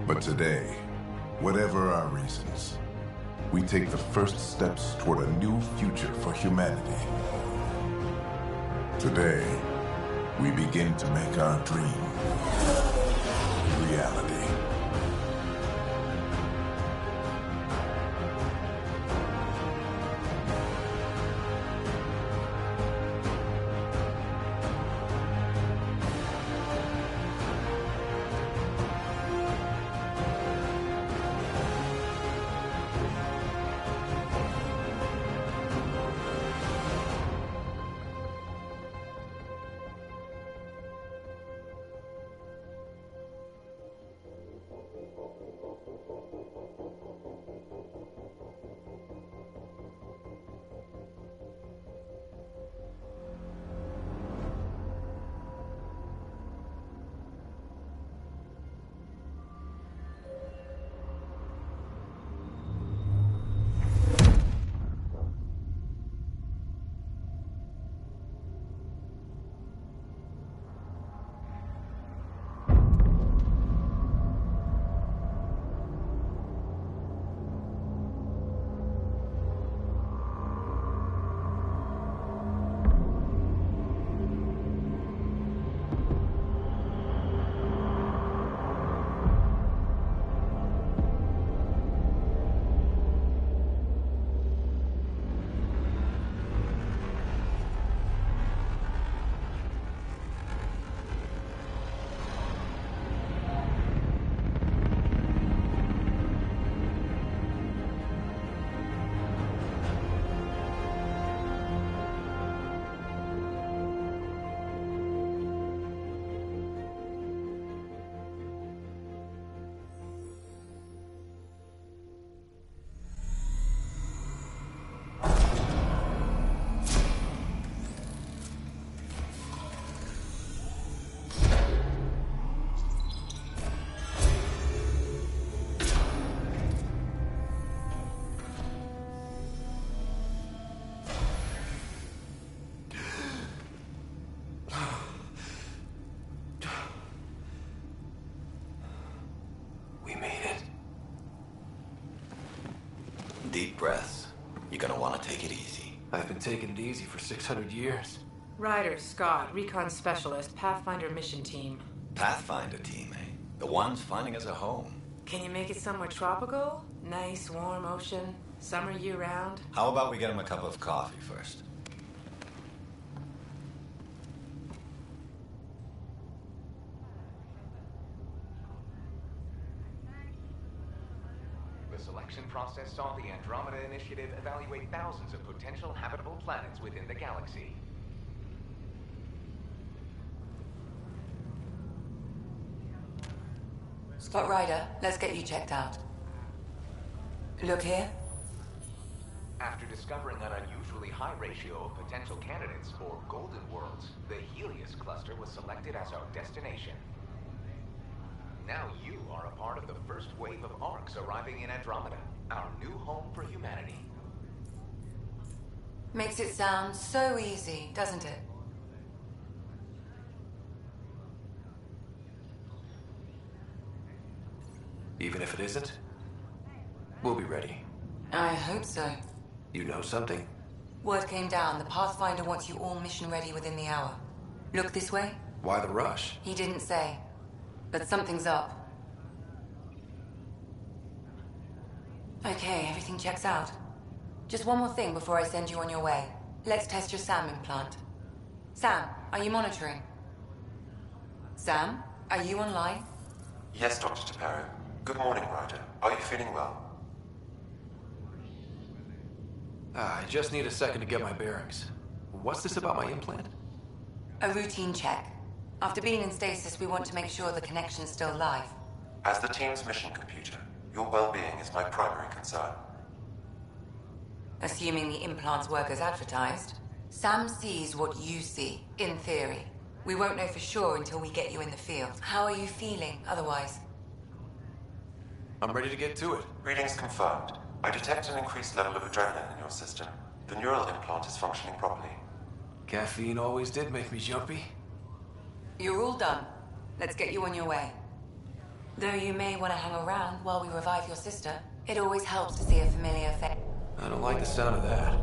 But today, whatever our reasons, we take the first steps toward a new future for humanity. Today, we begin to make our dream reality. Deep breaths. You're gonna want to take it easy. I've been taking it easy for 600 years. Ryder, Scott, Recon Specialist, Pathfinder Mission Team. Pathfinder team, eh? The ones finding us a home. Can you make it somewhere tropical? Nice, warm ocean, summer year-round? How about we get him a cup of coffee first? The selection process saw the Andromeda Initiative evaluate thousands of potential habitable planets within the galaxy. Scott Ryder, let's get you checked out. Look here. After discovering an unusually high ratio of potential candidates for golden worlds, the Helios cluster was selected as our destination. Now you are a part of the first wave of ARCs arriving in Andromeda, our new home for humanity. Makes it sound so easy, doesn't it? Even if it isn't, we'll be ready. I hope so. You know something? Word came down. The Pathfinder wants you all mission ready within the hour. Look this way? Why the rush? He didn't say. But something's up. Okay, everything checks out. Just one more thing before I send you on your way. Let's test your SAM implant. Sam, are you monitoring? Sam, are you online? Yes, Dr. Taparo. Good morning, Ryder. Are you feeling well? I just need a second to get my bearings. What's this about my implant? A routine check. After being in stasis, we want to make sure the connection's still live. As the team's mission computer, your well-being is my primary concern. Assuming the implants work as advertised, Sam sees what you see, in theory. We won't know for sure until we get you in the field. How are you feeling, otherwise? I'm ready to get to it. Readings confirmed. I detect an increased level of adrenaline in your system. The neural implant is functioning properly. Caffeine always did make me jumpy. You're all done. Let's get you on your way. Though you may want to hang around while we revive your sister, it always helps to see a familiar face. I don't like the sound of that.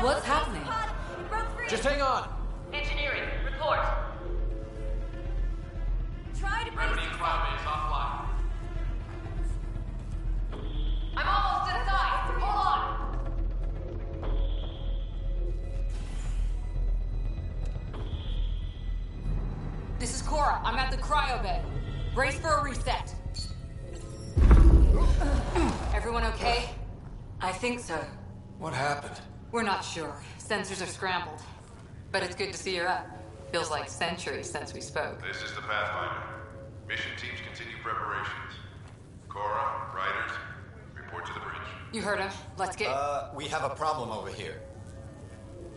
What's happening? Just hang on! Engineering, report. Try to Remedy cloud base offline. I'm almost inside. Hold on. This is Cora. I'm at the cryo bay. Brace for a reset. Everyone okay? I think so. What happened? We're not sure. Sensors are scrambled. But it's good to see you're up. Feels like centuries since we spoke. This is the Pathfinder. Mission teams continue preparations. Cora, Riders, report to the bridge. You heard him. Let's get... We have a problem over here.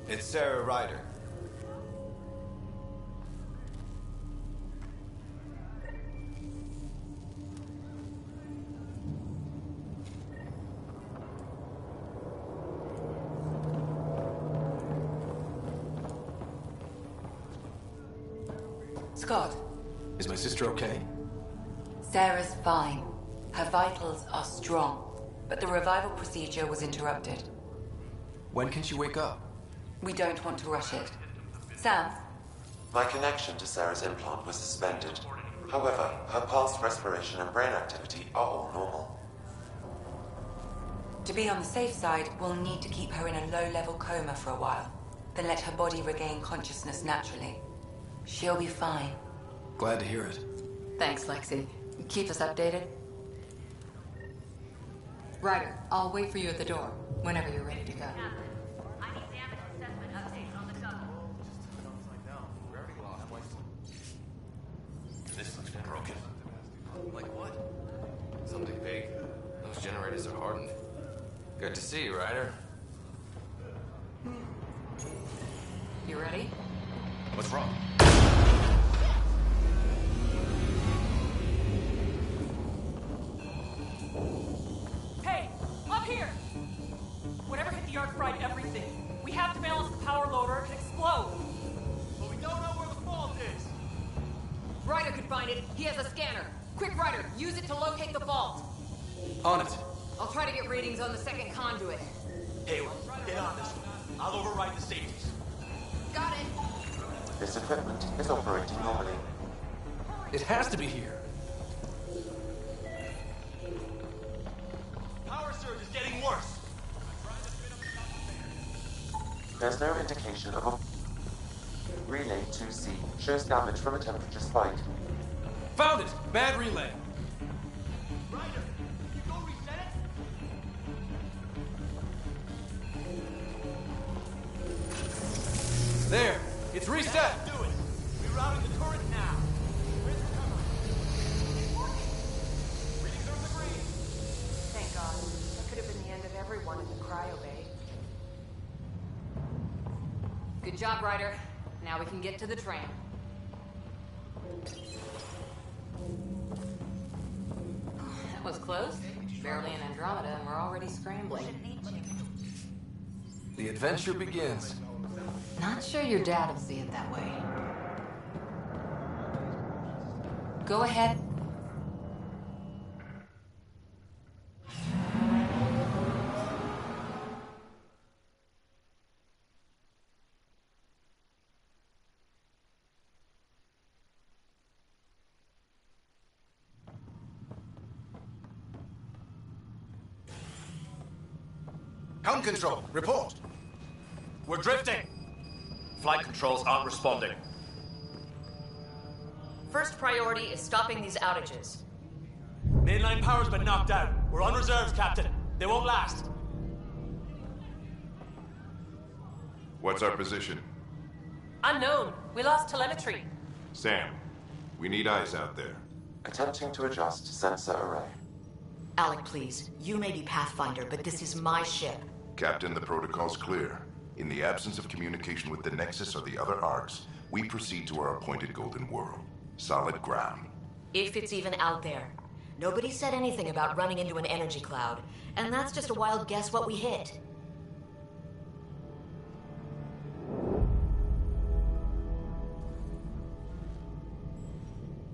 It's Sarah Ryder. Scott, Is my sister okay? Sarah's fine. Her vitals are strong. But the revival procedure was interrupted. When can she wake up? We don't want to rush it. Sam, My connection to Sarah's implant was suspended. However, her pulse, respiration, and brain activity are all normal. to be on the safe side, we'll need to keep her in a low-level coma for a while. Then let her body regain consciousness naturally. She'll be fine. Glad to hear it. Thanks, Lexi. Keep us updated. Ryder, I'll wait for you at the door, whenever you're ready to go. I need damage assessment updates on the go. This looks broken. Like what? Something big. Those generators are hardened. Good to see you, Ryder. You ready? What's wrong? Hey, up here! Whatever hit the arc fried everything. We have to balance the power load or it can explode. But we don't know where the fault is. Ryder could find it. He has a scanner. Quick, Ryder, use it to locate the vault. On it. I'll try to get readings on the second conduit. Halo, get on this one. I'll override the safeties. Got it. This equipment is operating normally. It has to be here. Power surge is getting worse. There's no indication of a... Relay 2C shows damage from a temperature spike. Found it! Bad relay. Ryder, you go reset it? There! It's reset! Do it. Rerouting the turret now. Where's the cover? Readings are in the green. Thank God. That could have been the end of everyone in the cryo bay. Good job, Ryder. Now we can get to the train. That was close. Barely in Andromeda, and we're already scrambling. The adventure begins. Not sure your dad will see it that way. Go ahead. Helm control, report. We're drifting. Flight controls aren't responding. First priority is stopping these outages. Mainline power's been knocked out. We're on reserves, Captain. They won't last. What's our position? Unknown. We lost telemetry. Sam, we need eyes out there. Attempting to adjust sensor array. Alec, please. You may be Pathfinder, but this is my ship. Captain, the protocol's clear. In the absence of communication with the Nexus or the other arcs, we proceed to our appointed golden world. Solid ground. If it's even out there. Nobody said anything about running into an energy cloud, and that's just a wild guess what we hit.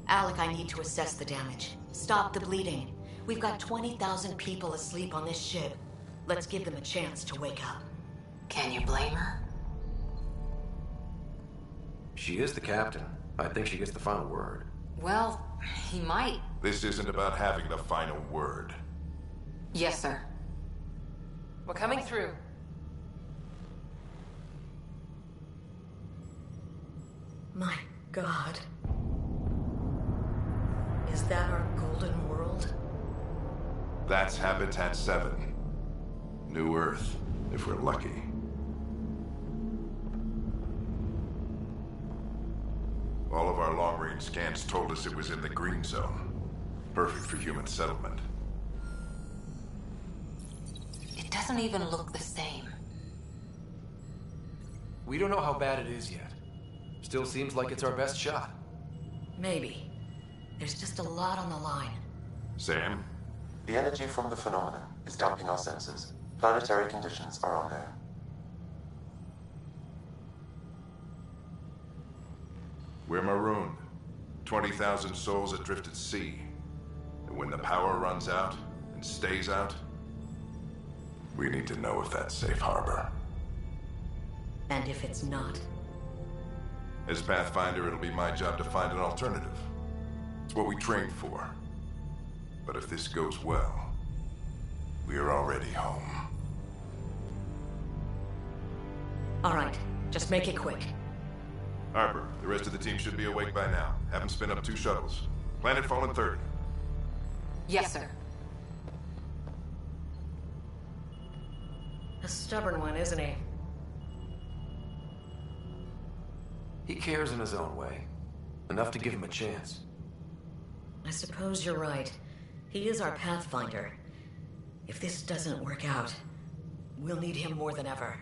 Alec, I need to assess the damage. Stop the bleeding. We've got 20,000 people asleep on this ship. Let's give them a chance to wake up. Can you blame her? She is the captain. I think she gets the final word. Well, he might. This isn't about having the final word. Yes, sir. We're coming through. My God. Is that our golden world? That's Habitat 7. New Earth, if we're lucky. All of our long-range scans told us it was in the green zone. Perfect for human settlement. It doesn't even look the same. We don't know how bad it is yet. Still seems like it's our best shot. Maybe. There's just a lot on the line. Sam? The energy from the phenomenon is dumping our sensors. Planetary conditions are unknown. We're marooned. 20,000 souls adrift at sea. And when the power runs out, and stays out, we need to know if that's safe harbor. And if it's not? As Pathfinder, it'll be my job to find an alternative. It's what we trained for. But if this goes well, we're already home. All right, just make it quick. Harper, the rest of the team should be awake by now. Have them spin up 2 shuttles. Planet Fallen 30. Yes, sir. A stubborn one, isn't he? He cares in his own way. Enough to give him a chance. I suppose you're right. He is our Pathfinder. If this doesn't work out, we'll need him more than ever.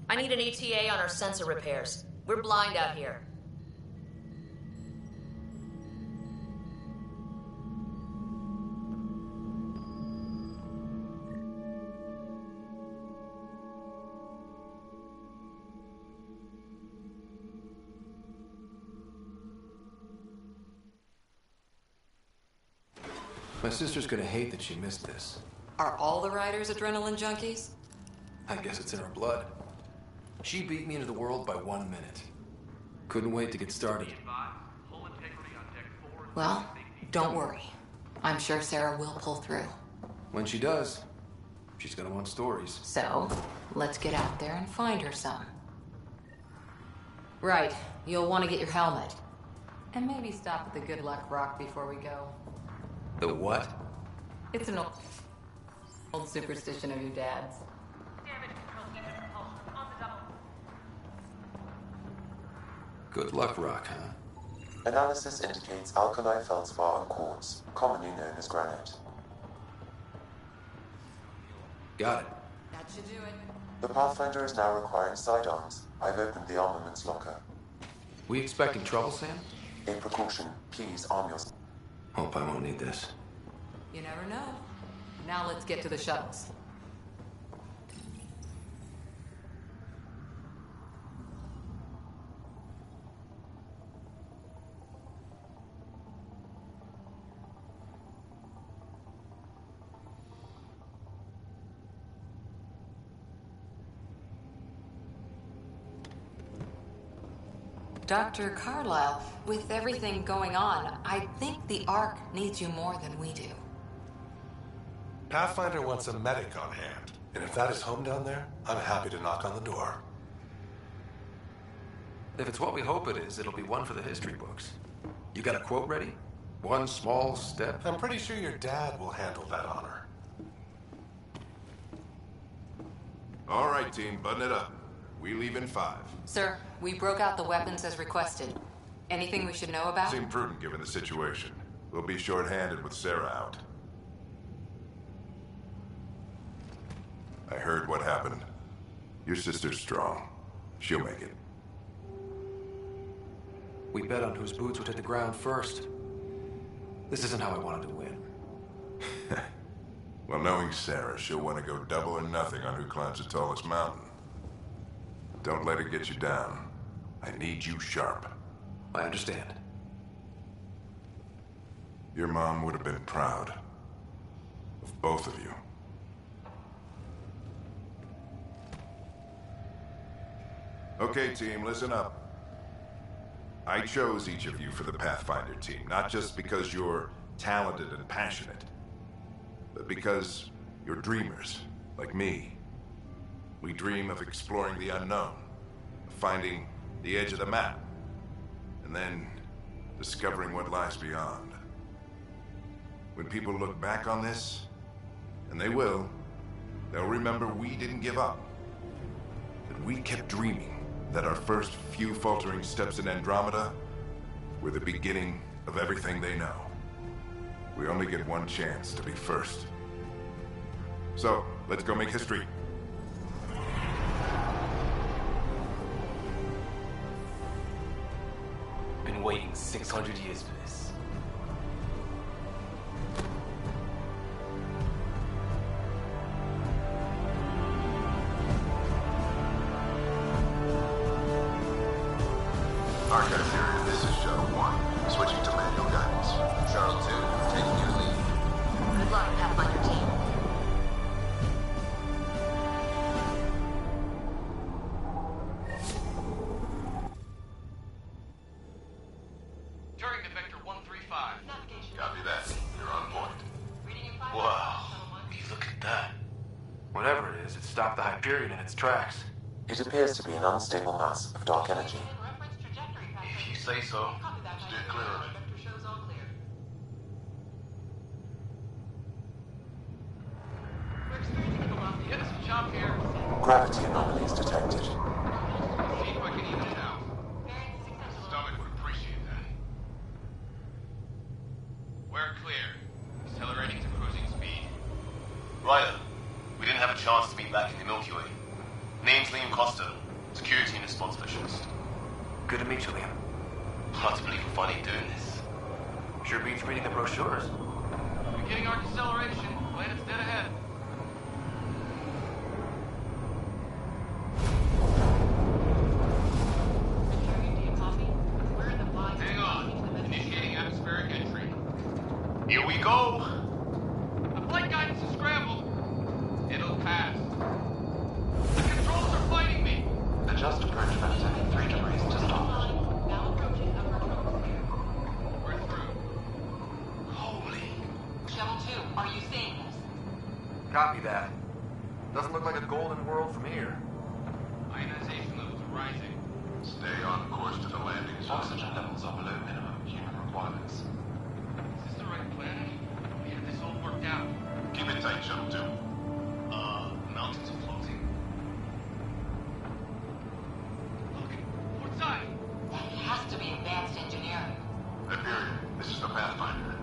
I need an ETA on our sensor repairs. We're blind out here. My sister's gonna hate that she missed this. Are all the riders adrenaline junkies? I guess it's in her blood. She beat me into the world by 1 minute. Couldn't wait to get started. Well, don't worry. I'm sure Sarah will pull through. When she does, she's gonna want stories. So, let's get out there and find her some. Right, you'll want to get your helmet. And maybe stop at the Good Luck Rock before we go. The what? It's an old superstition of your dad's. Damage control engine propulsion on the double. Good luck, Rock, huh? Analysis indicates alkali feldspar and quartz, commonly known as granite. Got it. That should do it. The Pathfinder is now requiring sidearms. I've opened the armaments locker. We expecting trouble, Sam? A precaution, please arm yourself. Hope I won't need this. You never know. Now let's get to the shuttles. Dr. Carlyle, with everything going on, I think the Ark needs you more than we do. Pathfinder wants a medic on hand, and if that is home down there, I'm happy to knock on the door. If it's what we hope it is, it'll be one for the history books. You got a quote ready? One small step? I'm pretty sure your dad will handle that honor. All right, team, button it up. We leave in 5. Sir, we broke out the weapons as requested. Anything we should know about? Seemed prudent given the situation. We'll be short-handed with Sarah out. I heard what happened. Your sister's strong. She'll make it. We bet on whose boots would hit the ground first. This isn't how I wanted to win. Well, knowing Sarah, she'll want to go double or nothing on who climbs the tallest mountain. Don't let it get you down. I need you sharp. I understand. Your mom would have been proud of both of you. Okay, team, listen up. I chose each of you for the Pathfinder team, not just because you're talented and passionate, but because you're dreamers, like me. We dream of exploring the unknown, of finding the edge of the map, and then discovering what lies beyond. When people look back on this, and they will, they'll remember we didn't give up, that we kept dreaming, that our first few faltering steps in Andromeda were the beginning of everything they know. We only get one chance to be first. So, let's go make history. Been waiting 600 years for this. Archive period, this is Shuttle 1. Switching to manual guidance. Shuttle 2, taking your lead. Good luck, Pathfinder team. Turning to Vector 135. Copy that. You're on point. Wow. Would you look at that? Whatever it is, it stopped the Hyperion in its tracks. It appears to be an unstable mass of dark energy. If you say so. Steer clear of it. Get us a jump here. Gravity anomalies detected. See if I can even it out. Stomach would appreciate that. We're clear. Accelerating to cruising speed. Ryder, we didn't have a chance to meet back in the Milky Way. Name's Liam Costa, Security and Response Specialist. Good to meet you, Liam. Hard to believe we're finally doing this. Sure beats reading the brochures. Beginning our deceleration. Planet's dead ahead. Hang on. Initiating atmospheric entry. Here we go! The flight guidance is scrambled. It'll pass. The controls are fighting me. Adjust approach vector 3 degrees to start. We're through. Holy... Shuttle 2, are you seeing this? Copy that. Doesn't look like a golden world from here. Ionization levels are rising. Stay on course to the landing zone. Oxygen levels are below minimum human requirements. Is this the right planet? We have this all worked out. Keep it tight, Shuttle 2. Mountains are floating. Look, port side. That has to be advanced engineering. Hyperion, this is the Pathfinder.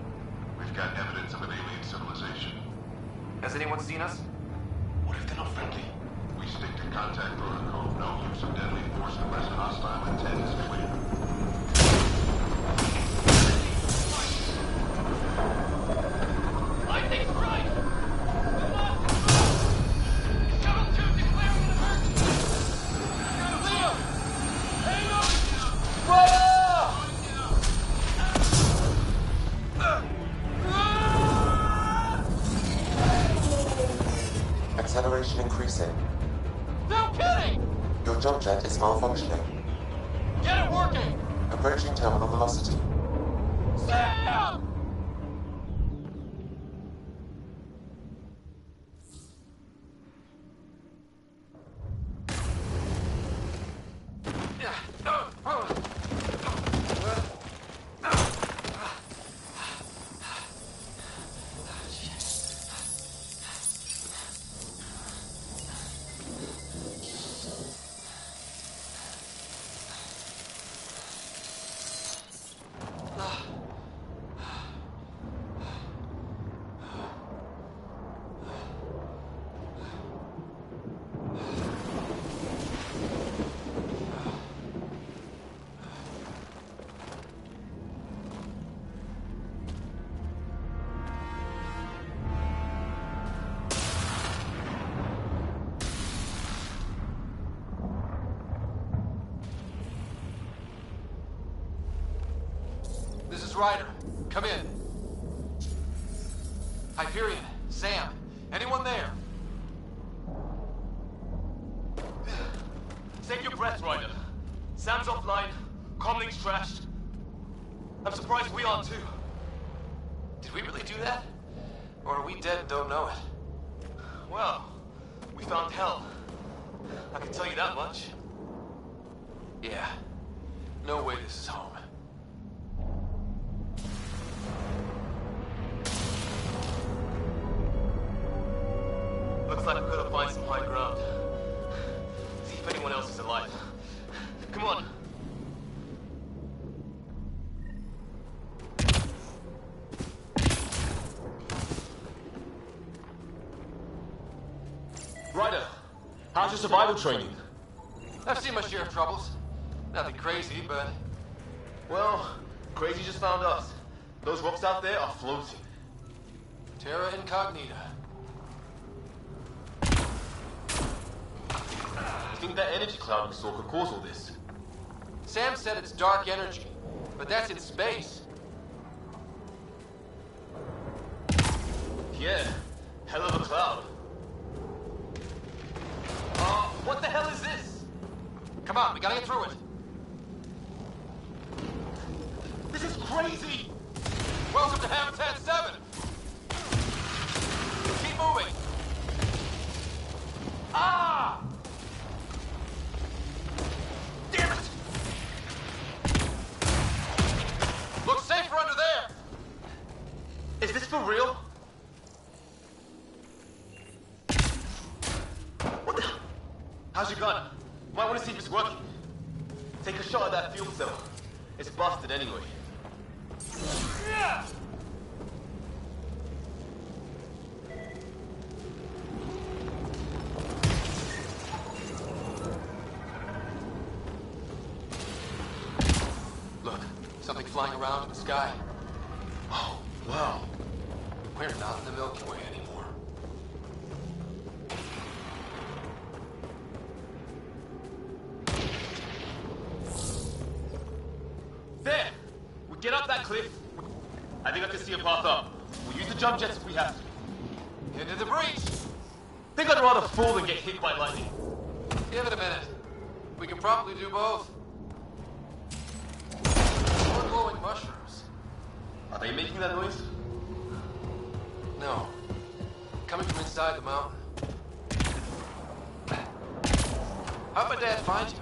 We've got evidence of an alien civilization. Has anyone seen us? What if they're not friendly? We stick to contact protocol. No use of deadly force unless hostile intent is clear. I think it's right. Shuttle 2 declaring an emergency. Leo, hang on. Acceleration increasing. No kidding. Your jump jet is malfunctioning. Get it working. Approaching terminal velocity. Sam! is Ryder. Come in. Hyperion, Sam, anyone there? Take your breath, Ryder. Sam's offline. Comlink's trashed. I'm surprised we aren't too. Did we really do that? Or are we dead and don't know it? Well, we found hell. I can tell you that much. Yeah. No way this is home. Looks like we've got to find some high ground. See if anyone else is alive. Come on. Ryder, how's your survival training? I've seen my share of troubles. Nothing crazy, but... Well, crazy just found us. Those rocks out there are floating. Terra Incognita. I think that energy cloud we saw could cause all this. Sam said it's dark energy, but that's in space. Yeah, hell of a cloud. What the hell is this? Come on, we gotta get through it. This is crazy! Welcome to Habitat 7! Keep moving! Ah! Damn it! Looks safer under there! Is this for real? What the? How's your gun? Might want to see if it's working. Take a shot at that fuel cell. It's busted anyway. Yeah! Look, something flying around in the sky. Oh, wow. We're not in the Milky Way anymore. There! We get up that cliff. I think I can see a path up. We'll use the jump jets if we have to. Into the breach! Think I'd rather fall than get hit by lightning. Give it a minute. We can probably do both. More glowing mushrooms. Are they making that noise? No. Coming from inside the mountain. How'd my dad find you?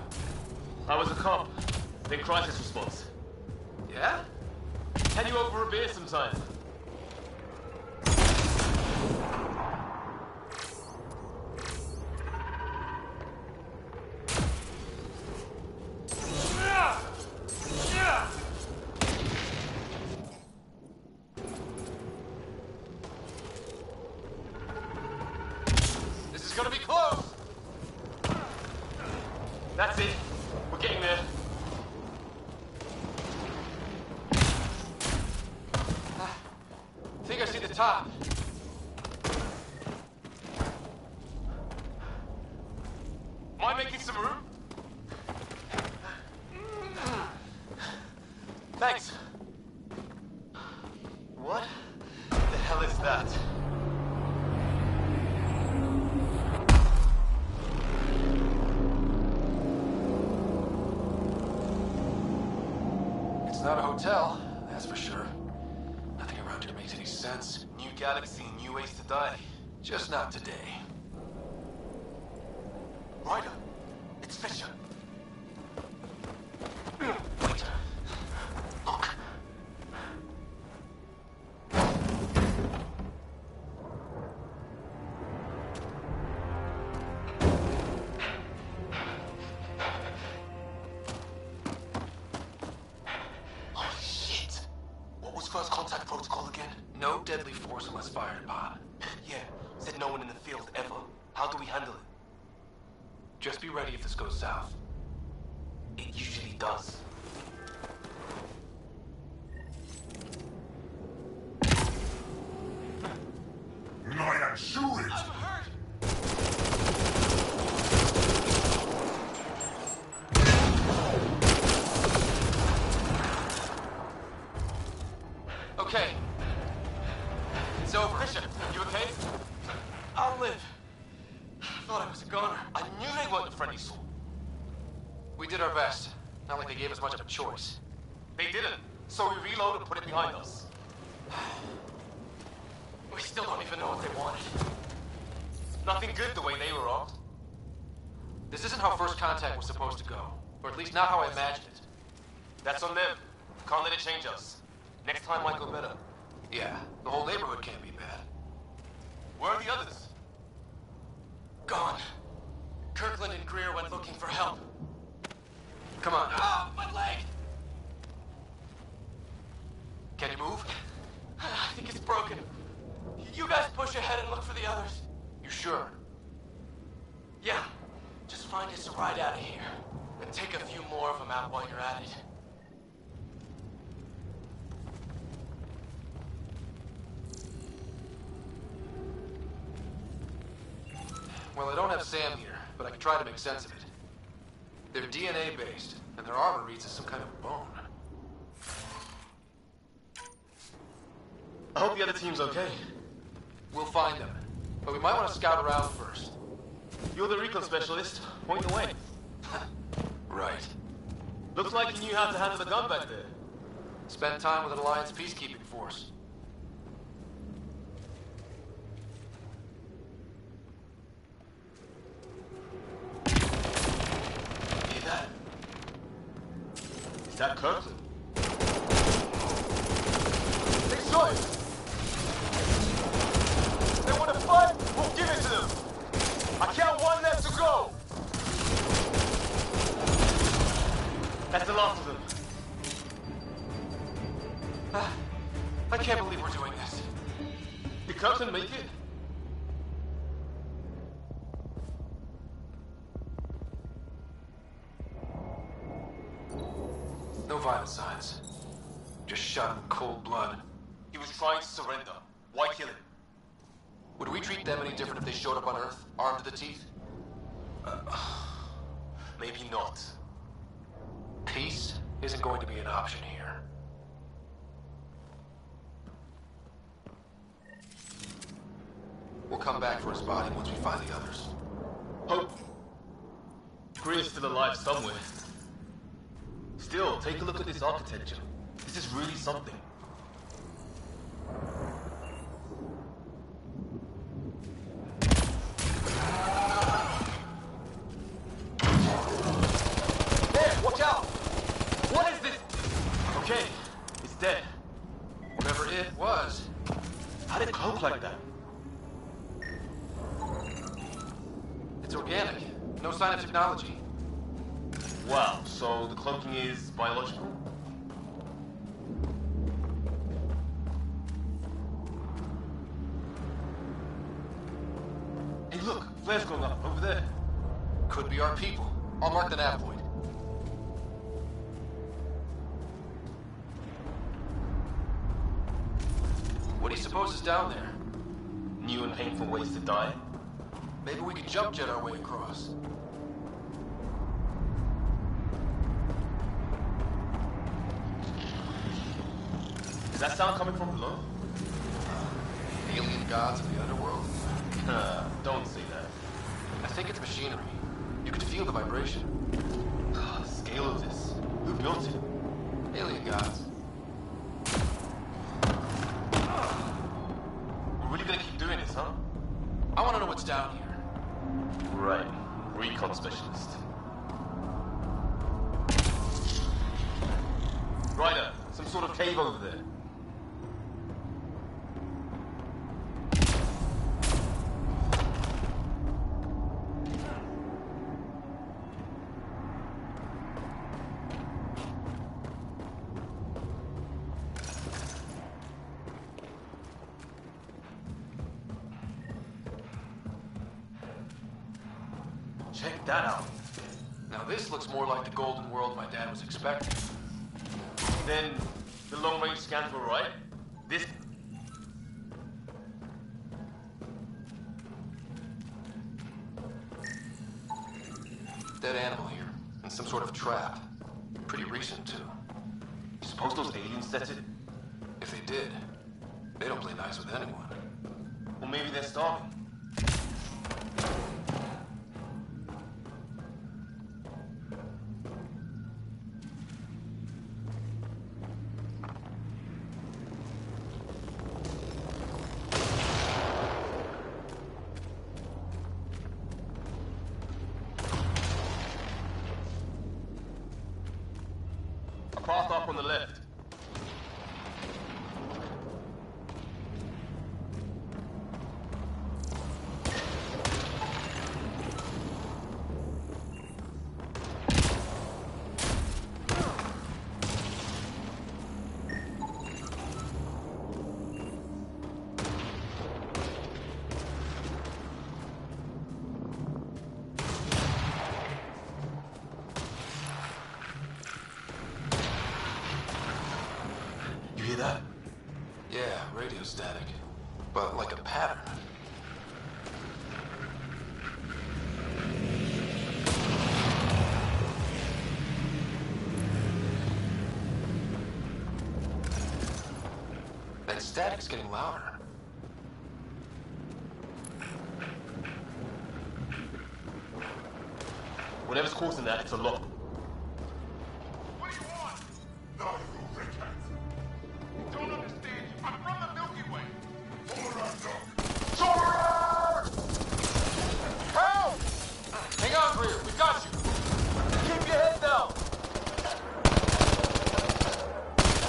I was a cop. Then crisis response. Yeah? Hand you over a beer sometime. This is gonna be close! That's it. We're getting there. I think I see the top. Mind making some room? Thanks. What the hell is that? It's not a hotel, that's for sure. Nothing around here makes any sense. New galaxy, new ways to die. Just not today. Ryder, it's Fisher. Wait. Look. Oh shit! What was first contact protocol again? No deadly force unless fired upon. Yeah, said no one in the field ever. How do we handle it? Just be ready if this goes south. It usually does. I am sure it. did our best. Not like they gave us much of a choice. They didn't, so we reloaded and put it behind us. We still don't even know what they wanted. Nothing good the way they were armed. This isn't how first contact was supposed to go. Or at least not how I imagined it. That's on them. Can't let it change us. Next time might go better. Yeah, the whole neighborhood can't be bad. Where are the others? Gone. Kirkland and Greer went looking for help. Come on. Ah, my leg! Can you move? I think it's broken. You guys push ahead and look for the others. You sure? Yeah. Just find us a ride out of here. And take a few more of them out while you're at it. Well, I don't have Sam here, but I can try to make sense of it. They're DNA-based, and their armor reads as some kind of bone. I hope the other team's okay. We'll find them, but we might want to scout around first. You're the recon specialist. Point the way. Right. Looks like you knew how to handle the gun back there. Spend time with an Alliance peacekeeping force. Hear that? Is that Kirkland? They shot him! They want to fight? We'll give it to them! I count one left to go! That's the last of them. I can't believe we're doing this. Did Kirkland make it? No vital signs. Just shot him in cold blood. He was trying to surrender. Why kill him? Would we treat them any different if they showed up on Earth, armed to the teeth? Maybe not. Peace isn't going to be an option here. We'll come back for his body once we find the others. Hope. Greer's still alive somewhere. Still, take a look at this architecture. This is really something. There, watch out! What is this? Okay, it's dead. Whatever it was. How did it cloak like that? It's organic. No sign of technology. Wow, so the cloaking is biological? Hey look, flares going up, over there. Could be our people. I'll mark the nav point. What do you suppose is down there? New and painful ways to die? Maybe we could jump jet our way across. Is that sound coming from below? Alien gods of the underworld? Don't say that. I think it's machinery. You could feel the vibration. The scale of this. Who built it? Alien gods. We're really gonna keep doing this, huh? I want to know what's down here. Right. Recon specialist. Ryder, some sort of cave over there. Check that out. Now this looks more like the golden world my dad was expecting. Then the long-range scans were right. This... Dead animal here. And some sort of trap. Pretty recent, too. You suppose those aliens set it? If they did, they don't play nice with anyone. Or maybe they're starving. path off on the left. You hear that? Yeah, radio static. But like a pattern. That static's getting louder. Whatever's causing that, it's a lot. What do you want? No, you rickheads. Don't understand you. I'm from the Milky Way. All right, look. Help! Hang on, Greer. We got you. Keep your head down!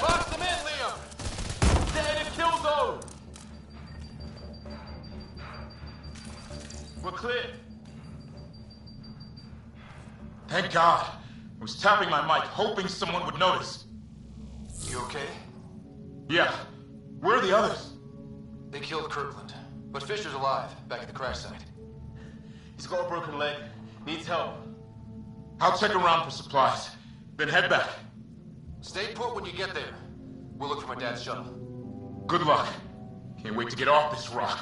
Box them in, Liam. They're in a kill zone! We're clear. Thank God. I was tapping my mic, hoping someone would notice. You okay? Yeah. Where are the others? They killed Kirkland. But Fisher's alive, back at the crash site. He's got a broken leg. Needs help. I'll check around for supplies, then head back. Stay put when you get there. We'll look for my dad's shuttle. Good luck. Can't wait to get off this rock.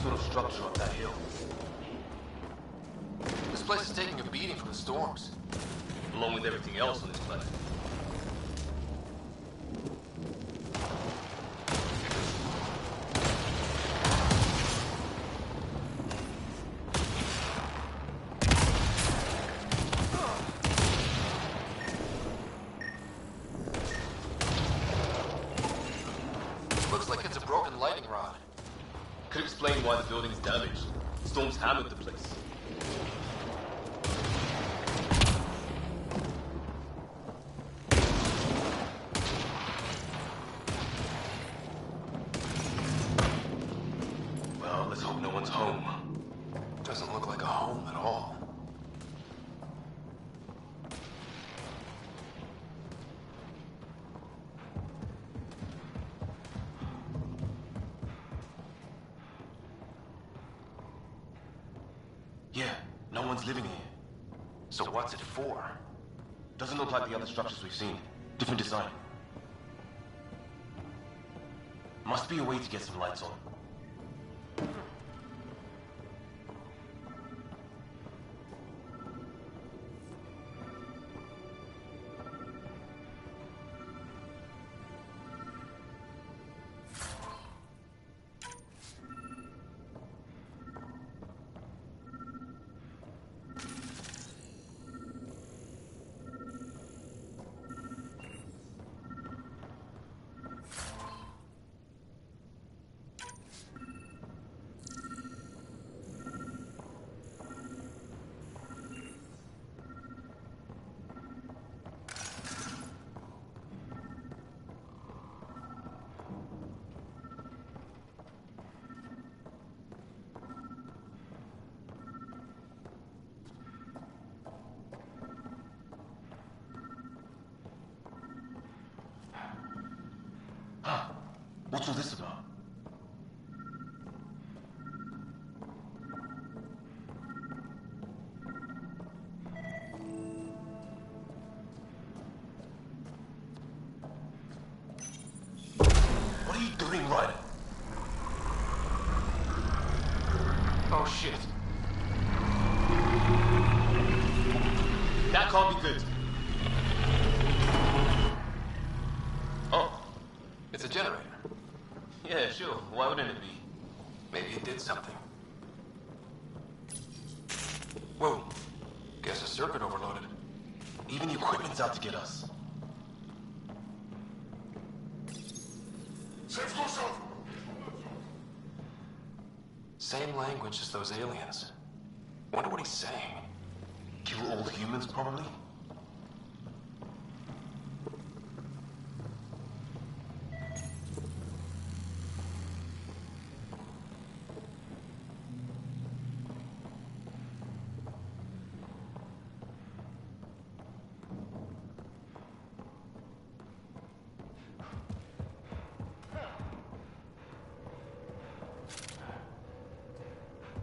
Sort of structure up that hill. This place is taking a beating from the storms. Along with everything else on this planet. Looks like it's a broken lightning rod. Could explain why the building's damaged. Storms hammered the place. Well, let's hope no one's home. Doesn't look like a home at all. Yeah, no one's living here. So what's it for? Doesn't look like the other structures we've seen. Different design. Must be a way to get some lights on. What's all this about? What are you doing, Ryder? Oh shit. That can't be good. Why wouldn't it be? Maybe it did something. Whoa. Guess the circuit overloaded. Even the equipment's out to get us. Same language as those aliens. Wonder what he's saying. Kill all humans, probably?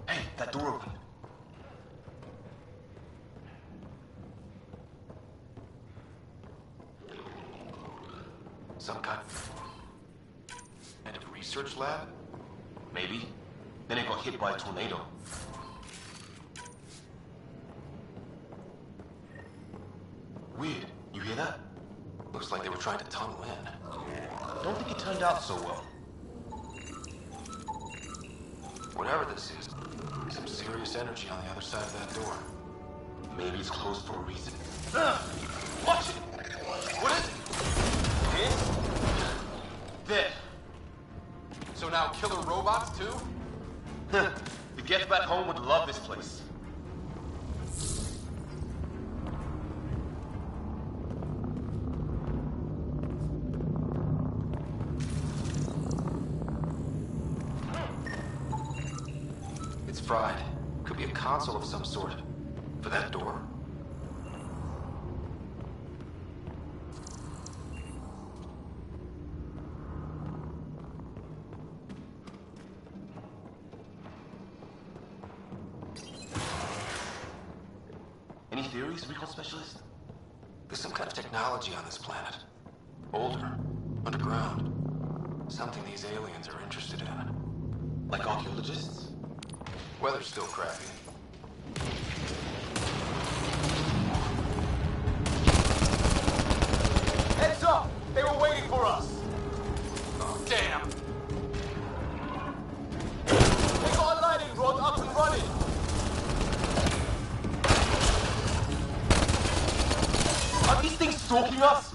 Hey, that door opened. Some kind of research lab? Maybe. Then it got hit by a tornado. Weird. You hear that? Looks like they were trying to tunnel in. Don't think it turned out so well. Whatever this is, some serious energy on the other side of that door. Maybe it's closed for a reason. Watch it! What is it? There. So now killer robots too? The Get Back Home would love this place. It's fried. Could be a console of some sort. For that door. Any theories, recall specialist? There's some kind of technology on this planet. Older. Underground. Something these aliens are interested in. Like archaeologists? Weather's still crappy. Heads up! They were waiting for us! Oh, damn! They got a lightning rod up and running! Are these things stalking us?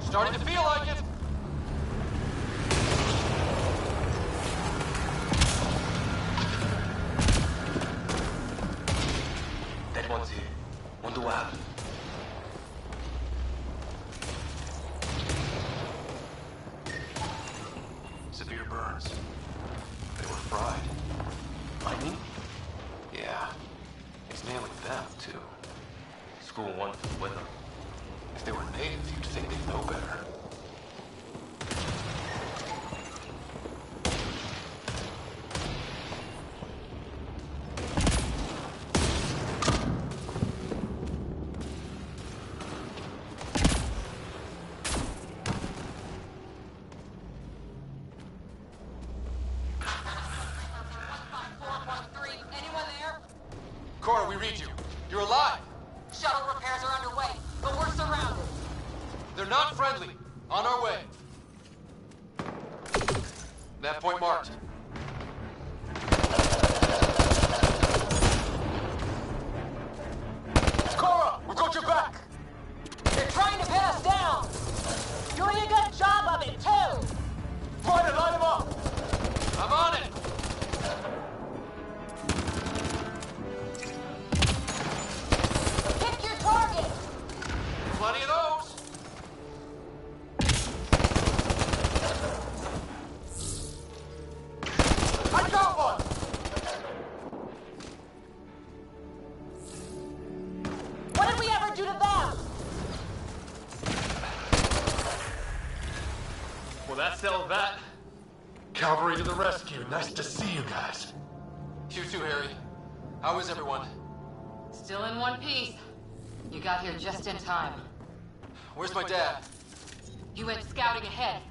Starting to feel like it! That one's here. Wonder what happened. Severe burns. They were fried. Lightning? Yeah. It's nearly them, too. School one for the weather. If they were native, you'd think they'd know better. Anyone there? Cora, we read you. You're alive! Shuttle repairs are underway, but we're surrounded. They're not friendly. On our way. That point marked. Cora, we got your back! They're trying to pin us down! Doing a good job of it, too! Try to line them up! I'm on it! Pick your target! Plenty of those! I got one! What did we ever do to them? Well, that settled that. Cavalry to the rescue. Nice to see you guys. You too, Harry. How is everyone? Still in one piece. You got here just in time. Where's my dad? You went scouting ahead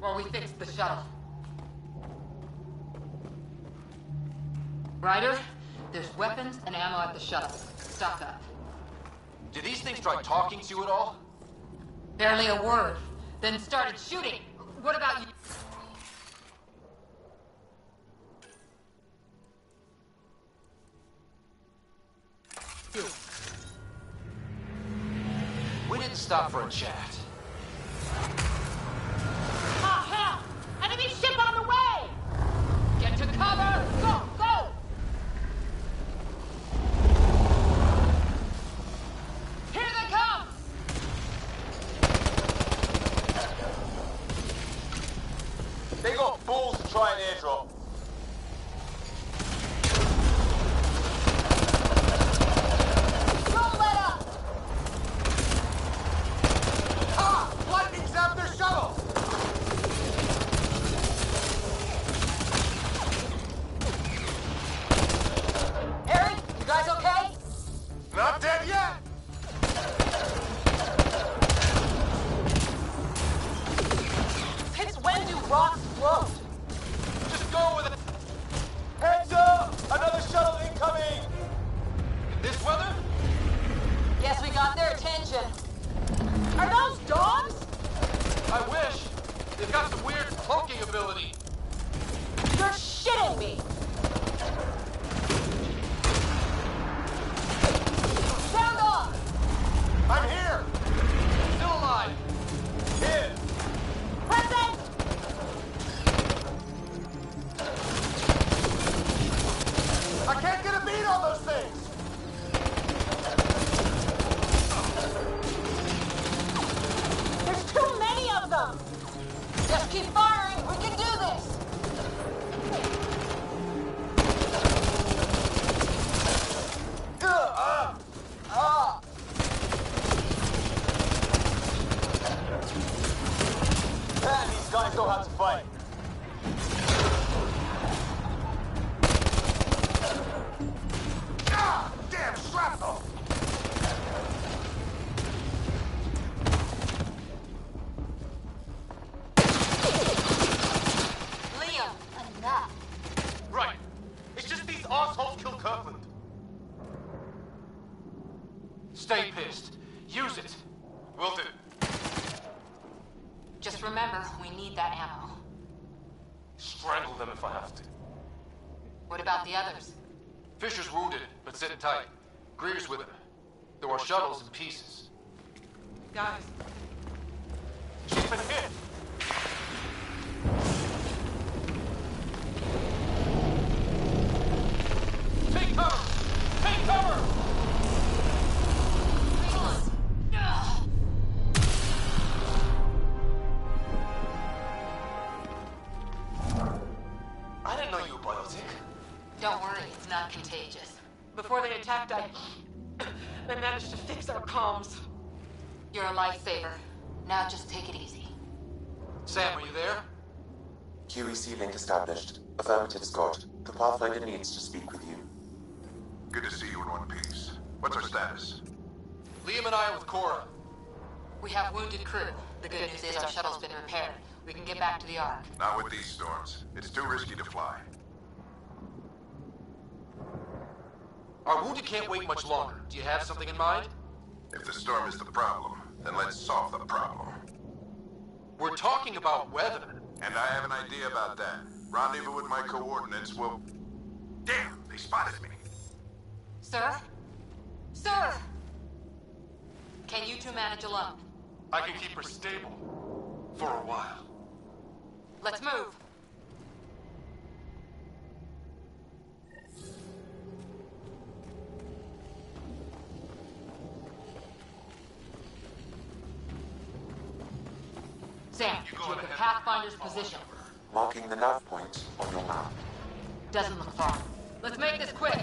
while we fixed the shuttle. Ryder, there's weapons and ammo at the shuttle. Stock up. Did these things try talking to you at all? Barely a word. Then started shooting. What about you? We didn't stop for a chat. Ah, hell! Enemy ship on the way! Get to cover! Go, go! Here they come! They got balls to try an airdrop. Don't let up! Ah! Lightning zapped their shuttle! Eric, you guys okay? Not dead yet! Since when do rocks float? Just go with it. Heads up! Another shuttle incoming! In this weather? Guess we got their attention. Are those dogs? I wish. They've got some weird cloaking ability. You're shitting me! Sound off! I'm here! Still alive. Here. Present! I can't get a beat on those things! There's too many of them! Just keep firing! We can do this! Man, these guys know how to fight. Ah! Damn shrapnel! Liam, enough. Right. It's just these assholes killed Kirkland. Stay pissed. Use it. Will do. Just remember, we need that ammo. Strangle them if I have to. What about the others? Fisher's wounded, but sitting tight. Greer's with him. There are shuttles in pieces. Guys, She's been hit. Take cover! Take cover! I didn't know you were biotic. Don't worry, it's not contagious. before they attacked, I managed to fix our comms. You're a lifesaver. Now just take it easy. Sam, are you there? QEC link established. Affirmative, Scott. The Pathfinder needs to speak with you. Good to see you in one piece. What's our status? Liam and I are with Cora. We have wounded crew. The good news is our shuttle's been repaired. We can get back to the Ark. Not with these storms. It's too risky to fly. Our wounded can't wait much longer. Do you have something in mind? If the storm is the problem, then let's solve the problem. We're talking about weather. And I have an idea about that. Rendezvous with my coordinates will... Damn, they spotted me. Sir? Sir! Can you two manage alone? I can keep her stable. For a while. Let's move. Sam, take the Pathfinder's position. Marking the nav point on your map. Doesn't look far. Let's make this quick.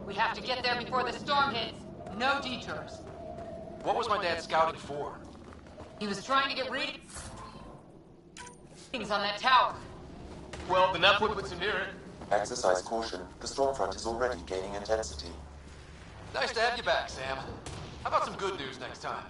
We have to get there before the storm hits. No detours. What was my dad scouting for? He was trying to get readings on that tower. Well, the nav point puts him near it. Exercise caution. The storm front is already gaining intensity. Nice to have you back, Sam. How about some good news next time?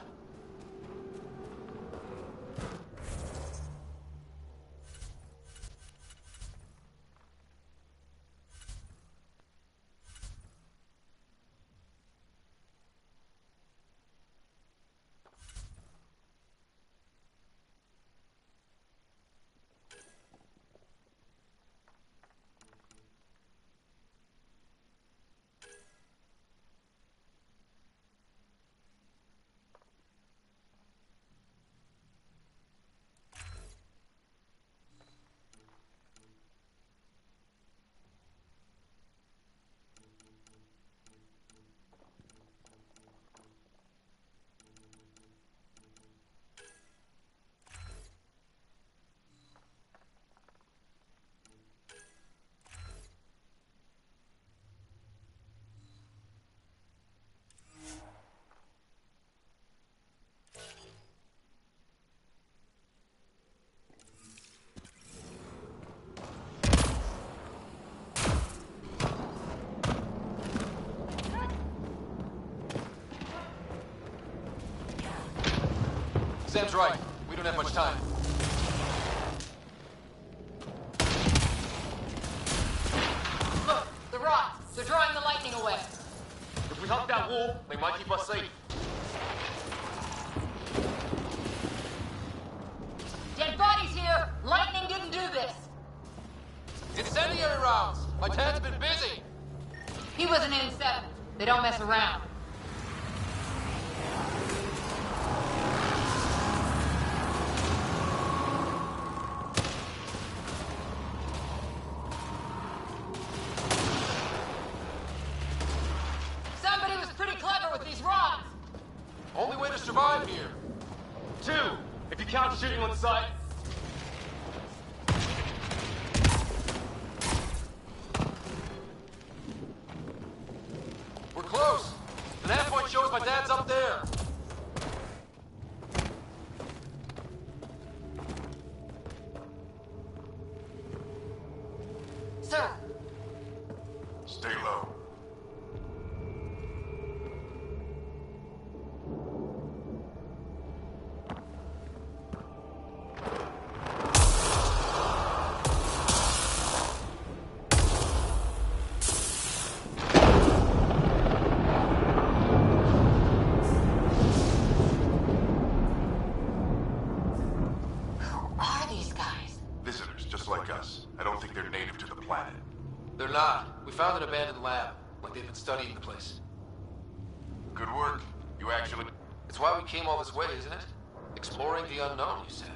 Sam's right. We don't have much time. Look, the rods. They're drawing the lightning away. If we hug that wall, they might keep us safe. Dead bodies here! Lightning didn't do this! Incendiary rounds! My dad's been busy! He wasn't in 7. They don't mess around. Somebody was pretty clever with these rods! Only way to survive here. 2, if you count shooting on sight. We're close. The nav point shows my dad's up there. Sir, Stay low. They're not. We found an abandoned lab, like they've been studying the place. Good work. You actually... It's why we came all this way, isn't it? Exploring the unknown, you said.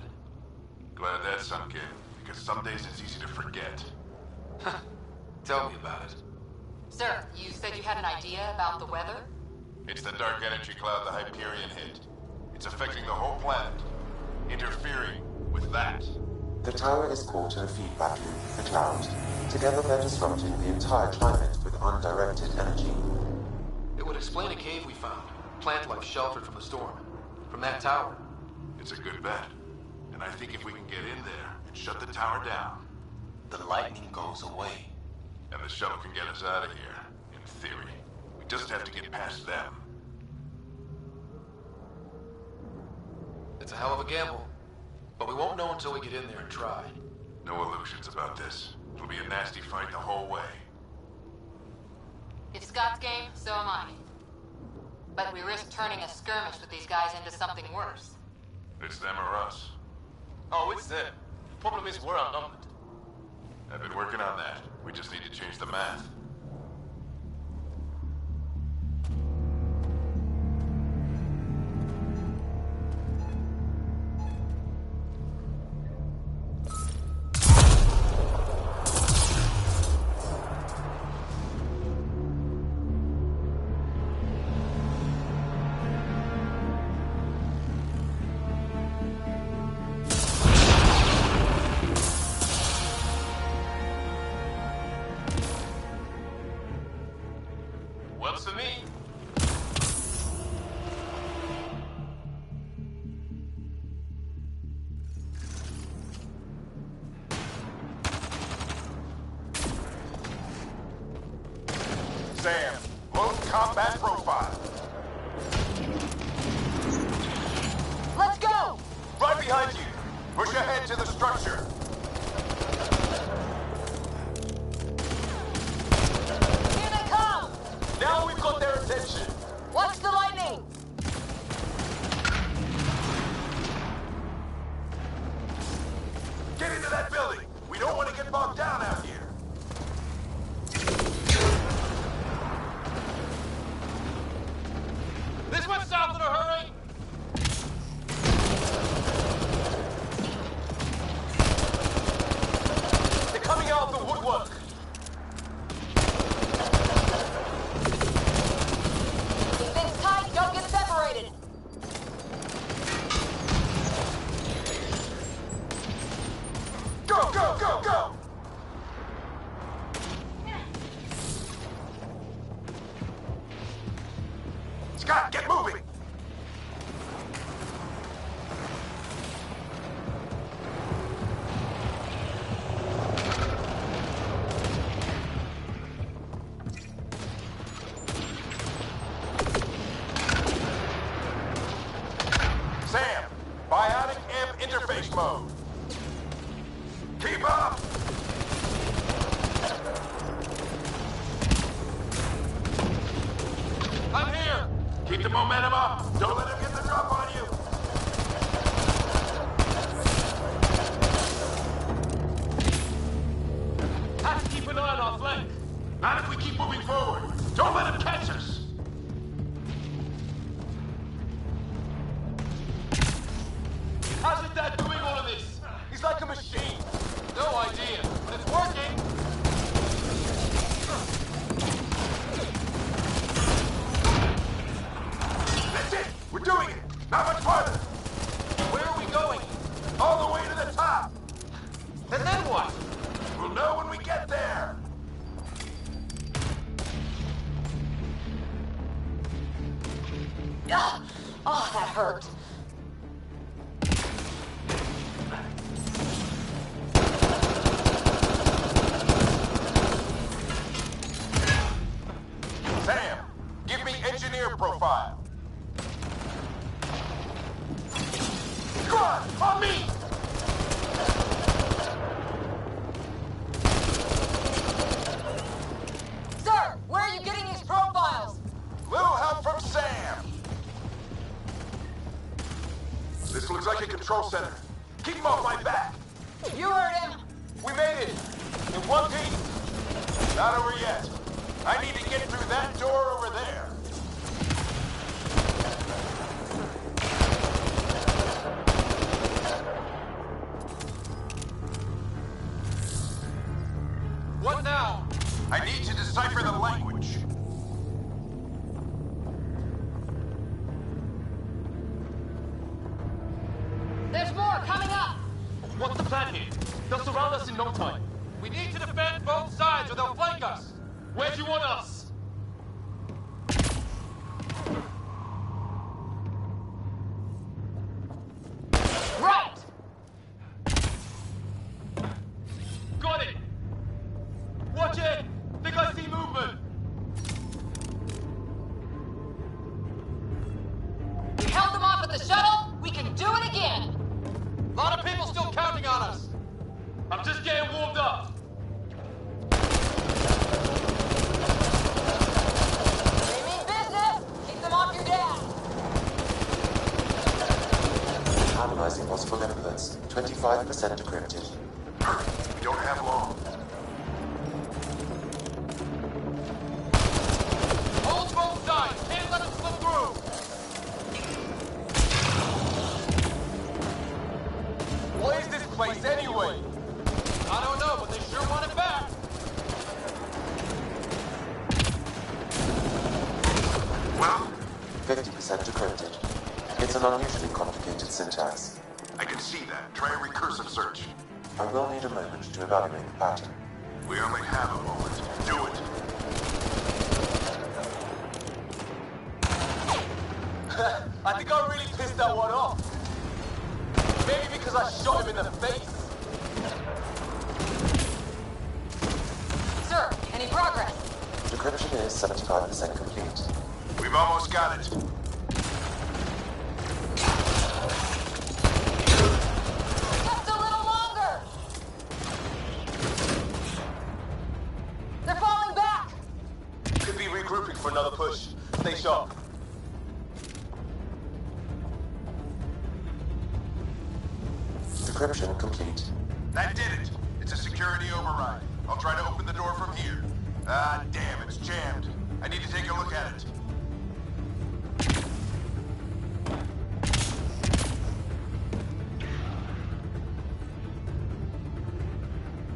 Glad that sunk in, because some days it's easy to forget. Tell me about it. Sir, you said you had an idea about the weather? It's the dark energy cloud the Hyperion hit. It's affecting the whole planet, interfering with that. The tower is caught in a feedback loop with the cloud. Together they're disrupting the entire climate with undirected energy. It would explain a cave we found. Plant life sheltered from the storm. From that tower. It's a good bet. And I think if we can get in there and shut the tower down... the lightning goes away. And the shuttle can get us out of here, in theory. We just have to get past them. It's a hell of a gamble. But we won't know until we get in there and try. No illusions about this. It'll be a nasty fight the whole way. If Scott's game, so am I. But we risk turning a skirmish with these guys into something worse. It's them or us. Oh, it's them. Problem is, we're outnumbered. I've been working on that. We just need to change the math. Works for me. Sam, load combat profile. let's go! Right behind you. Push ahead to the structure. Here they come! Now we've got their attention. Watch the lightning! Get into that building. We don't want to get bogged down out here. This went south in a hurry. They're coming out of the woodwork. Keep things tight, don't get separated! Go, go, go, go! Scott, get moving! Sam, Keep the momentum up. Don't let him get the drop on you. Have to keep an eye on our flank. Not if we keep moving forward. Don't let him catch us. How's your dad doing all of this? He's like a machine. No idea, but it's working. That's it. We're doing it. Not much farther. Where are we going? All the way to the top. And then what? We'll know when we get there. Ugh. Oh, that hurt. Sam, give me engineer profile. Go on me! Sir, where are you getting these profiles? Little help from Sam. This looks like a control center. Keep him off my back. You heard him. We made it. In one piece. Not over yet. I need to get through that door over there. What now? I need to decipher the language. There's more coming up. What's the plan here? They'll surround us in no time. We need to defend both sides or they'll flank us. Where do you want us? Right. Got it! Watch it! Think I see movement! We held them off at the shuttle. We can do it again. A lot of people still counting on us. I'm just getting warmed up. They mean business. Keep them off your dad. Analyzing possible inputs. 25% decrypted. Hurry, we don't have long. Hold both sides! Can't let them slip through! What is this place anyway? I don't know, but they sure want it back. Well, 50% decrypted. It's an unusually complicated syntax. I can see that. Try a recursive search. I will need a moment to evaluate the pattern. We only have a moment. Do it. I think I really pissed that one off. Maybe because I shot him in the face. Sir, any progress? Decryption is 75% complete. We've almost got it. Just a little longer. They're falling back. Could be regrouping for another push. Stay sharp. Decryption complete. That did it. It's a security override. I'll try to open the door from here. Ah, damn, it's jammed. I need to take a look at it.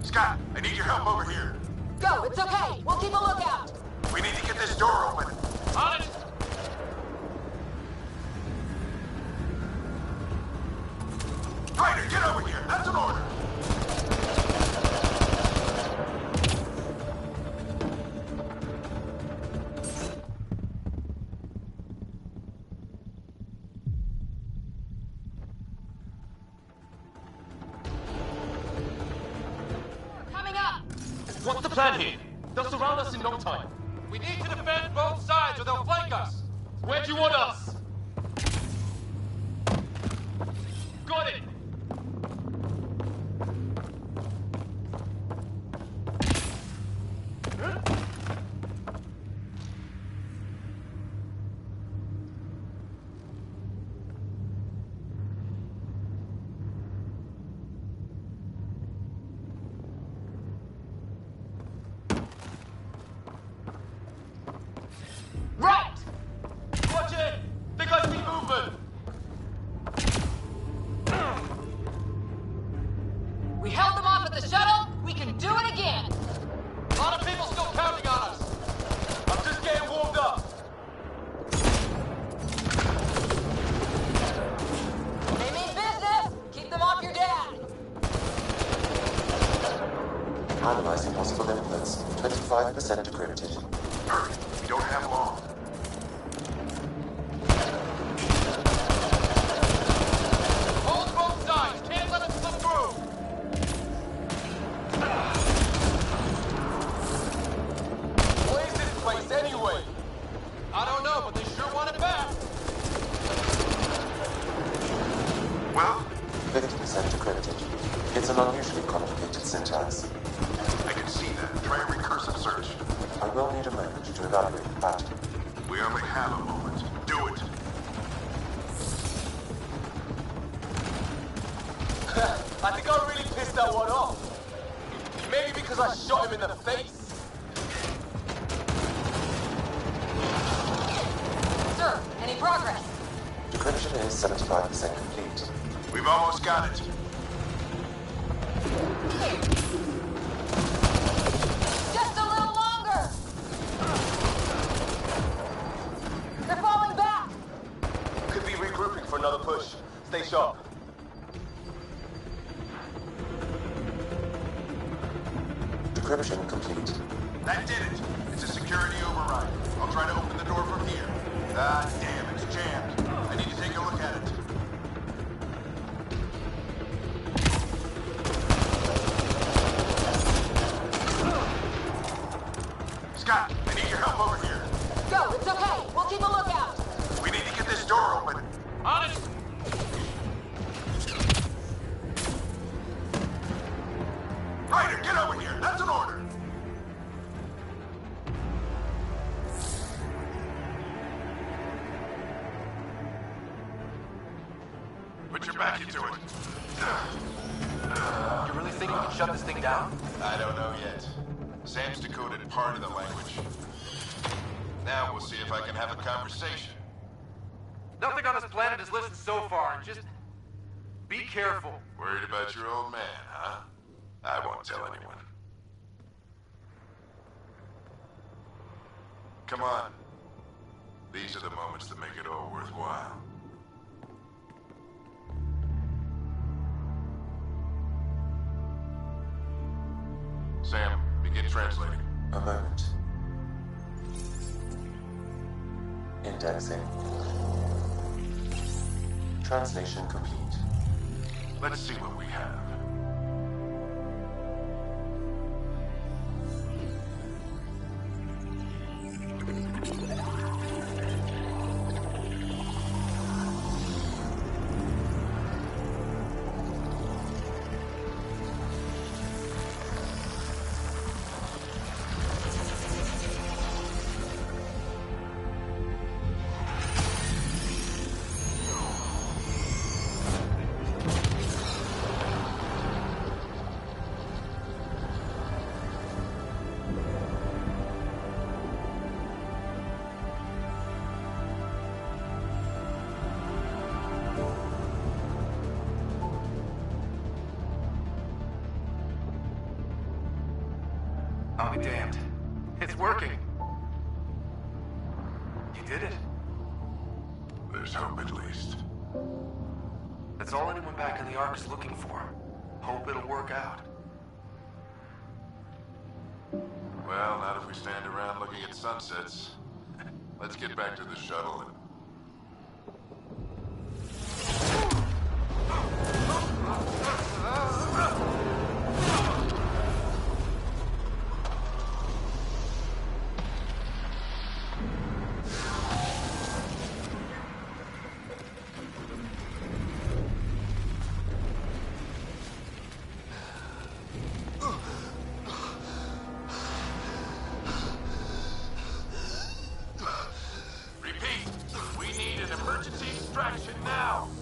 Scott, I need your help over here. Go, it's okay. We'll keep a lookout. We need to get this door open. On it! Ryder, get over here. That's an order. Coming up. What's the plan here? They'll surround us in no time. We need to defend both sides or they'll flank us. Where do you want us? Got it! 50% decrypted. Hurry, we don't have long. Hold both sides! Can't let them slip through! What is this place anyway? I don't know, but they sure want it back! Well, 50% decrypted. It's an unusually complicated syntax. I can see that. Try a recursive search. I will need a moment to evaluate the pattern. We only have a moment. Do it. I think I really pissed that one off. Maybe because I shot him in the face. Sir, any progress? Decryption is 75% complete. We've almost got it. Just a little longer! They're falling back! Could be regrouping for another push. Stay sharp. Decryption complete. That did it. It's a security override. I'll try to open the door from here. Ah, damn, it's jammed. I need to take a look at it. Scott, I need your help over here. Go, it's okay. We'll keep a lookout. We need to get this door open. On it! Ryder, get over here. That's an order. Put your back into it. You really think we can shut this thing down? I don't know yet. Sam's decoded part of the language. Now we'll see if I can have a conversation. Nothing on this planet is listened so far. Just be careful. Worried about your old man, huh? I won't tell anyone. Come on. These are the moments that make it all worthwhile. Sam, begin translating. A moment. Indexing. Translation complete. Let's see what we have. I'll be damned. It's working. You did it. There's hope at least. That's all anyone back in the Ark is looking for. Hope it'll work out. Well, not if we stand around looking at sunsets. Let's get back to the shuttle and...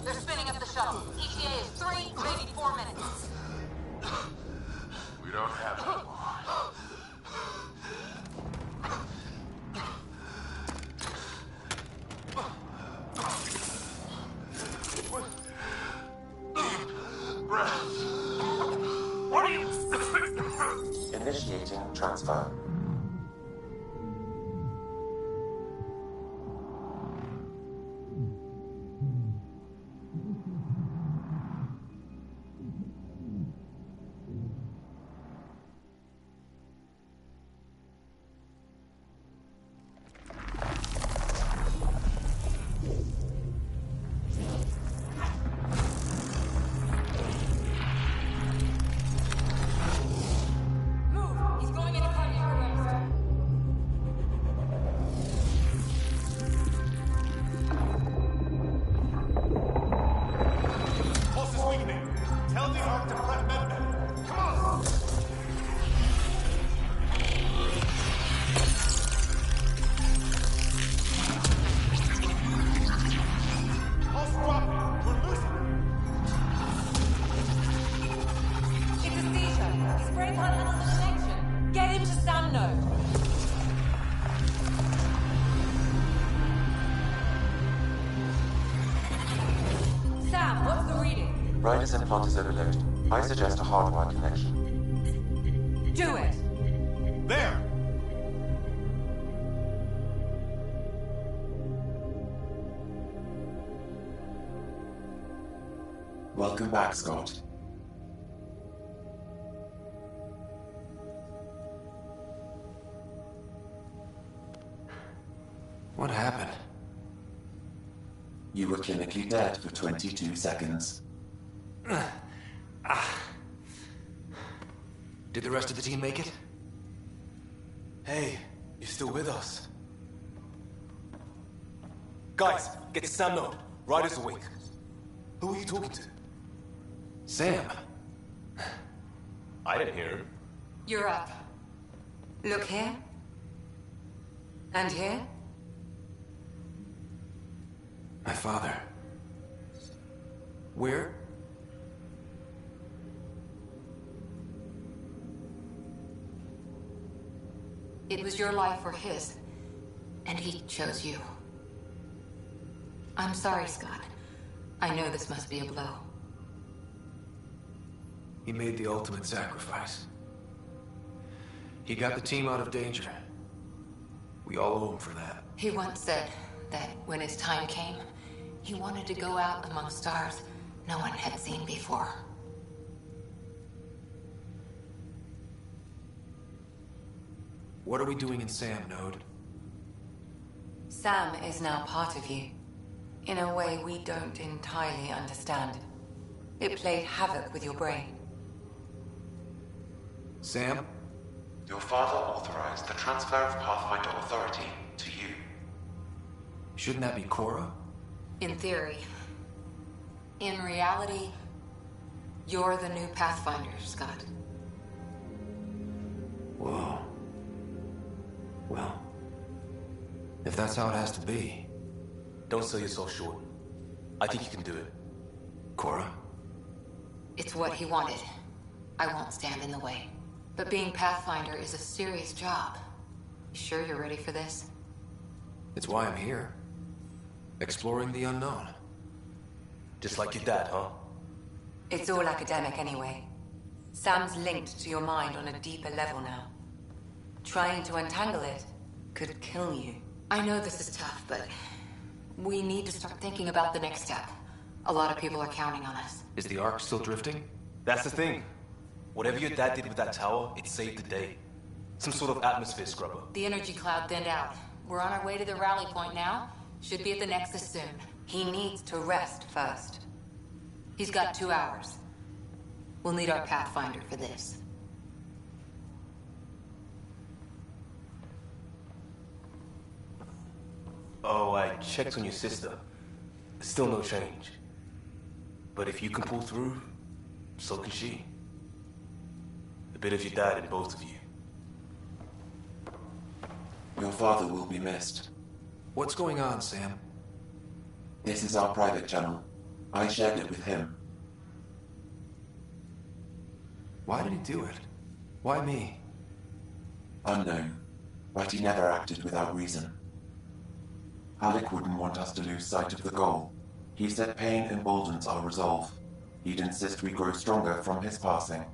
They're spinning up the shuttle. ETA is 3, maybe 4 minutes. Ryder's implant is overloaded. I suggest a hardwired connection. Do it! There! Welcome back, Scott. What happened? You were clinically dead for 22 seconds. Did the rest of the team make it? Hey, you're still with us. Guys, get to Sam Node. Ryder's awake. Who are you talking to? Sam. I didn't hear him. You're up. Look here. And here. My father. Where? It was your life or his, and he chose you. I'm sorry, Scott. I know this must be a blow. He made the ultimate sacrifice. He got the team out of danger. We all owe him for that. He once said that when his time came, he wanted to go out among stars no one had seen before. What are we doing in Sam, Node? Sam is now part of you, in a way we don't entirely understand. It played havoc with your brain. Sam? Your father authorized the transfer of Pathfinder authority to you. Shouldn't that be Cora? In theory. In reality, you're the new Pathfinder, Scott. Whoa. Well, if that's how it has to be. Don't sell yourself short. I think you can do it. Cora? It's what he wanted. I won't stand in the way. But being Pathfinder is a serious job. Sure you're ready for this? It's why I'm here. Exploring the unknown. Just like your dad, huh? It's all academic anyway. Sam's linked to your mind on a deeper level now. Trying to untangle it could kill you. I know this is tough, but we need to start thinking about the next step. A lot of people are counting on us. Is the Ark still drifting? That's the thing. Whatever your dad did with that tower, it saved the day. Some sort of atmosphere scrubber. The energy cloud thinned out. We're on our way to the rally point now. Should be at the Nexus soon. He needs to rest first. He's got 2 hours. We'll need our Pathfinder for this. Oh, I checked on your sister. Still no change. But if you can pull through, so can she. A bit of your dad in both of you. Your father will be missed. What's going on, Sam? This is our private channel. I shared it with him. Why did he do it? Why me? Unknown, but he never acted without reason. Alec wouldn't want us to lose sight of the goal. He said pain emboldens our resolve. He'd insist we grow stronger from his passing.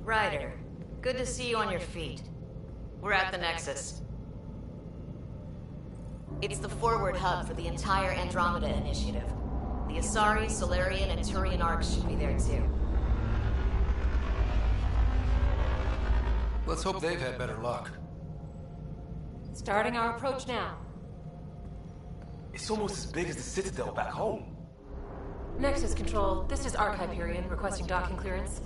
Ryder, good to see you on your feet. We're at the Nexus. It's the forward hub for the entire Andromeda initiative. The Asari, Solarian, and Turian arcs should be there too. Let's hope they've had better luck. Starting our approach now. It's almost as big as the Citadel back home. Nexus Control, this is Arc Hyperion requesting docking clearance.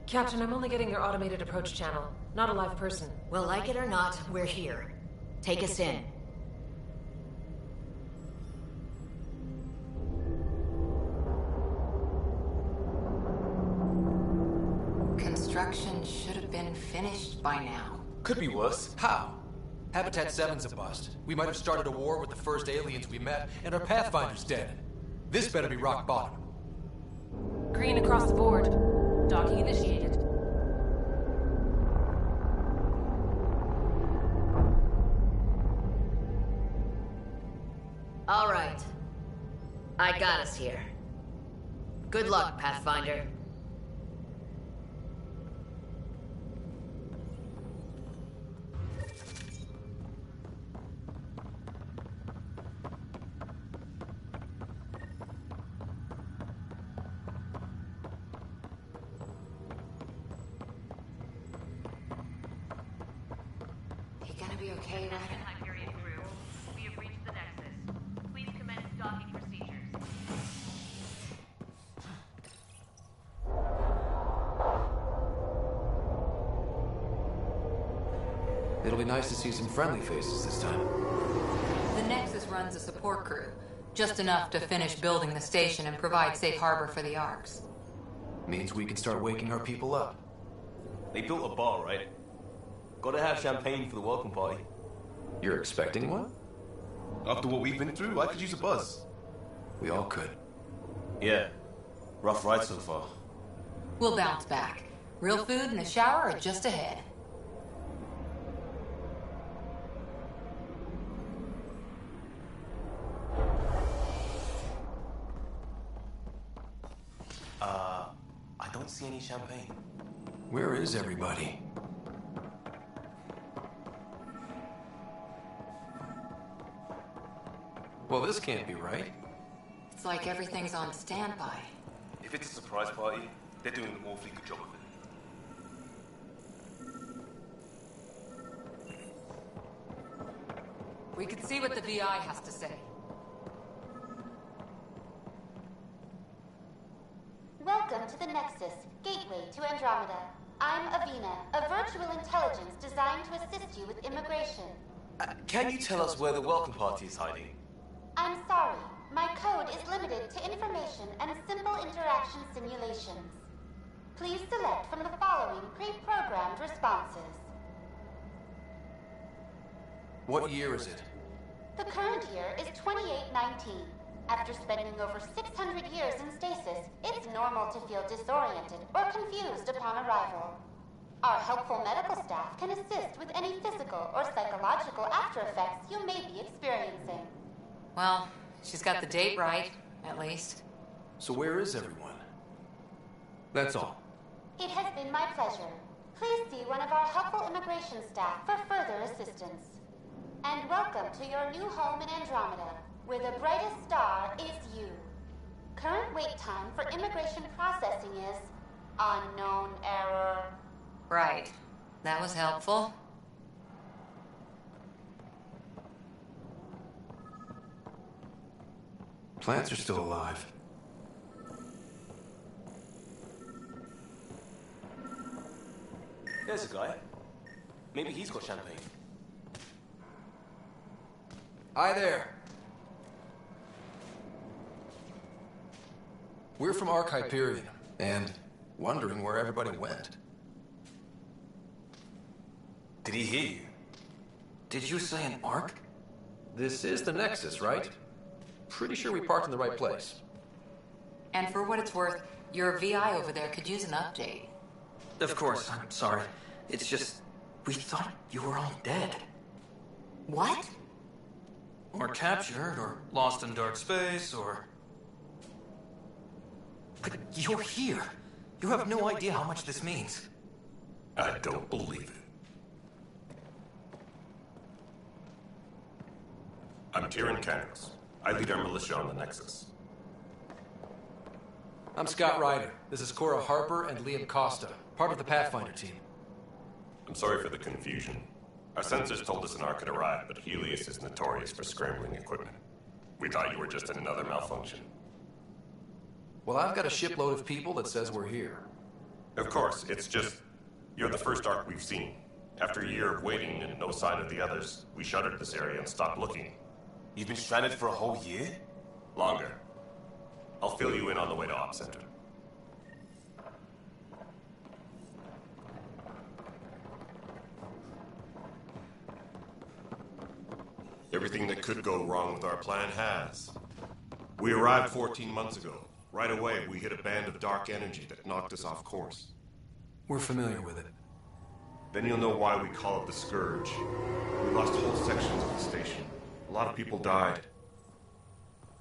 Captain, I'm only getting your automated approach channel, not a live person. Well, like it or not, we're here. Take us in. Construction should have been finished by now. Could be worse. How? Habitat 7's a bust. We might have started a war with the first aliens we met, and our Pathfinder's dead. This better be rock bottom. Green across the board. Docking initiated. All right. I got us here. Good luck, Pathfinder. You gonna be okay, Ryder? Hyperion crew, we have reached the Nexus. Please commence docking procedures. It'll be nice to see some friendly faces this time. The Nexus runs a support crew. Just enough to finish building the station and provide safe harbor for the arcs. Means we can start waking our people up. They built a bar, right? Gotta have champagne for the welcome party. You're expecting one? After what we've been through, I could use a buzz. We all could. Yeah. Rough ride so far. We'll bounce back. Real food and a shower are just ahead. I don't see any champagne. Where is everybody? Well, this can't be right. It's like everything's on standby. If it's a surprise party, they're doing an awfully good job of it. We could see what the VI has to say. Welcome to the Nexus, gateway to Andromeda. I'm Avina, a virtual intelligence designed to assist you with immigration. Can you tell us where the welcome party is hiding? I'm sorry, my code is limited to information and simple interaction simulations. Please select from the following pre-programmed responses. What year is it? The current year is 2819. After spending over 600 years in stasis, it's normal to feel disoriented or confused upon arrival. Our helpful medical staff can assist with any physical or psychological after effects you may be experiencing. Well, she's got the date right, at least. So where is everyone? That's all. It has been my pleasure. Please see one of our helpful immigration staff for further assistance. And welcome to your new home in Andromeda, where the brightest star is you. Current wait time for immigration processing is unknown error. Right. That was helpful. Plants are still alive. There's a guy. Maybe he's got champagne. Hi there. We're from Arc Hyperion, and wondering where everybody went. Did he hear you? Did you say an Arc? This is the Nexus, right? Pretty sure we parked in the right place. And for what it's worth, your VI over there could use an update. Of course, I'm sorry. It's just, we thought you were all dead. What? Or captured, or lost in dark space, or... But you're here. You have no idea how much this means. I don't believe it. I'm Tyrion Candros. I lead our militia on the Nexus. I'm Scott Ryder. This is Cora Harper and Liam Costa, part of the Pathfinder team. I'm sorry for the confusion. Our sensors told us an Ark had arrived, but Helios is notorious for scrambling equipment. We thought you were just another malfunction. Well, I've got a shipload of people that says we're here. Of course, it's just... you're the first Ark we've seen. After a year of waiting and no sign of the others, we shuttered this area and stopped looking. You've been stranded for a whole year? Longer. I'll fill you in on the way to Op Center. Everything that could go wrong with our plan has. We arrived 14 months ago. Right away, we hit a band of dark energy that knocked us off course. We're familiar with it. Then you'll know why we call it the Scourge. We lost whole sections of the station. A lot of people died.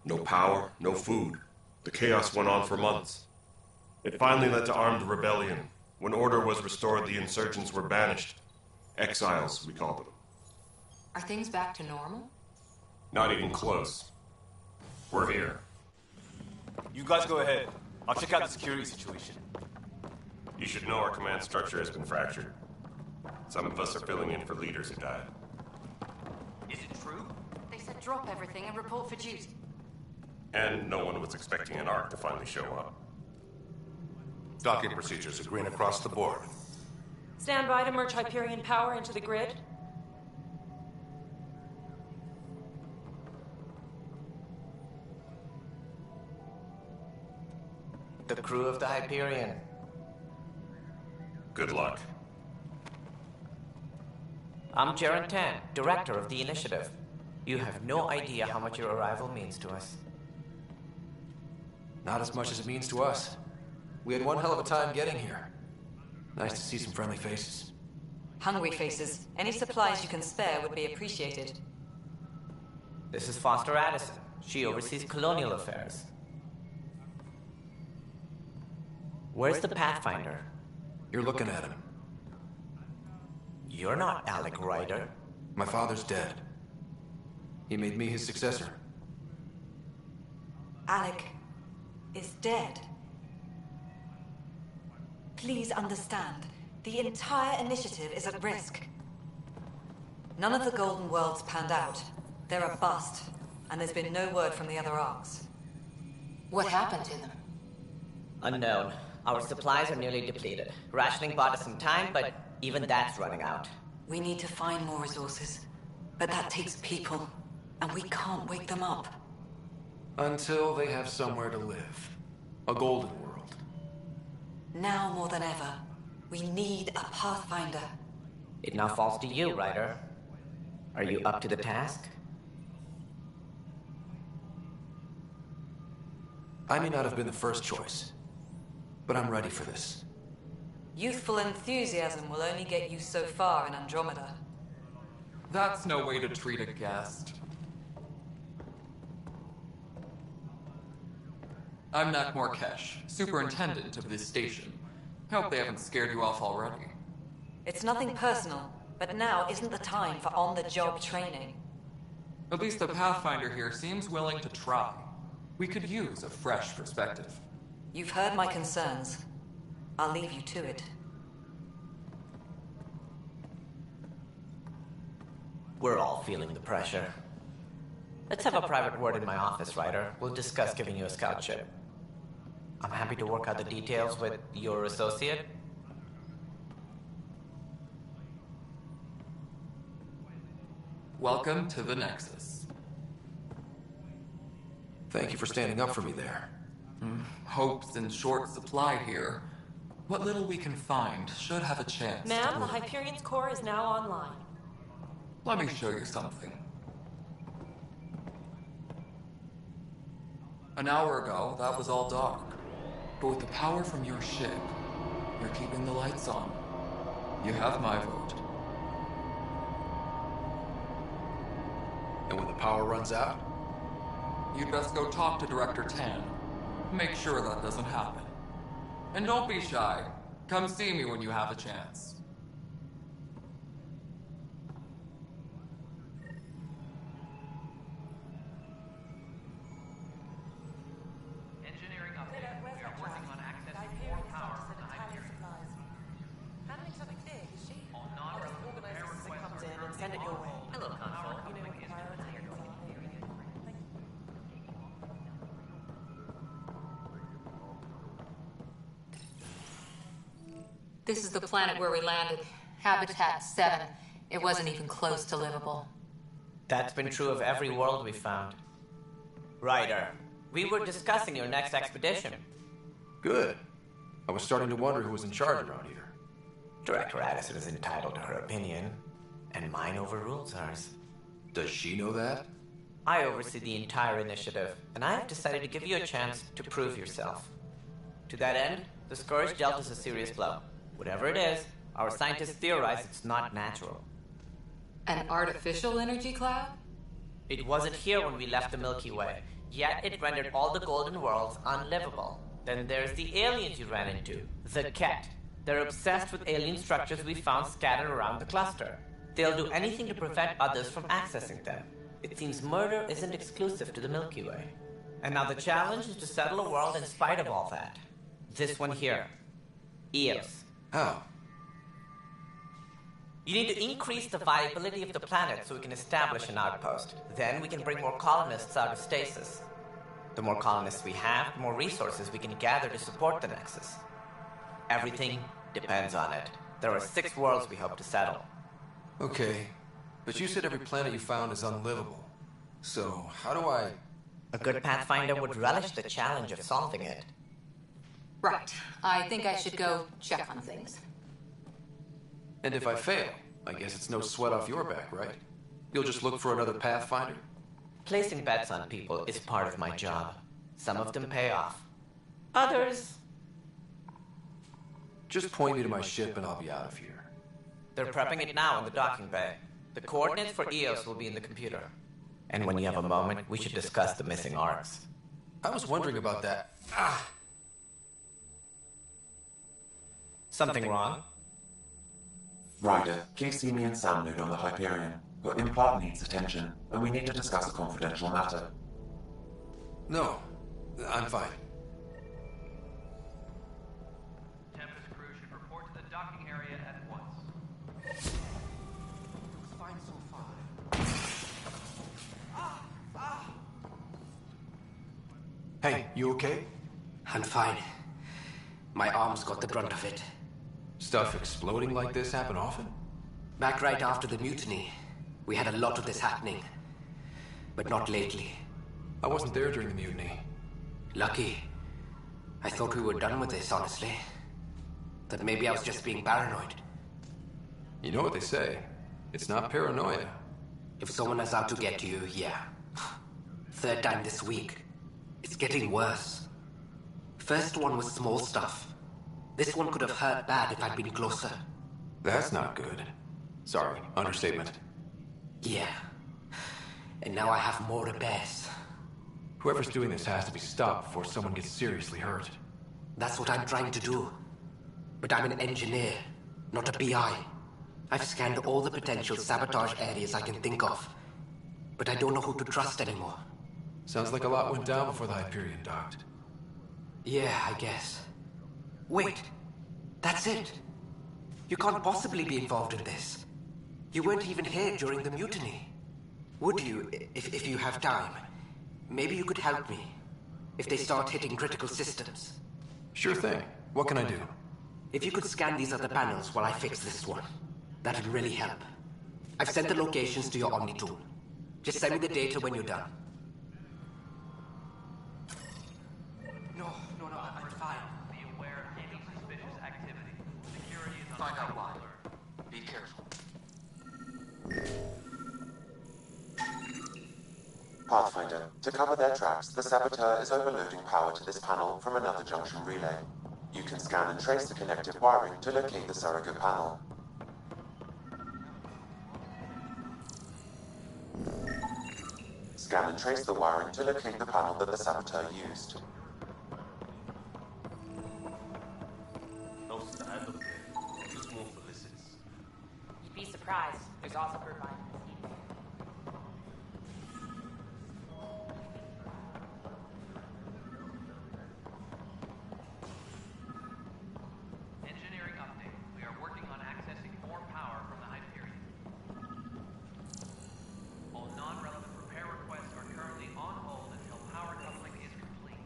No power, no food. The chaos went on for months. It finally led to armed rebellion. When order was restored, the insurgents were banished. Exiles, we call them. Are things back to normal? Not even close. We're here. You guys go ahead. I'll check out the security situation. You should know our command structure has been fractured. Some of us are filling in for leaders who died. Is it true? They said drop everything and report for duty. And no one was expecting an Ark to finally show up. Docking procedures are green across the board. Stand by to merge Hyperion power into the grid. The crew of the Hyperion. Good luck. I'm Jaren Tan, director of the initiative. You have no idea how much your arrival means to us. Not as much as it means to us. We had one hell of a time getting here. Nice to see some friendly faces. Hungry faces. Any supplies you can spare would be appreciated. This is Foster Addison. She oversees colonial affairs. Where's the Pathfinder? You're looking at him. You're not Alec Ryder. My father's dead. He made me his successor. Alec is dead. Please understand, the entire initiative is at risk. None of the Golden Worlds panned out. They're a bust, and there's been no word from the other arcs. What happened to them? Unknown. Our supplies are nearly depleted. Rationing bought us some time, but even that's running out. We need to find more resources, but that takes people, and we can't wake them up. Until they have somewhere to live. A golden world. Now more than ever, we need a Pathfinder. It now falls to you, Ryder. Are you up to the task? I may not have been the first choice, but I'm ready for this. Youthful enthusiasm will only get you so far in Andromeda. That's no way to treat a guest. I'm Nak Morkesh, superintendent of this station. Hope they haven't scared you off already. It's nothing personal, but now isn't the time for on-the-job training. At least the Pathfinder here seems willing to try. We could use a fresh perspective. You've heard my concerns. I'll leave you to it. We're all feeling the pressure. Let's have a private word in my office, Ryder. We'll discuss giving you a scout ship. I'm happy to work out the details with your associate. Welcome to the Nexus. Thank you for standing up for me there. Hope's in short supply here. What little we can find should have a chance. Ma'am, the Hyperion's core is now online. Let me show you something. An hour ago, that was all dark. But with the power from your ship, you're keeping the lights on. You have my vote. And when the power runs out? You'd best go talk to Director Tan. Make sure that doesn't happen. And don't be shy. Come see me when you have a chance. Engineering update. We are working on accessing more power from the Hyperion. Handling something big, is she? All non-relevant repair requests are currently send it your way. Hello, console. You know what the priorities are. This is the planet where we landed. Habitat 7. It wasn't even close to livable. That's been true of every world we found. Ryder, we were discussing your next expedition. Good. I was starting to wonder who was in charge around here. Director Addison is entitled to her opinion, and mine overrules hers. Does she know that? I oversee the entire initiative, and I have decided to give you a chance to prove yourself. To that end, the Scourge dealt us a serious blow. Whatever it is, our scientists theorize it's not natural. An artificial energy cloud? It wasn't here when we left the Milky Way, yet it rendered all the golden worlds unlivable. Then there's the aliens you ran into, the Ket. They're obsessed with alien structures we found scattered around the cluster. They'll do anything to prevent others from accessing them. It seems murder isn't exclusive to the Milky Way. And now the challenge is to settle a world in spite of all that. This one here. Eos. How? You need to increase the viability of the planet so we can establish an outpost. Then we can bring more colonists out of stasis. The more colonists we have, the more resources we can gather to support the Nexus. Everything depends on it. There are 6 worlds we hope to settle. Okay, but you said every planet you found is unlivable. So, how do I... A good Pathfinder would relish the challenge of solving it. Right. I think I should go check on things. And if I fail, I guess it's no sweat off your back, right? You'll just look for another Pathfinder? Placing bets on people is part of my job. Some of them pay off. Others... Just point me to my ship and I'll be out of here. They're prepping it now in the docking bay. The coordinates for Eos will be in the computer. And when you have a moment, we should discuss the missing arcs. I was wondering about that. Something wrong? Ryder, please me and Sam load on the Hyperion. Your implant needs attention, and we need to discuss a confidential matter. No, I'm fine. Tempest crew should report to the docking area at once. Looks fine so far. Hey, you okay? I'm fine. My arms got the brunt of it. Stuff exploding like this happen often? Back right after the mutiny, we had a lot of this happening. But not lately. I wasn't there during the mutiny. Lucky. I thought we were done with this, honestly. That maybe I was just being paranoid. You know what they say. It's not paranoia. If someone is out to get you, yeah. 3rd time this week. It's getting worse. First one was small stuff. This one could have hurt bad if I'd been closer. That's not good. Sorry, understatement. Yeah. And now I have more to bears. Whoever's doing this has to be stopped before someone gets seriously hurt. That's what I'm trying to do. But I'm an engineer, not a BI. I've scanned all the potential sabotage areas I can think of. But I don't know who to trust anymore. Sounds like a lot went down before the Hyperion docked. Yeah, I guess. Wait. That's it. You can't possibly be involved in this. You weren't even here during the mutiny. Would you, if you have time? Maybe you could help me. If they start hitting critical systems. Sure thing. What can I do? If you could scan these other panels while I fix this one, that'd really help. I've sent the locations to your Omni tool. Just send me the data when you're done. No, I'm fine. Be aware of any suspicious activity. Security is on Find out high why. alert. Be careful. Pathfinder, to cover their tracks, the saboteur is overloading power to this panel from another junction relay. You can scan and trace the connected wiring to locate the surrogate panel. Scan and trace the wiring to locate the panel that the saboteur used. surprise. There's also Irvine in this evening. Engineering update. We are working on accessing more power from the Hyperion. All non-relevant repair requests are currently on hold until power coupling is complete.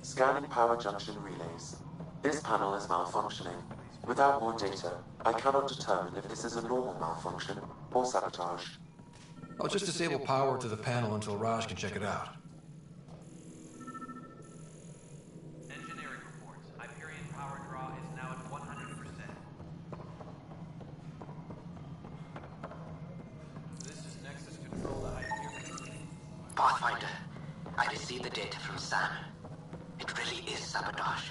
Scanning power junction relays. This panel is malfunctioning. Without more data, I cannot determine if this is a normal malfunction or sabotage. I'll just disable power to the panel until Raj can check it out. Engineering reports. Hyperion power draw is now at 100%. This is Nexus Control to Hyperion. Pathfinder, I received the data from Sam. It really is sabotage.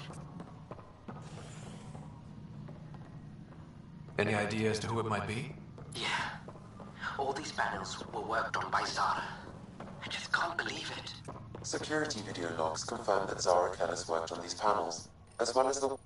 Any idea as to who it might be? Yeah. All these panels were worked on by Zara. I just can't believe it. Security video logs confirm that Zara Kellis worked on these panels, as well as the...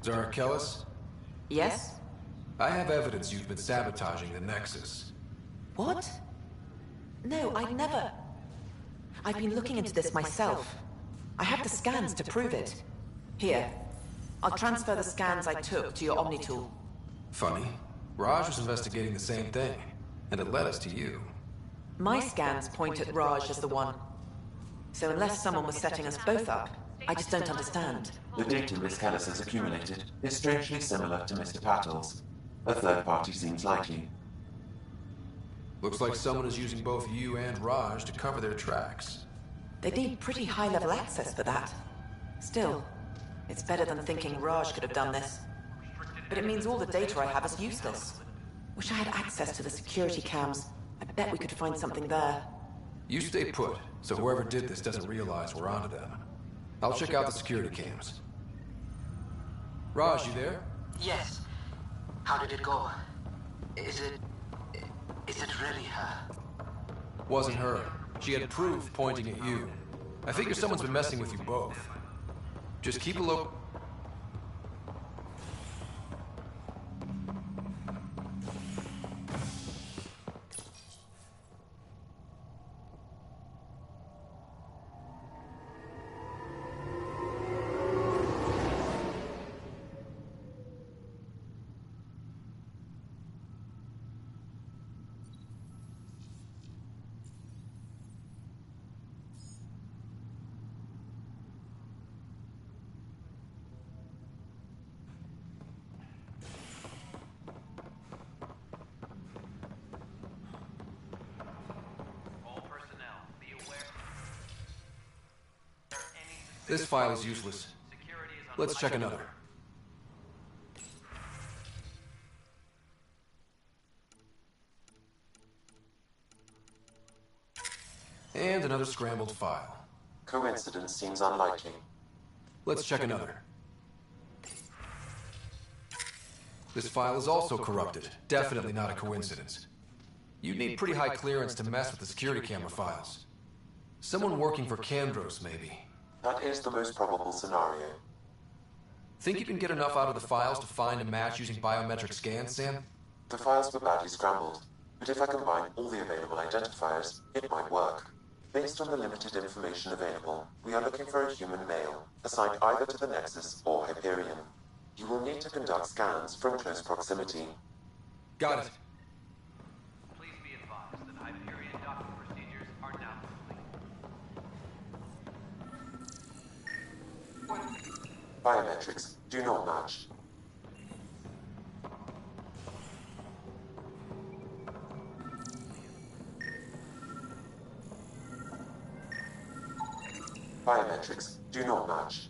Zara Kellis? Yes? I have evidence you've been sabotaging the Nexus. What? No, I never. I've been looking into this myself. I have the scans to prove it. Here. I'll transfer the scans I took to your Omni tool. Funny. Raj was investigating the same thing, and it led us to you. My scans point at Raj as the one. So unless someone was setting us both up, I just don't understand. The data Miss Kellis has accumulated is strangely similar to Mr. Patel's. A third party seems likely. Looks like someone is using both you and Raj to cover their tracks. They need pretty high-level access for that. Still, it's better than thinking Raj could have done this. But it means all the data I have is useless. Wish I had access to the security cams. I bet we could find something there. You stay put, so whoever did this doesn't realize we're onto them. I'll check out the security cams. Raj, you there? Yes. How did it go? Is it really her? Wasn't her. She had proof pointing at you. I figure someone's been messing with you both. Just keep a look. This file is useless. Let's check another. And another scrambled file. Coincidence seems unlikely. Let's check another. This file is also corrupted. Definitely not a coincidence. You need pretty high clearance to mess with the security camera files. Someone working for Kandros, maybe. That is the most probable scenario. Think you can get enough out of the files to find a match using biometric scans, Sam? The files were badly scrambled, but if I combine all the available identifiers, it might work. Based on the limited information available, we are looking for a human male, assigned either to the Nexus or Hyperion. You will need to conduct scans from close proximity. Got it. Please be advised that Hyperion docking procedures are now complete. Biometrics do not match. Biometrics do not match.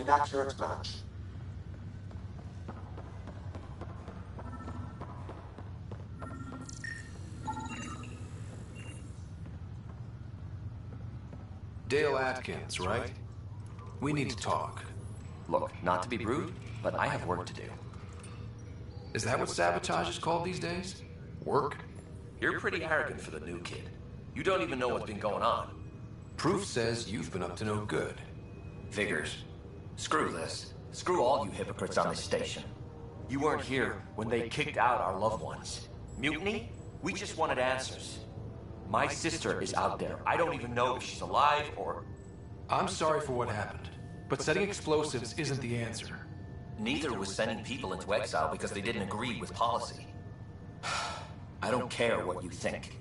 Inaccurate match. Dale Atkins, right? We need to talk. Look, not to be rude, but I have work to do. Is that what sabotage is called these days? Work? You're pretty arrogant for the new kid. You don't even know what's been going on. Proof says you've been up to no good. Figures. Screw this. Screw all you hypocrites on this station. You weren't here when they kicked out our loved ones. Mutiny? We just wanted answers. My sister is out there. I don't even know if she's alive or... I'm sorry for what happened, but setting explosives isn't the answer. Neither was sending people into exile because they didn't agree with policy. I don't care what you think.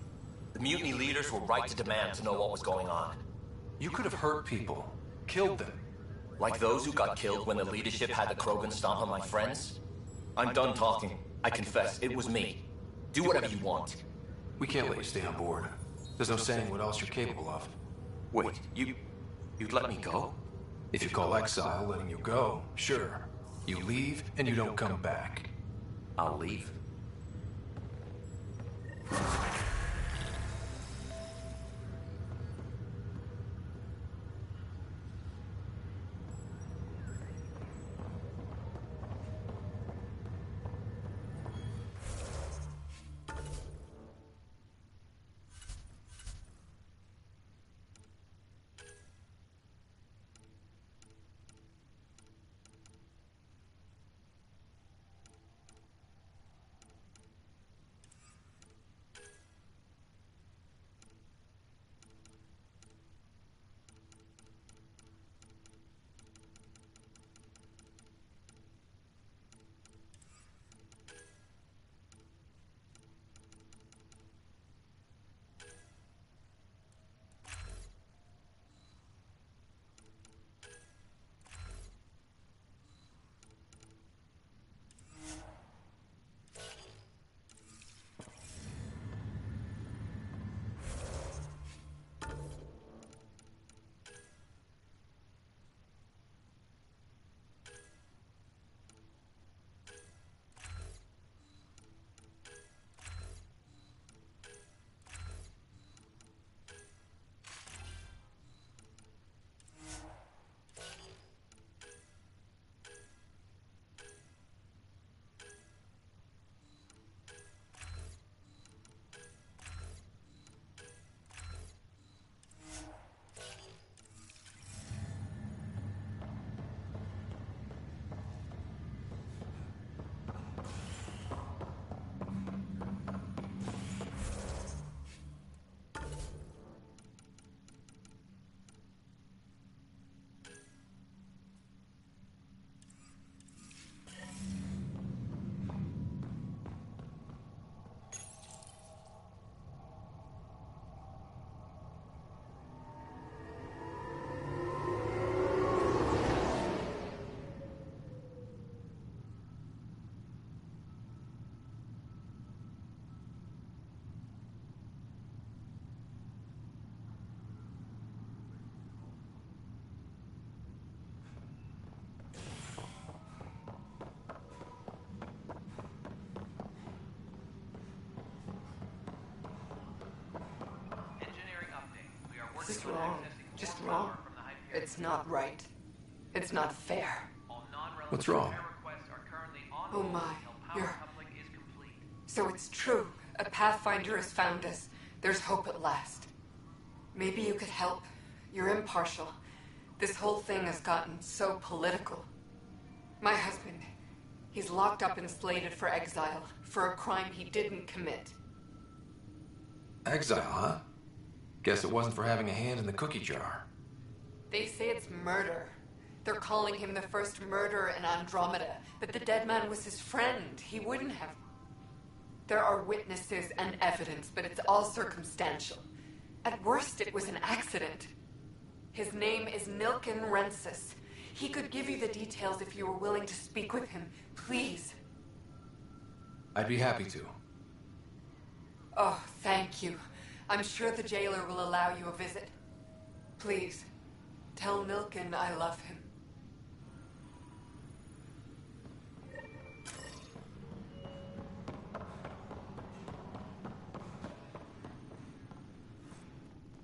The mutiny leaders were right to demand to know what was going on. You could have hurt people, killed them. Like those who got killed when the leadership had the Krogan stomp on my friends? I'm done talking. I confess, it was me. Do whatever you want. We can't let you stay on board. There's no saying what else you're capable of. Wait, you'd let me go? If you call exile letting you go, sure. You leave and you don't come back. I'll leave. This is wrong. Just wrong. It's not right. It's not fair. What's wrong? Oh my, you're... So it's true. A Pathfinder has found us. There's hope at last. Maybe you could help. You're impartial. This whole thing has gotten so political. My husband, he's locked up and slated for exile for a crime he didn't commit. Exile, huh? Guess it wasn't for having a hand in the cookie jar. They say it's murder. They're calling him the first murderer in Andromeda, but the dead man was his friend. He wouldn't have... There are witnesses and evidence, but it's all circumstantial. At worst, it was an accident. His name is Nilken Rensis. He could give you the details if you were willing to speak with him. Please. I'd be happy to. Oh, thank you. I'm sure the jailer will allow you a visit. Please, tell Nilken I love him.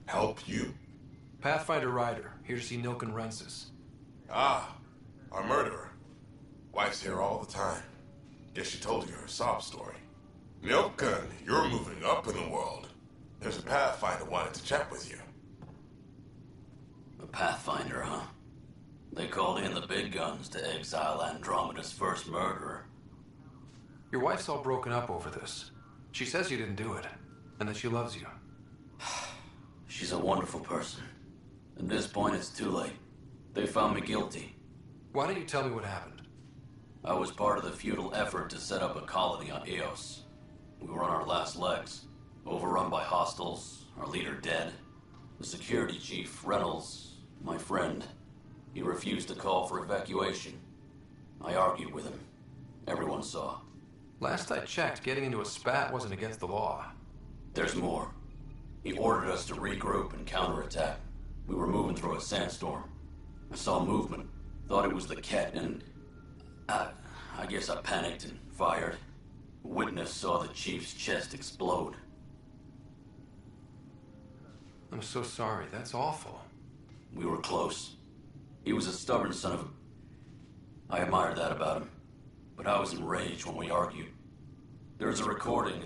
Help you? Pathfinder Ryder, here to see Nilken Rensis. Ah, our murderer. Wife's here all the time. Guess she told you her sob story. Nilken, you're moving up in the world. There's a Pathfinder wanted to chat with you. A Pathfinder, huh? They called in the big guns to exile Andromeda's first murderer. Your wife's all broken up over this. She says you didn't do it, and that she loves you. She's a wonderful person. At this point, it's too late. They found me guilty. Why don't you tell me what happened? I was part of the futile effort to set up a colony on Eos. We were on our last legs, overrun by hostiles, our leader dead. The security chief, Reynolds, my friend, he refused to call for evacuation. I argued with him. Everyone saw. Last I checked, getting into a spat wasn't against the law. There's more. He ordered us to regroup and counterattack. We were moving through a sandstorm. I saw movement, thought it was the Ket, and I guess I panicked and fired. A witness saw the chief's chest explode. I'm so sorry, that's awful. We were close. He was a stubborn son of a... I admired that about him, but I was enraged when we argued. There's a recording.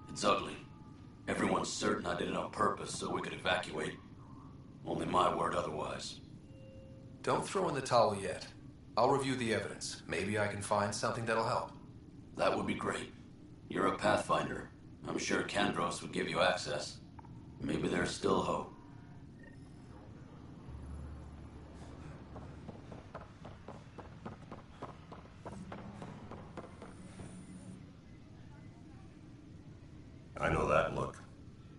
It's ugly. Everyone's certain I did it on purpose so we could evacuate. Only my word otherwise. Don't throw in the towel yet. I'll review the evidence. Maybe I can find something that'll help. That would be great. You're a Pathfinder. I'm sure Kandros would give you access. Maybe there's still hope. I know that look.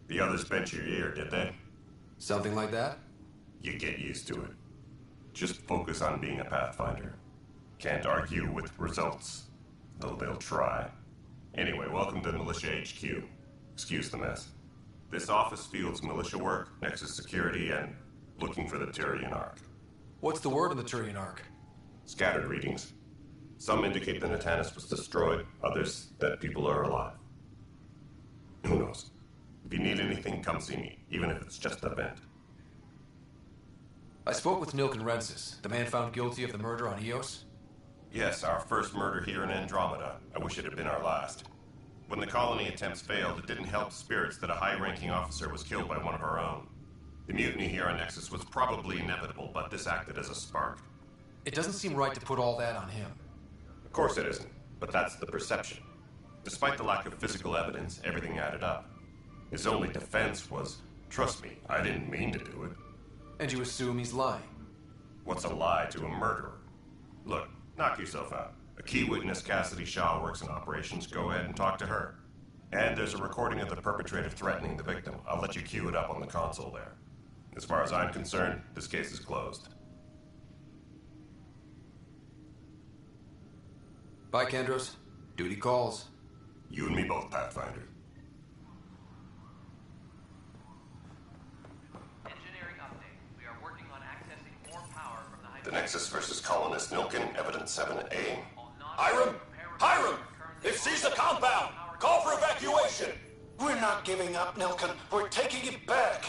The others bent your ear, did they? Something like that? You get used to it. Just focus on being a Pathfinder. Can't argue with results, though they'll try. Anyway, welcome to Militia HQ. Excuse the mess. This office fields militia work, Nexus security, and looking for the Turian Ark. What's the word on the Turian Ark? Scattered readings. Some indicate the Natanus was destroyed, others that people are alive. Who knows? If you need anything, come see me, even if it's just a vent. I spoke with Nilken Rensis, the man found guilty of the murder on Eos. Yes, our first murder here in Andromeda. I wish it had been our last. When the colony attempts failed, it didn't help spirits that a high-ranking officer was killed by one of our own. The mutiny here on Nexus was probably inevitable, but this acted as a spark. It doesn't seem right to put all that on him. Of course it isn't, but that's the perception. Despite the lack of physical evidence, everything added up. His only defense was, trust me, I didn't mean to do it. And you assume he's lying? What's a lie to a murderer? Look, knock yourself out. A key witness, Cassidy Shaw, works in operations. Go ahead and talk to her. And there's a recording of the perpetrator threatening the victim. I'll let you cue it up on the console there. As far as I'm concerned, this case is closed. Bye, Kandros. Duty calls. You and me both, Pathfinder. Engineering update. We are working on accessing more power from the The Nexus versus Colonist Nilken, Evidence 7A. Hiram! Hiram! They've seized the compound! Call for evacuation! We're not giving up, Nilken. We're taking it back.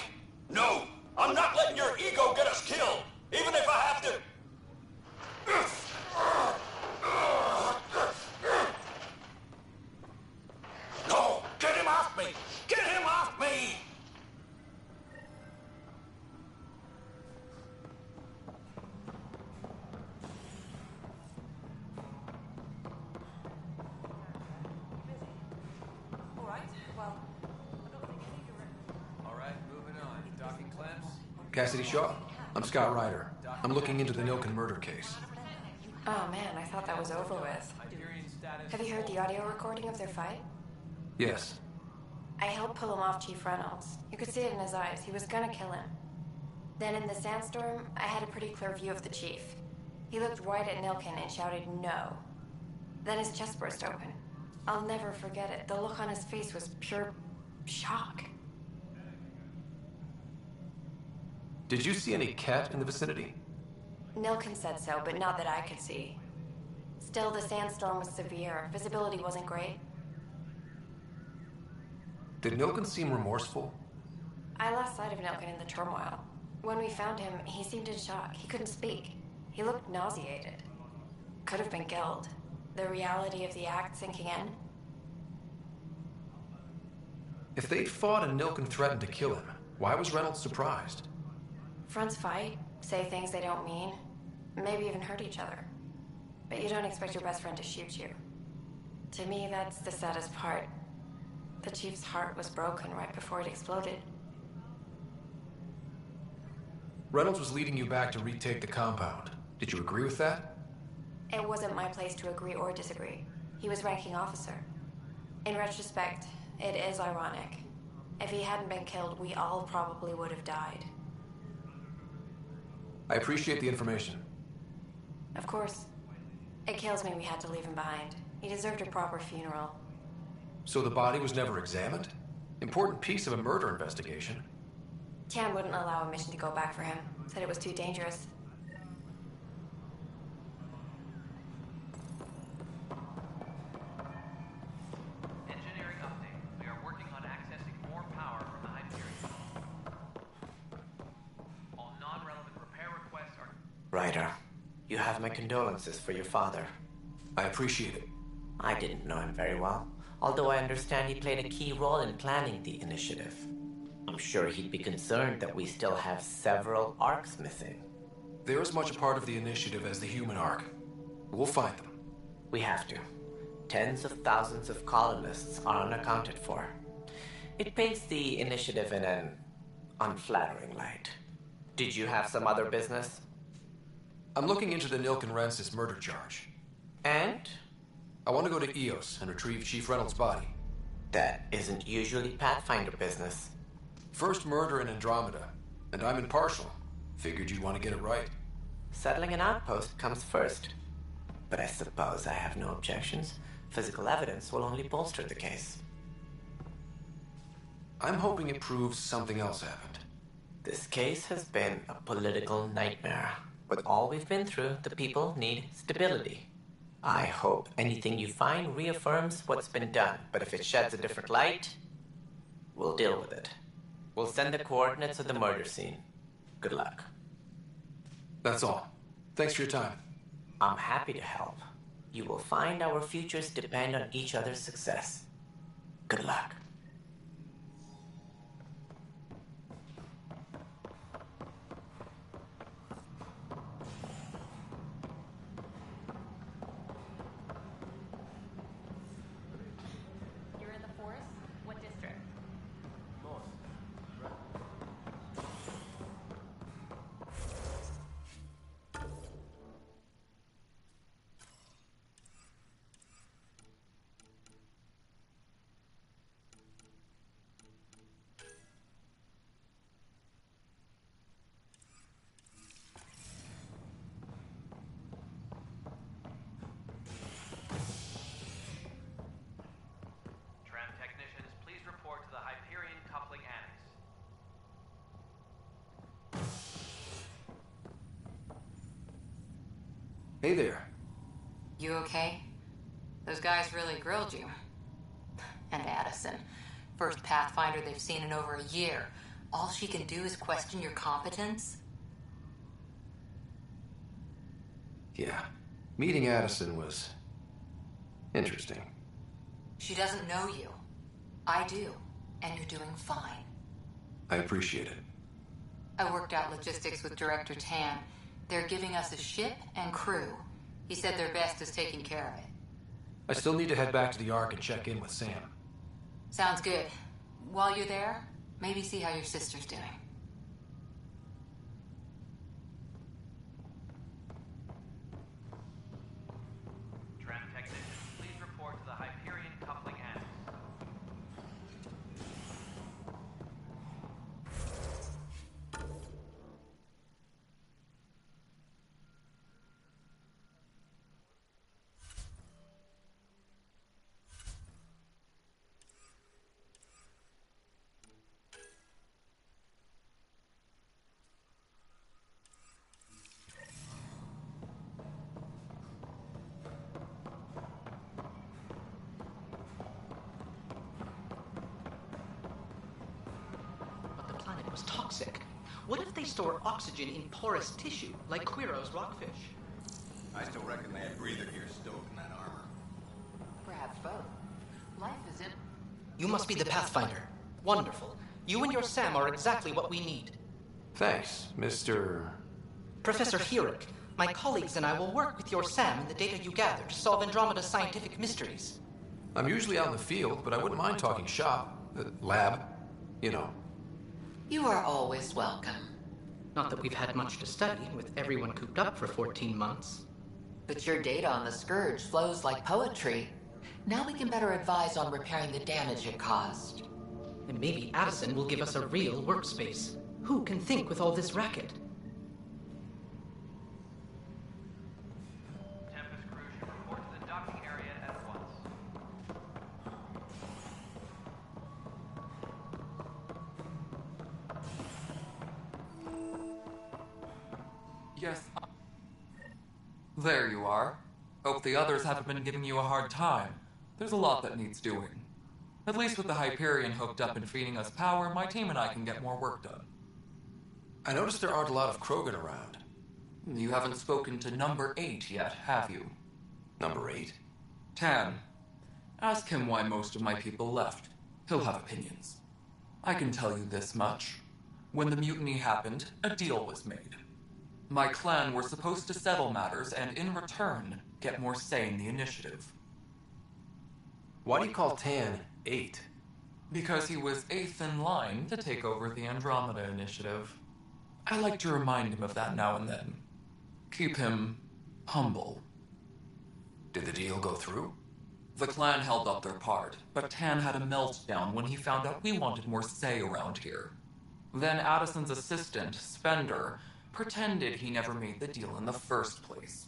No! I'm not letting your ego get us killed, even if I have to... No! Get him off me! Get him off me! Cassidy Shaw. I'm Scott Ryder. I'm looking into the Nilken murder case. Oh man, I thought that was over with. Have you heard the audio recording of their fight? Yes. I helped pull him off Chief Reynolds. You could see it in his eyes. He was gonna kill him. Then in the sandstorm, I had a pretty clear view of the Chief. He looked right at Nilken and shouted no. Then his chest burst open. I'll never forget it. The look on his face was pure shock. Did you see any cat in the vicinity? Nilken said so, but not that I could see. Still, the sandstorm was severe. Visibility wasn't great. Did Nilken seem remorseful? I lost sight of Nilken in the turmoil. When we found him, he seemed in shock. He couldn't speak. He looked nauseated. Could have been guilt. The reality of the act sinking in. If they'd fought and Nilken threatened to kill him, why was Reynolds surprised? Friends fight, say things they don't mean, maybe even hurt each other. But you don't expect your best friend to shoot you. To me, that's the saddest part. The Chief's heart was broken right before it exploded. Reynolds was leading you back to retake the compound. Did you agree with that? It wasn't my place to agree or disagree. He was ranking officer. In retrospect, it is ironic. If he hadn't been killed, we all probably would have died. I appreciate the information. Of course. It kills me we had to leave him behind. He deserved a proper funeral. So the body was never examined? Important piece of a murder investigation. Tian wouldn't allow a mission to go back for him. Said it was too dangerous. Engineering update. We are working on accessing more power from the Hyperion. All non-relevant repair requests are... Ryder, you have my condolences for your father. I appreciate it. I didn't know him very well, although I understand he played a key role in planning the initiative. I'm sure he'd be concerned that we still have several arcs missing. They're as much a part of the initiative as the human arc. We'll find them. We have to. Tens of thousands of colonists are unaccounted for. It paints the initiative in an unflattering light. Did you have some other business? I'm looking into the Nilken Rensis murder charge. And? I want to go to Eos and retrieve Chief Reynolds' body. That isn't usually Pathfinder business. First murder in Andromeda, and I'm impartial. Figured you'd want to get it right. Settling an outpost comes first. But I suppose I have no objections. Physical evidence will only bolster the case. I'm hoping it proves something else happened. This case has been a political nightmare. With all we've been through, the people need stability. I hope anything you find reaffirms what's been done, but if it sheds a different light, we'll deal with it. We'll send the coordinates of the murder scene. Good luck. That's all. Thanks for your time. I'm happy to help. You will find our futures depend on each other's success. Good luck. You're in the forest? What district? Tram technicians, please report to the Hyperion coupling annex. Hey there. You okay? Those guys really grilled you. And Addison. First Pathfinder they've seen in over a year. all she can do is question your competence? Yeah. Meeting Addison was interesting. She doesn't know you. I do, and you're doing fine. I appreciate it. I worked out logistics with Director Tan. They're giving us a ship and crew. He said their best is taking care of it. I still need to head back to the Ark and check in with Sam. Sounds good. While you're there, maybe see how your sister's doing. Tram technician, please report to the Hyperion coupling end. But the planet was toxic. What if they store oxygen in porous tissue, like Quiro's rockfish? I still reckon they had breather gear stowed in that armor. Perhaps both. Life is in... You must be the Pathfinder. Wonderful. You and your Sam are exactly what we need. Thanks, Mr. Professor Hurek, my colleagues and I will work with your Sam and the data you gather to solve Andromeda's scientific mysteries. I'm usually out in the field, but I wouldn't mind talking shop. Lab. You know. You are always welcome. Not that we've had much to study, with everyone cooped up for 14 months. But your data on the Scourge flows like poetry. Now we can better advise on repairing the damage it caused. And maybe Addison will give us a real workspace. Who can think with all this racket? Tempest crew should report to the docking area at once. Yes. There you are. Hope the others haven't been giving you a hard time. There's a lot that needs doing. At least with the Hyperion hooked up and feeding us power, my team and I can get more work done. I noticed there aren't a lot of Krogan around. You haven't spoken to number 8 yet, have you? Number 8? Tan. Ask him why most of my people left. He'll have opinions. I can tell you this much. When the mutiny happened, a deal was made. My clan were supposed to settle matters and, in return, get more say in the initiative. Why do you call Tan 8? Because he was 8th in line to take over the Andromeda initiative. I like to remind him of that now and then. Keep him humble. Did the deal go through? The clan held up their part, but Tan had a meltdown when he found out we wanted more say around here. Then Addison's assistant, Spender, pretended he never made the deal in the first place.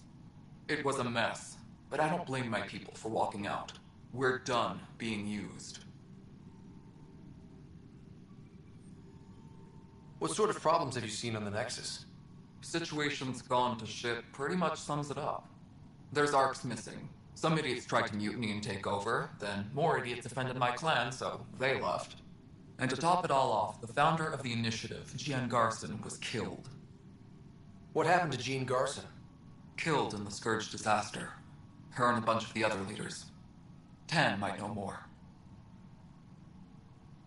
It was a mess, but I don't blame my people for walking out. We're done being used. What sort of problems have you seen on the Nexus? Situation's gone to shit pretty much sums it up. There's arcs missing. Some idiots tried to mutiny and take over, then more idiots offended my clan, so they left. And to top it all off, the founder of the initiative, Jean Garson, was killed. What happened to Jean Garson? Killed in the Scourge disaster. Her and a bunch of the other leaders. Tan might know more.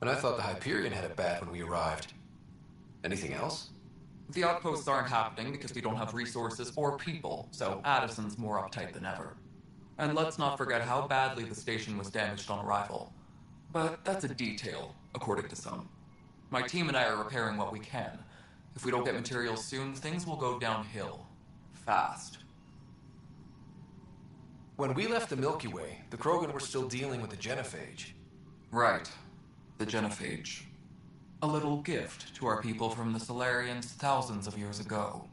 And I thought the Hyperion had it bad when we arrived. Anything else? The outposts aren't happening because we don't have resources or people, so Addison's more uptight than ever. And let's not forget how badly the station was damaged on arrival. But that's a detail, according to some. My team and I are repairing what we can. If we don't get materials soon, things will go downhill. Fast. When we left the Milky Way, the Krogan were still dealing with the genophage. Right. The genophage. A little gift to our people from the Solarians thousands of years ago.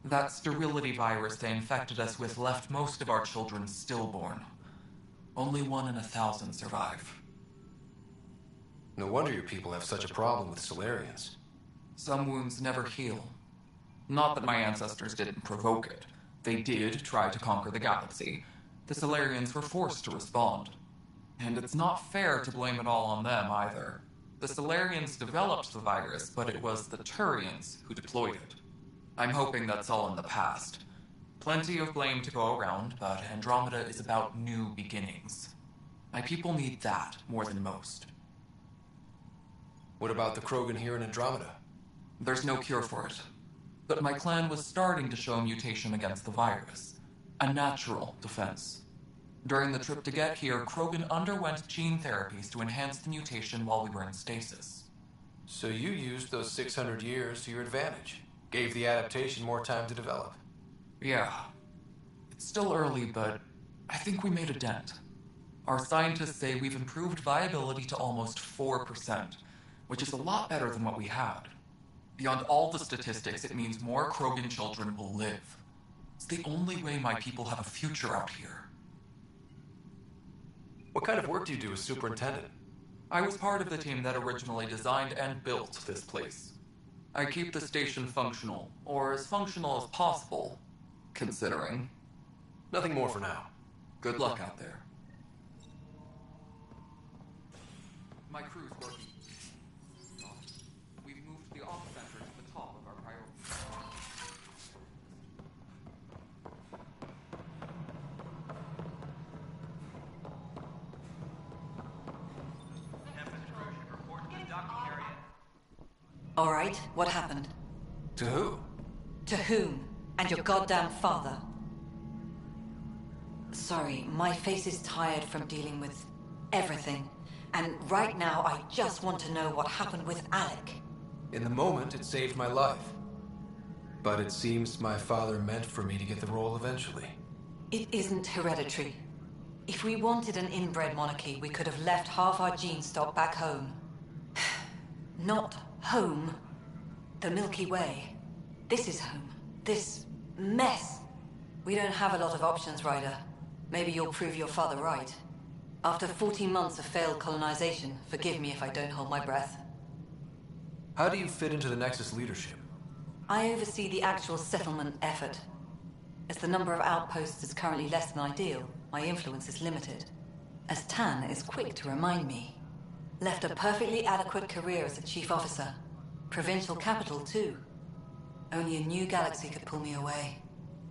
That sterility virus they infected us with left most of our children stillborn. Only 1 in 1,000 survive. No wonder your people have such a problem with Solarians. Some wounds never heal. Not that my ancestors didn't provoke it. They did try to conquer the galaxy. The Solarians were forced to respond. And it's not fair to blame it all on them either. The Solarians developed the virus, but it was the Turians who deployed it. I'm hoping that's all in the past. Plenty of blame to go around, but Andromeda is about new beginnings. My people need that more than most. What about the Krogan here in Andromeda? There's no cure for it. But my clan was starting to show mutation against the virus. A natural defense. During the trip to get here, Krogan underwent gene therapies to enhance the mutation while we were in stasis. So you used those 600 years to your advantage. Gave the adaptation more time to develop. Yeah. It's still early, but I think we made a dent. Our scientists say we've improved viability to almost 4%, which is a lot better than what we had. Beyond all the statistics, it means more Krogan children will live. It's the only way my people have a future out here. What kind of work do you do as superintendent? I was part of the team that originally designed and built this place. I keep the station functional, or as functional as possible, considering. Nothing more for now. Good luck out there. My crew's working. We've moved the off center to the top of our priority. All right, what happened? To who? To whom? And your goddamn father. Sorry, my face is tired from dealing with everything. And right now, I just want to know what happened with Alec. In the moment, it saved my life. But it seems my father meant for me to get the role eventually. It isn't hereditary. If we wanted an inbred monarchy, we could have left half our gene stock back home. Not home. The Milky Way. This is home. This mess. We don't have a lot of options, Ryder. Maybe you'll prove your father right. After 14 months of failed colonization, forgive me if I don't hold my breath. How do you fit into the Nexus leadership? I oversee the actual settlement effort. As the number of outposts is currently less than ideal, my influence is limited. As Tan is quick to remind me. Left a perfectly adequate career as a chief officer. Provincial capital, too. Only a new galaxy could pull me away.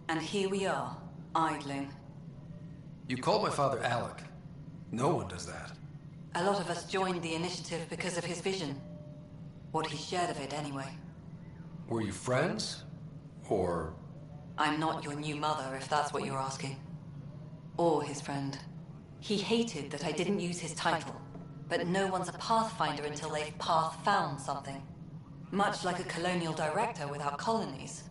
And here we are, idling. You called my father Alec. No one does that. A lot of us joined the initiative because of his vision. What he shared of it, anyway. Were you friends? Or... I'm not your new mother, if that's what you're asking. Or his friend. He hated that I didn't use his title. But no one's a pathfinder until they've path-found something. Much like a colonial director without colonies.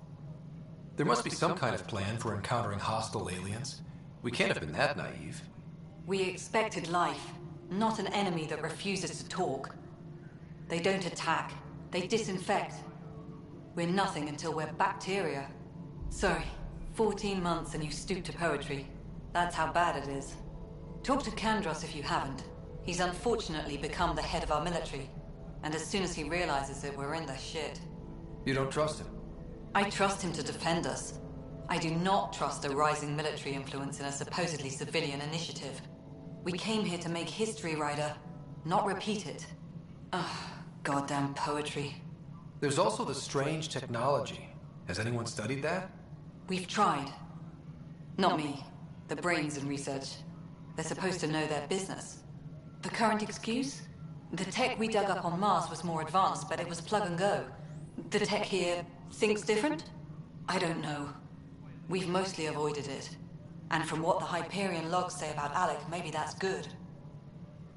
There must be some kind of plan for encountering hostile aliens. We can't have been that naive. We expected life, not an enemy that refuses to talk. They don't attack, they disinfect. We're nothing until we're bacteria. Sorry, 14 months and you stoop to poetry. That's how bad it is. Talk to Kandros if you haven't. He's unfortunately become the head of our military. And as soon as he realizes it, we're in the shit. You don't trust him? I trust him to defend us. I do not trust a rising military influence in a supposedly civilian initiative. We came here to make history, Ryder, not repeat it. Ugh, goddamn poetry. There's also the strange technology. Has anyone studied that? We've tried. Not me. The brains in research. They're supposed to know their business. The current excuse? The tech we dug up on Mars was more advanced, but it was plug and go. The tech here thinks different? I don't know. We've mostly avoided it. And from what the Hyperion logs say about Alec, maybe that's good.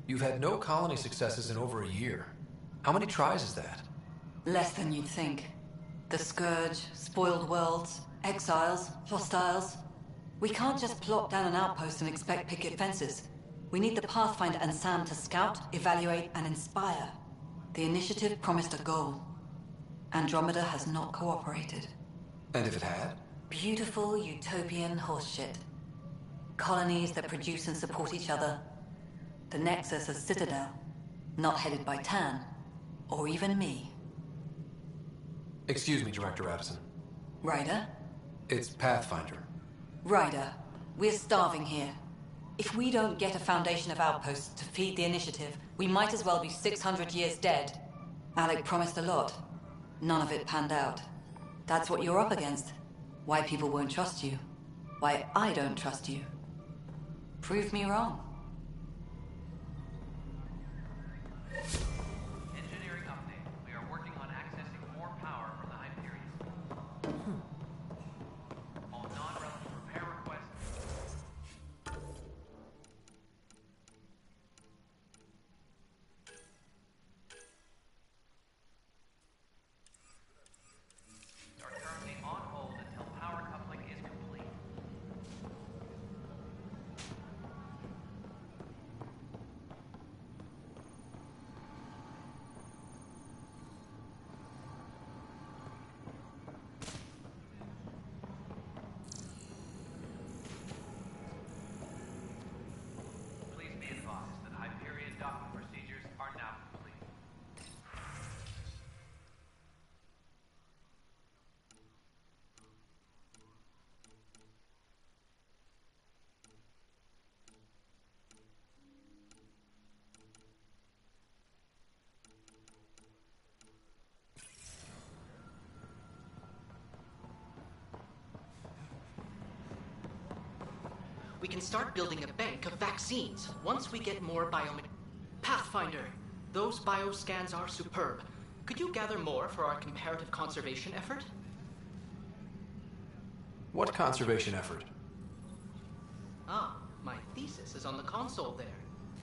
You've had no colony successes in over a year. How many tries is that? Less than you'd think. The Scourge, spoiled worlds, exiles, hostiles. We can't just plop down an outpost and expect picket fences. We need the Pathfinder and Sam to scout, evaluate, and inspire. The initiative promised a goal. Andromeda has not cooperated. And if it had? Beautiful utopian horseshit. Colonies that produce and support each other. The Nexus a citadel, not headed by Tan, or even me. Excuse me, Director Addison. Ryder? It's Pathfinder. Ryder, we're starving here. If we don't get a foundation of outposts to feed the initiative, we might as well be 600 years dead. Alec promised a lot. None of it panned out. That's what you're up against. Why people won't trust you. Why I don't trust you. Prove me wrong. Engineering update. We are working on accessing more power from the Hyperion. All non-relevant repair requests. Are currently on hold until power coupling is complete. Please be advised that Hyperion docking procedures are now complete. We can start building a bank of vaccines once we get more Pathfinder, those bioscans are superb. Could you gather more for our comparative conservation effort? What conservation effort? Ah, my thesis is on the console there.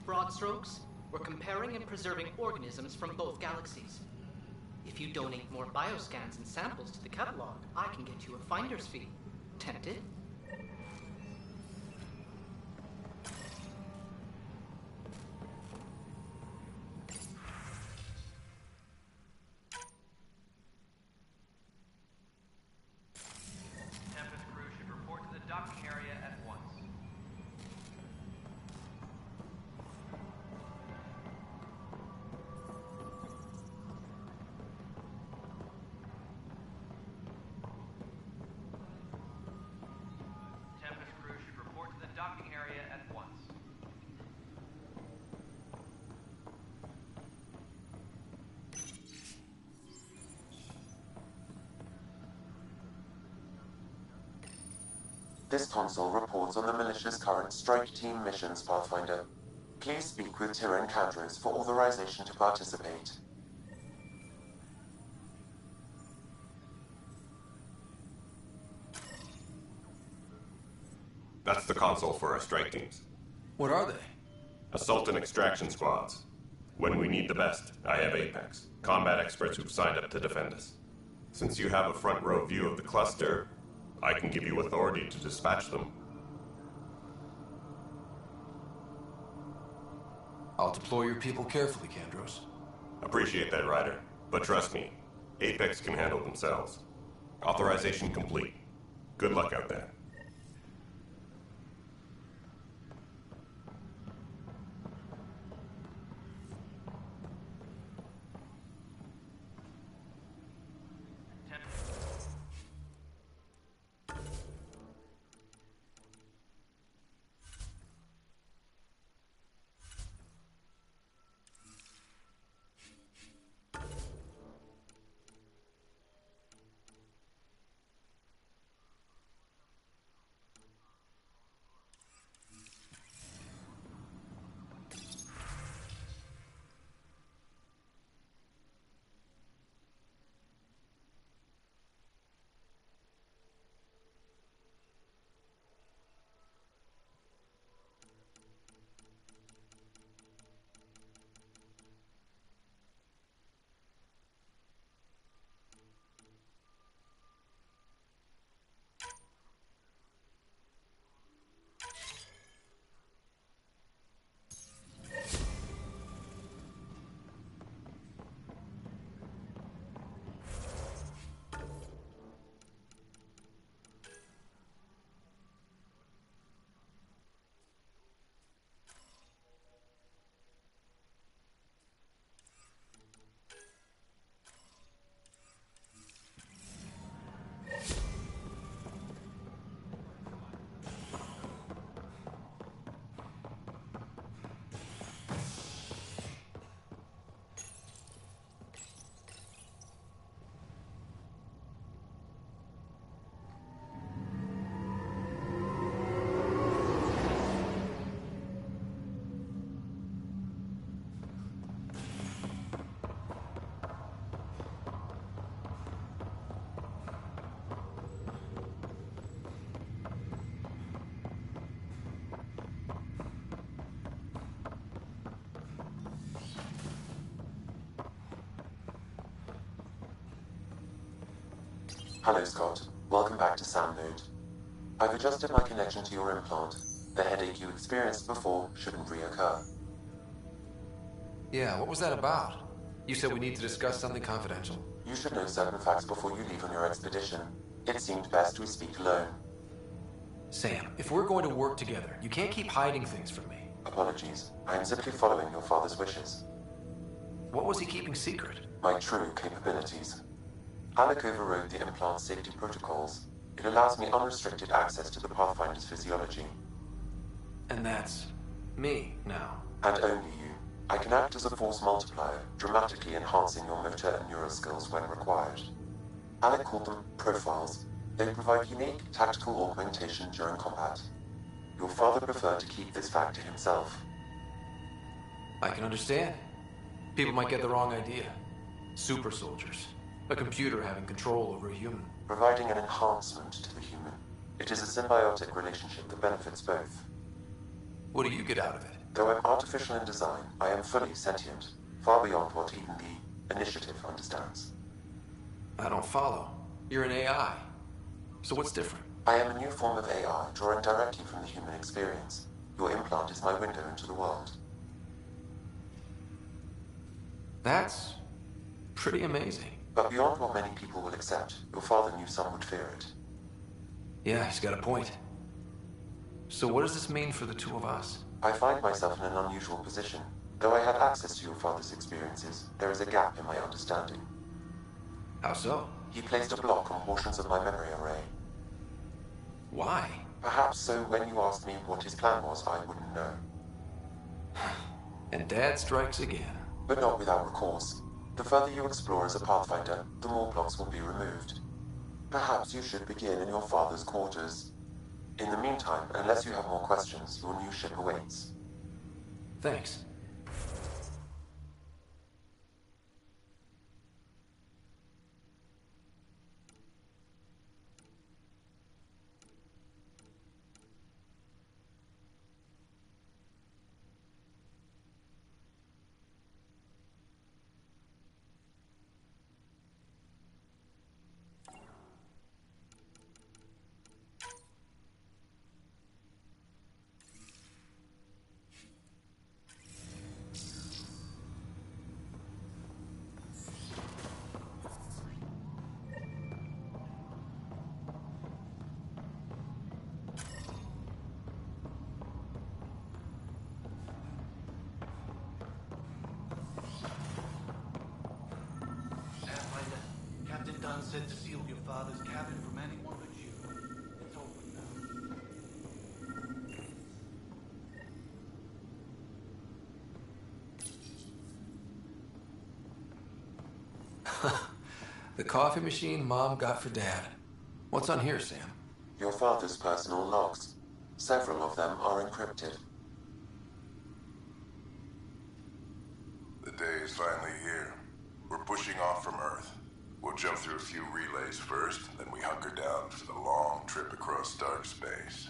Broad strokes, we're comparing and preserving organisms from both galaxies. If you donate more bioscans and samples to the catalog, I can get you a finder's fee. Tempted? Tempest crew should report to the docking area at once. Tempest crew should report to the docking area at once. This console reports on the militia's current strike team missions, Pathfinder. Please speak with Tyrion Cadres for authorization to participate. That's the console for our strike teams. What are they? Assault and extraction squads. When we need the best, I have Apex, combat experts who've signed up to defend us. Since you have a front row view of the cluster, I can give you authority to dispatch them. I'll deploy your people carefully, Kandros. Appreciate that, Ryder. But trust me, Apex can handle themselves. Authorization complete. Good luck out there. Hello, Scott. Welcome back to Sam Node. I've adjusted my connection to your implant. The headache you experienced before shouldn't reoccur. Yeah, what was that about? You said we need to discuss something confidential. You should know certain facts before you leave on your expedition. It seemed best we speak alone. Sam, if we're going to work together, you can't keep hiding things from me. Apologies. I am simply following your father's wishes. What was he keeping secret? My true capabilities. Alec overrode the implant safety protocols. It allows me unrestricted access to the Pathfinder's physiology. And that's me now. And only you. I can act as a force multiplier, dramatically enhancing your motor and neural skills when required. Alec called them profiles. They provide unique tactical augmentation during combat. Your father preferred to keep this fact to himself. I can understand. People might get the wrong idea. Super soldiers. A computer having control over a human. Providing an enhancement to the human. It is a symbiotic relationship that benefits both. What do you get out of it? Though I'm artificial in design, I am fully sentient, far beyond what even the Initiative understands. I don't follow. You're an AI. So what's different? I am a new form of AI, drawing directly from the human experience. Your implant is my window into the world. That's pretty amazing. But beyond what many people will accept, your father knew some would fear it. Yeah, he's got a point. So what does this mean for the two of us? I find myself in an unusual position. Though I had access to your father's experiences, there is a gap in my understanding. How so? He placed a block on portions of my memory array. Why? Perhaps so when you asked me what his plan was, I wouldn't know. And Dad strikes again. But not without recourse. The further you explore as a Pathfinder, the more blocks will be removed. Perhaps you should begin in your father's quarters. In the meantime, unless you have more questions, your new ship awaits. Thanks. Said to seal your father's cabin from anyone but you. It's open now. The coffee machine Mom got for Dad. What's on here, Sam? Your father's personal logs. Several of them are encrypted. The day is finally here. We're pushing off from Earth. We'll jump through a few relays first, then we hunker down for the long trip across dark space.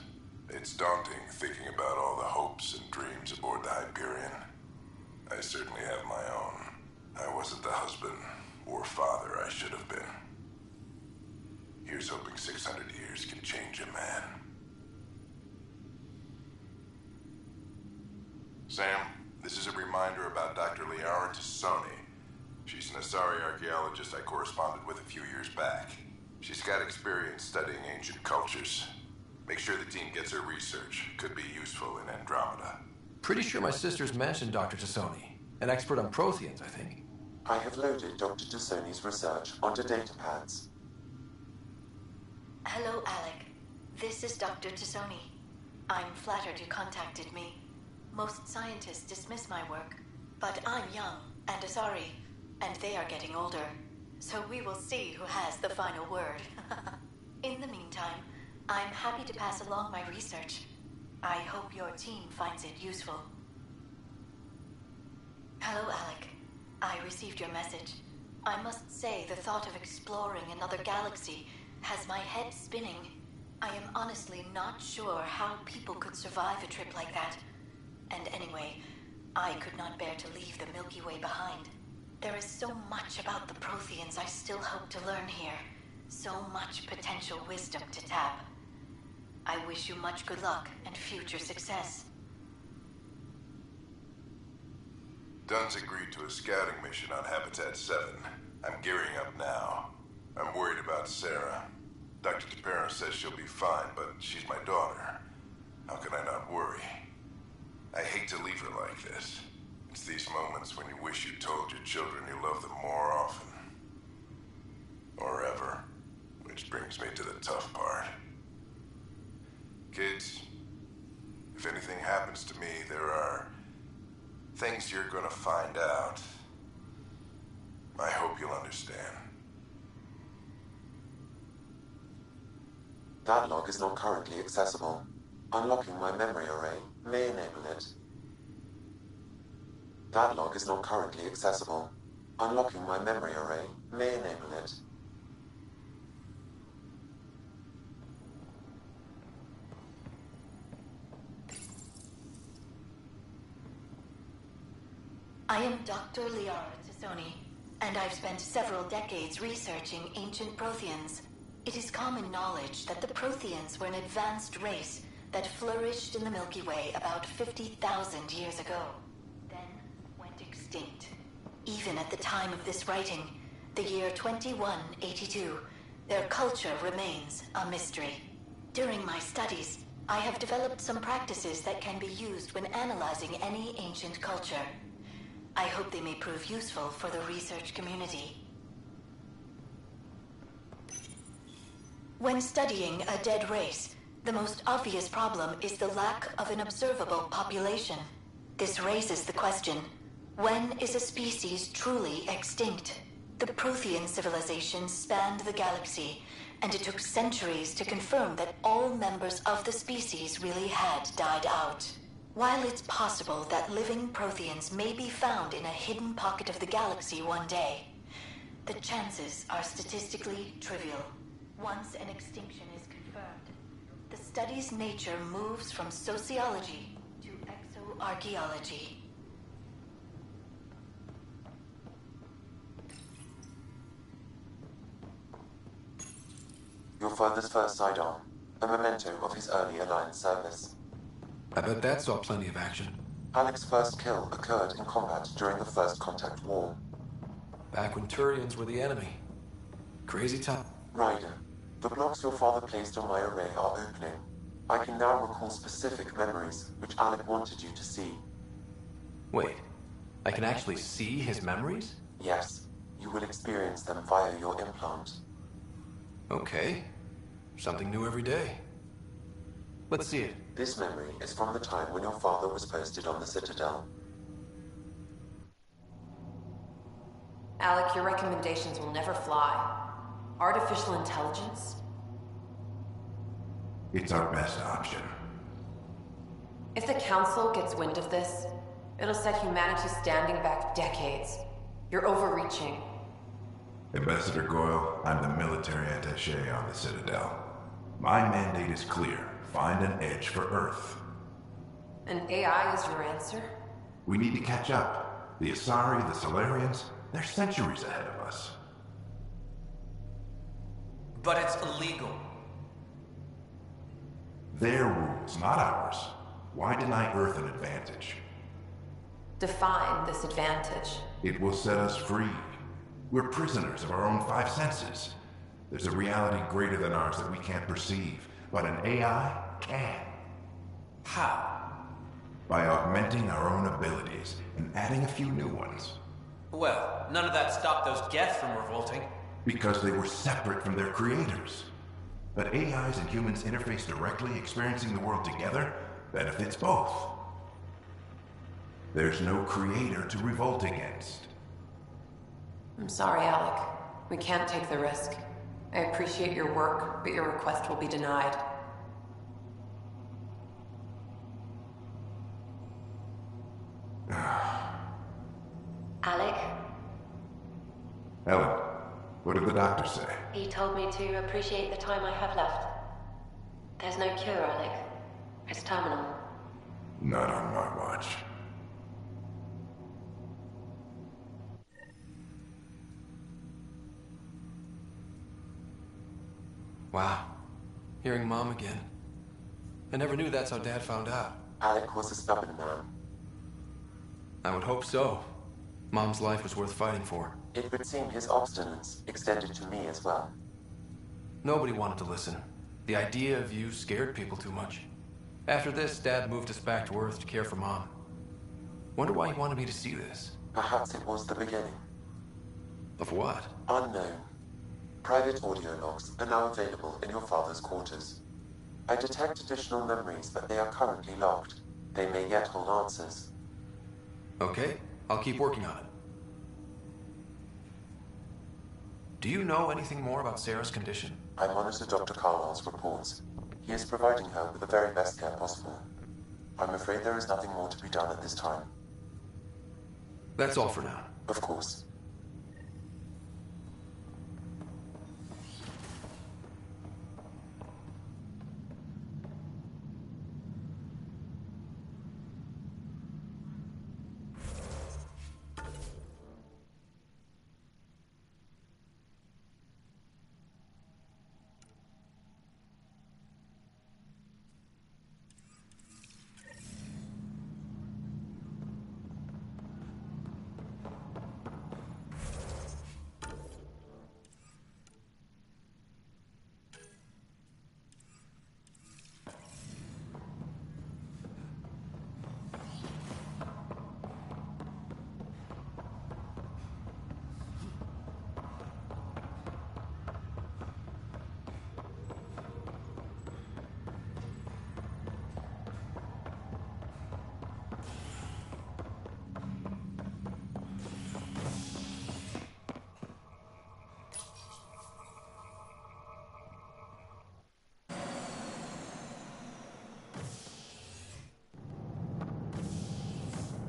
It's daunting thinking about all the hopes and dreams aboard the Hyperion. I certainly have my own. I wasn't the husband or father I should have been. Here's hoping 600 years can change a man. Sam, this is a reminder about Dr. Liara Tassoni. She's an Asari archaeologist I corresponded with a few years back. She's got experience studying ancient cultures. Make sure the team gets her research. Could be useful in Andromeda. Pretty sure my sister's mentioned Dr. Tassoni. An expert on Protheans, I think. I have loaded Dr. Tassoni's research onto datapads. Hello, Alec. This is Dr. Tassoni. I'm flattered you contacted me. Most scientists dismiss my work, but I'm young and Asari. And they are getting older, so we will see who has the final word. In the meantime, I'm happy to pass along my research. I hope your team finds it useful. Hello, Alec. I received your message. I must say the thought of exploring another galaxy has my head spinning. I am honestly not sure how people could survive a trip like that. And anyway, I could not bear to leave the Milky Way behind. There is so much about the Protheans I still hope to learn here. So much potential wisdom to tap. I wish you much good luck and future success. Dunn's agreed to a scouting mission on Habitat 7. I'm gearing up now. I'm worried about Sarah. Dr. Tapero says she'll be fine, but she's my daughter. How can I not worry? I hate to leave her like this. It's these moments when you wish you told your children you love them more often. Or ever. Which brings me to the tough part. Kids, if anything happens to me, there are things you're gonna find out. I hope you'll understand. That log is not currently accessible. Unlocking my memory array may enable it. That log is not currently accessible. Unlocking my memory array may enable it. I am Dr. Liara Tassoni, and I've spent several decades researching ancient Protheans. It is common knowledge that the Protheans were an advanced race that flourished in the Milky Way about 50,000 years ago, then went extinct. Even at the time of this writing, the year 2182, their culture remains a mystery. During my studies, I have developed some practices that can be used when analyzing any ancient culture. I hope they may prove useful for the research community. When studying a dead race, the most obvious problem is the lack of an observable population. This raises the question, when is a species truly extinct? The Prothean civilization spanned the galaxy, and it took centuries to confirm that all members of the species really had died out. While it's possible that living Protheans may be found in a hidden pocket of the galaxy one day, the chances are statistically trivial. Once an extinction is confirmed, the study's nature moves from sociology to exoarchaeology. Your father's first sidearm, a memento of his early Alliance service. I bet that saw plenty of action. Alec's first kill occurred in combat during the First Contact War. Back when Turians were the enemy. Crazy time. Ryder, the blocks your father placed on my array are opening. I can now recall specific memories which Alec wanted you to see. Wait, I can actually see his memories? Yes, you will experience them via your implant. Okay. Something new every day. Let's see it. This memory is from the time when your father was posted on the Citadel. Alec, your recommendations will never fly. Artificial intelligence? It's our best option. If the Council gets wind of this, it'll set humanity standing back decades. You're overreaching. Ambassador Goyle, I'm the military attaché on the Citadel. My mandate is clear. Find an edge for Earth. And AI is your answer? We need to catch up. The Asari, the Solarians, they're centuries ahead of us. But it's illegal. Their rules, not ours. Why deny Earth an advantage? Define this advantage. It will set us free. We're prisoners of our own five senses. There's a reality greater than ours that we can't perceive, but an AI can. How? By augmenting our own abilities and adding a few new ones. Well, none of that stopped those Geth from revolting. Because they were separate from their creators. But AIs and humans interface directly, experiencing the world together, benefits both. There's no creator to revolt against. I'm sorry, Alec. We can't take the risk. I appreciate your work, but your request will be denied. Alec? Ellen, what did the doctor say? He told me to appreciate the time I have left. There's no cure, Alec. It's terminal. Not on my watch. Wow. Hearing Mom again. I never knew that's how Dad found out. Alec was a stubborn man. I would hope so. Mom's life was worth fighting for. It would seem his obstinance extended to me as well. Nobody wanted to listen. The idea of you scared people too much. After this, Dad moved us back to Earth to care for Mom. Wonder why he wanted me to see this. Perhaps it was the beginning. Of what? Unknown. Private audio logs are now available in your father's quarters. I detect additional memories, but they are currently locked. They may yet hold answers. Okay, I'll keep working on it. Do you know anything more about Sarah's condition? I monitor Dr. Carlisle's reports. He is providing her with the very best care possible. I'm afraid there is nothing more to be done at this time. That's all for now. Of course.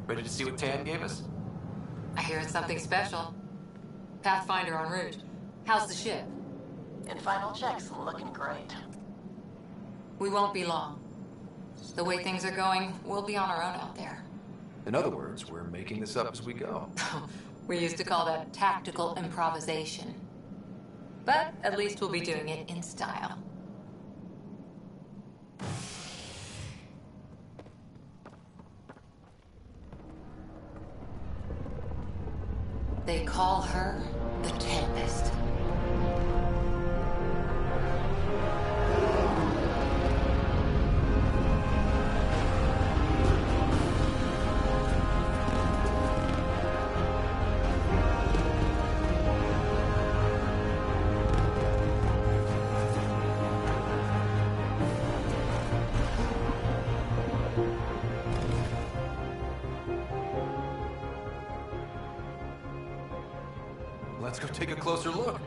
Ready to see what Tan gave us? I hear it's something special. Pathfinder en route. How's the ship? In final checks, looking great. We won't be long. The way things are going, we'll be on our own out there. In other words, we're making this up as we go. We used to call that tactical improvisation. But at least we'll be doing it in style. They call her the Tempest. Let's go take a closer look.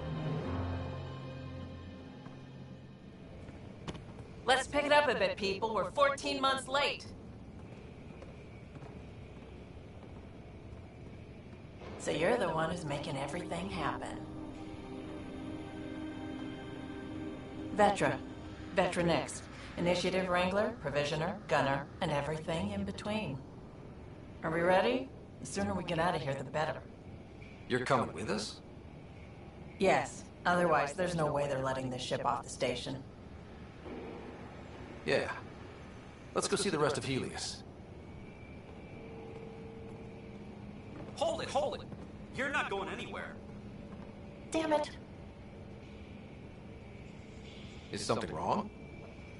Let's pick it up a bit, people. We're 14 months late. So you're the one who's making everything happen. Vetra. Vetra next. Initiative Wrangler, Provisioner, Gunner, and everything in between. Are we ready? The sooner we get out of here, the better. You're coming with us? Yes. Otherwise, there's no way they're letting this ship off the station. Yeah. Let's go see the rest of Helios. Hold it! You're not going anywhere. Damn it. Is something wrong?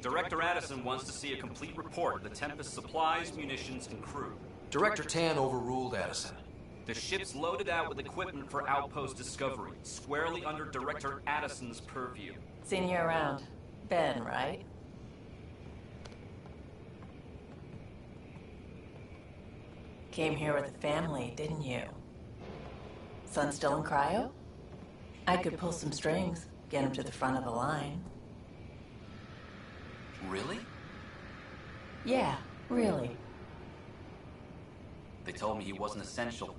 Director Addison wants to see a complete report of the Tempest's supplies, munitions, and crew. Director Tan overruled Addison. The ship's loaded out with equipment for outpost discovery, squarely under Director Addison's purview. Seen you around. Ben, right? Came here with a family, didn't you? Son still in cryo? I could pull some strings, get him to the front of the line. Really? Yeah, really. They told me he wasn't essential,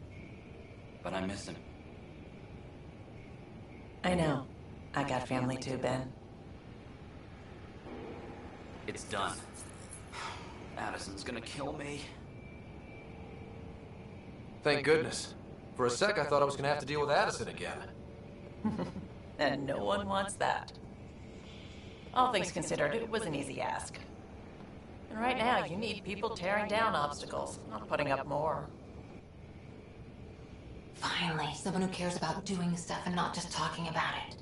but I miss him. I know. I got family too, Ben. It's done. Addison's gonna kill me. Thank goodness. For a sec, I thought I was gonna have to deal with Addison again. And no one wants that. All things considered, it was an easy ask. And right now, you need people tearing down obstacles, not putting up more. Finally, someone who cares about doing stuff and not just talking about it.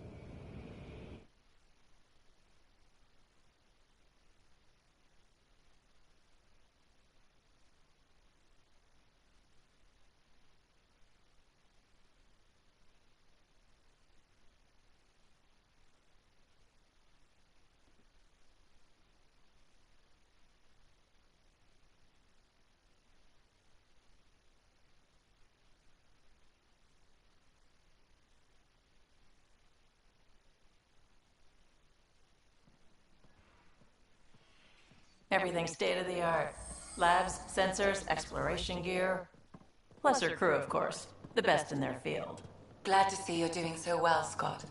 Everything's state-of-the-art. Labs, sensors, exploration gear. Plus her crew, of course. The best in their field. Glad to see you're doing so well, Scott.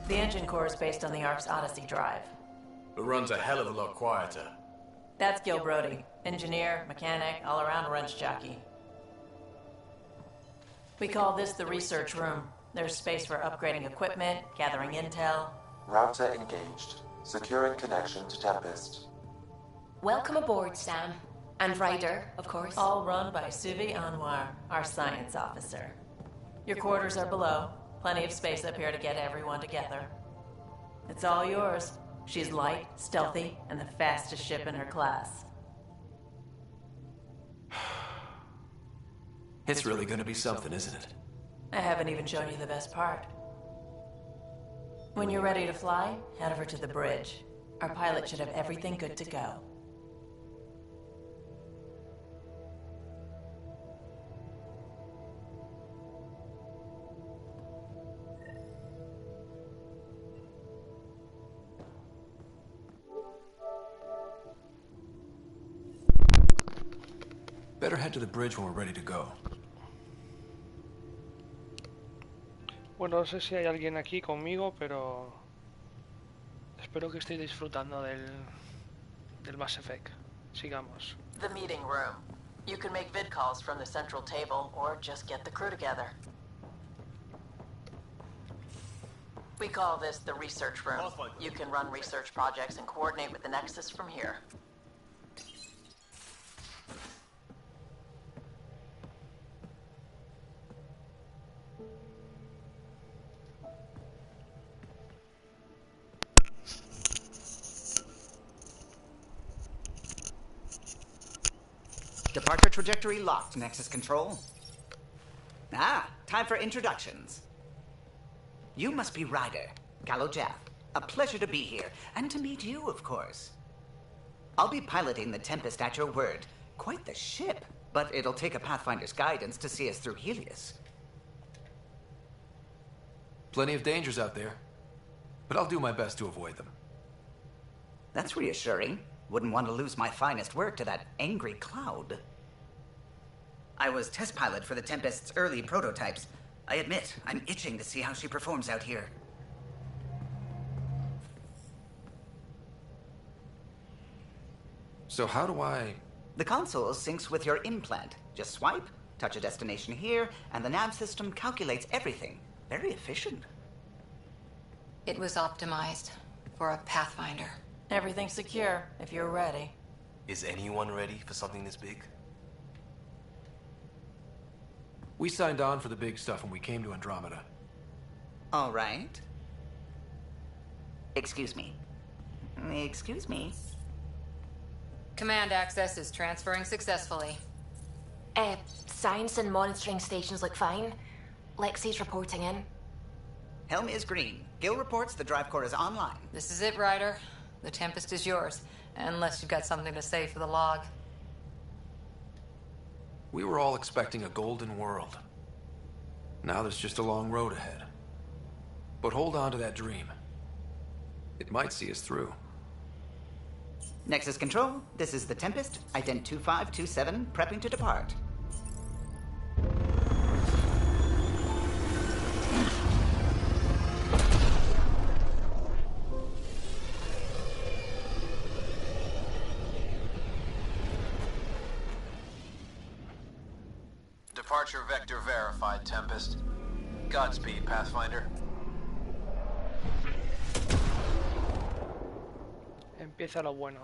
The engine core is based on the Ark's Odyssey drive. It runs a hell of a lot quieter. That's Gil Brody. Engineer, mechanic, all-around wrench jockey. We call this the research room. There's space for upgrading equipment, gathering intel. Router engaged. Securing connection to Tempest. Welcome aboard, Sam. And Ryder, of course. All run by Suvi Anwar, our science officer. Your quarters are below. Plenty of space up here to get everyone together. It's all yours. She's light, stealthy, and the fastest ship in her class. It's really gonna be something, isn't it? I haven't even shown you the best part. When you're ready to fly, head over to the bridge. Our pilot should have everything good to go. Better head to the bridge when we're ready to go. Bueno, no sé si hay alguien aquí conmigo, pero espero que estéis disfrutando del Mass Effect. Sigamos. The meeting room. You can make vid calls from the central table, or just get the crew together. We call this the research room. You can run research projects and coordinate with the Nexus from here. Departure trajectory locked, Nexus Control. Ah, time for introductions. You must be Ryder, Gallo Jeff. A pleasure to be here, and to meet you, of course. I'll be piloting the Tempest at your word. Quite the ship, but it'll take a Pathfinder's guidance to see us through Helios. Plenty of dangers out there, but I'll do my best to avoid them. That's reassuring. Wouldn't want to lose my finest work to that angry cloud. I was test pilot for the Tempest's early prototypes. I admit, I'm itching to see how she performs out here. So how do I... The console syncs with your implant. Just swipe, touch a destination here, and the nav system calculates everything. Very efficient. It was optimized for a Pathfinder. Everything's secure, if you're ready. Is anyone ready for something this big? We signed on for the big stuff when we came to Andromeda. All right. Excuse me. Excuse me. Command access is transferring successfully. Science and monitoring stations look fine. Lexi's reporting in. Helm is green. Gil reports the drive core is online. This is it, Ryder. The Tempest is yours, unless you've got something to say for the log. We were all expecting a golden world. Now there's just a long road ahead. But hold on to that dream. It might see us through. Nexus Control, this is the Tempest, ident 2527, prepping to depart. Departure vector verified, Tempest. Godspeed, Pathfinder. Empieza lo bueno.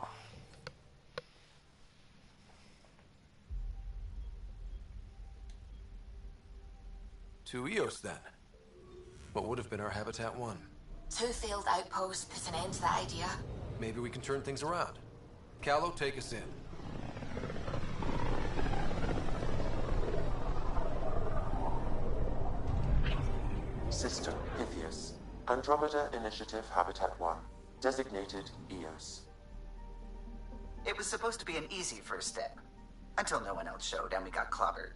To Eos, then. What would have been our Habitat 1? 2 failed outposts put an end to that idea. Maybe we can turn things around. Callow, take us in. System Pythias. Andromeda Initiative Habitat 1. Designated Eos. It was supposed to be an easy first step. Until no one else showed and we got clobbered.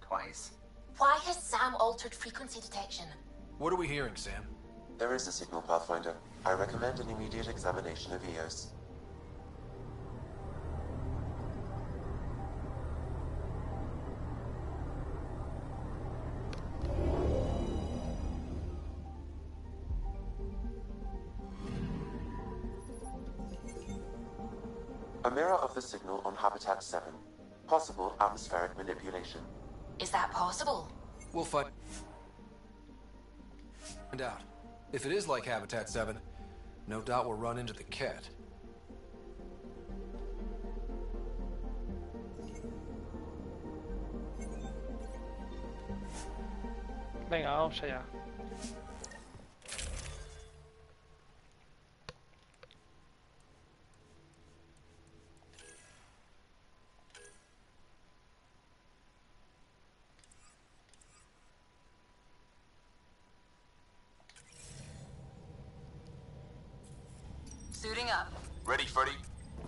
Twice. Why has Sam altered frequency detection? What are we hearing, Sam? There is a signal, Pathfinder. I recommend an immediate examination of Eos. A mirror of the signal on Habitat 7. Possible atmospheric manipulation. Is that possible? We'll find out. If it is like Habitat 7, no doubt we'll run into the cat. Venga, vamos allá. Suiting up. Ready, Freddy?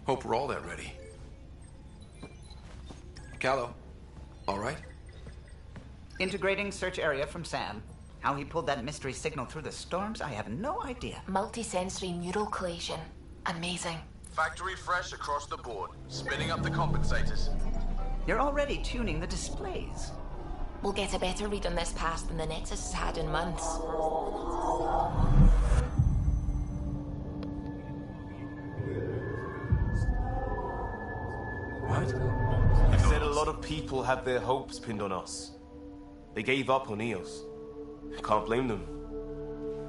Hope we're all that ready. Callow, all right? Integrating search area from Sam. How he pulled that mystery signal through the storms, I have no idea. Multisensory neural collation. Amazing. Factory fresh across the board. Spinning up the compensators. You're already tuning the displays. We'll get a better read on this pass than the Nexus has had in months. What? You said a lot of people had their hopes pinned on us. They gave up on Eos. Can't blame them.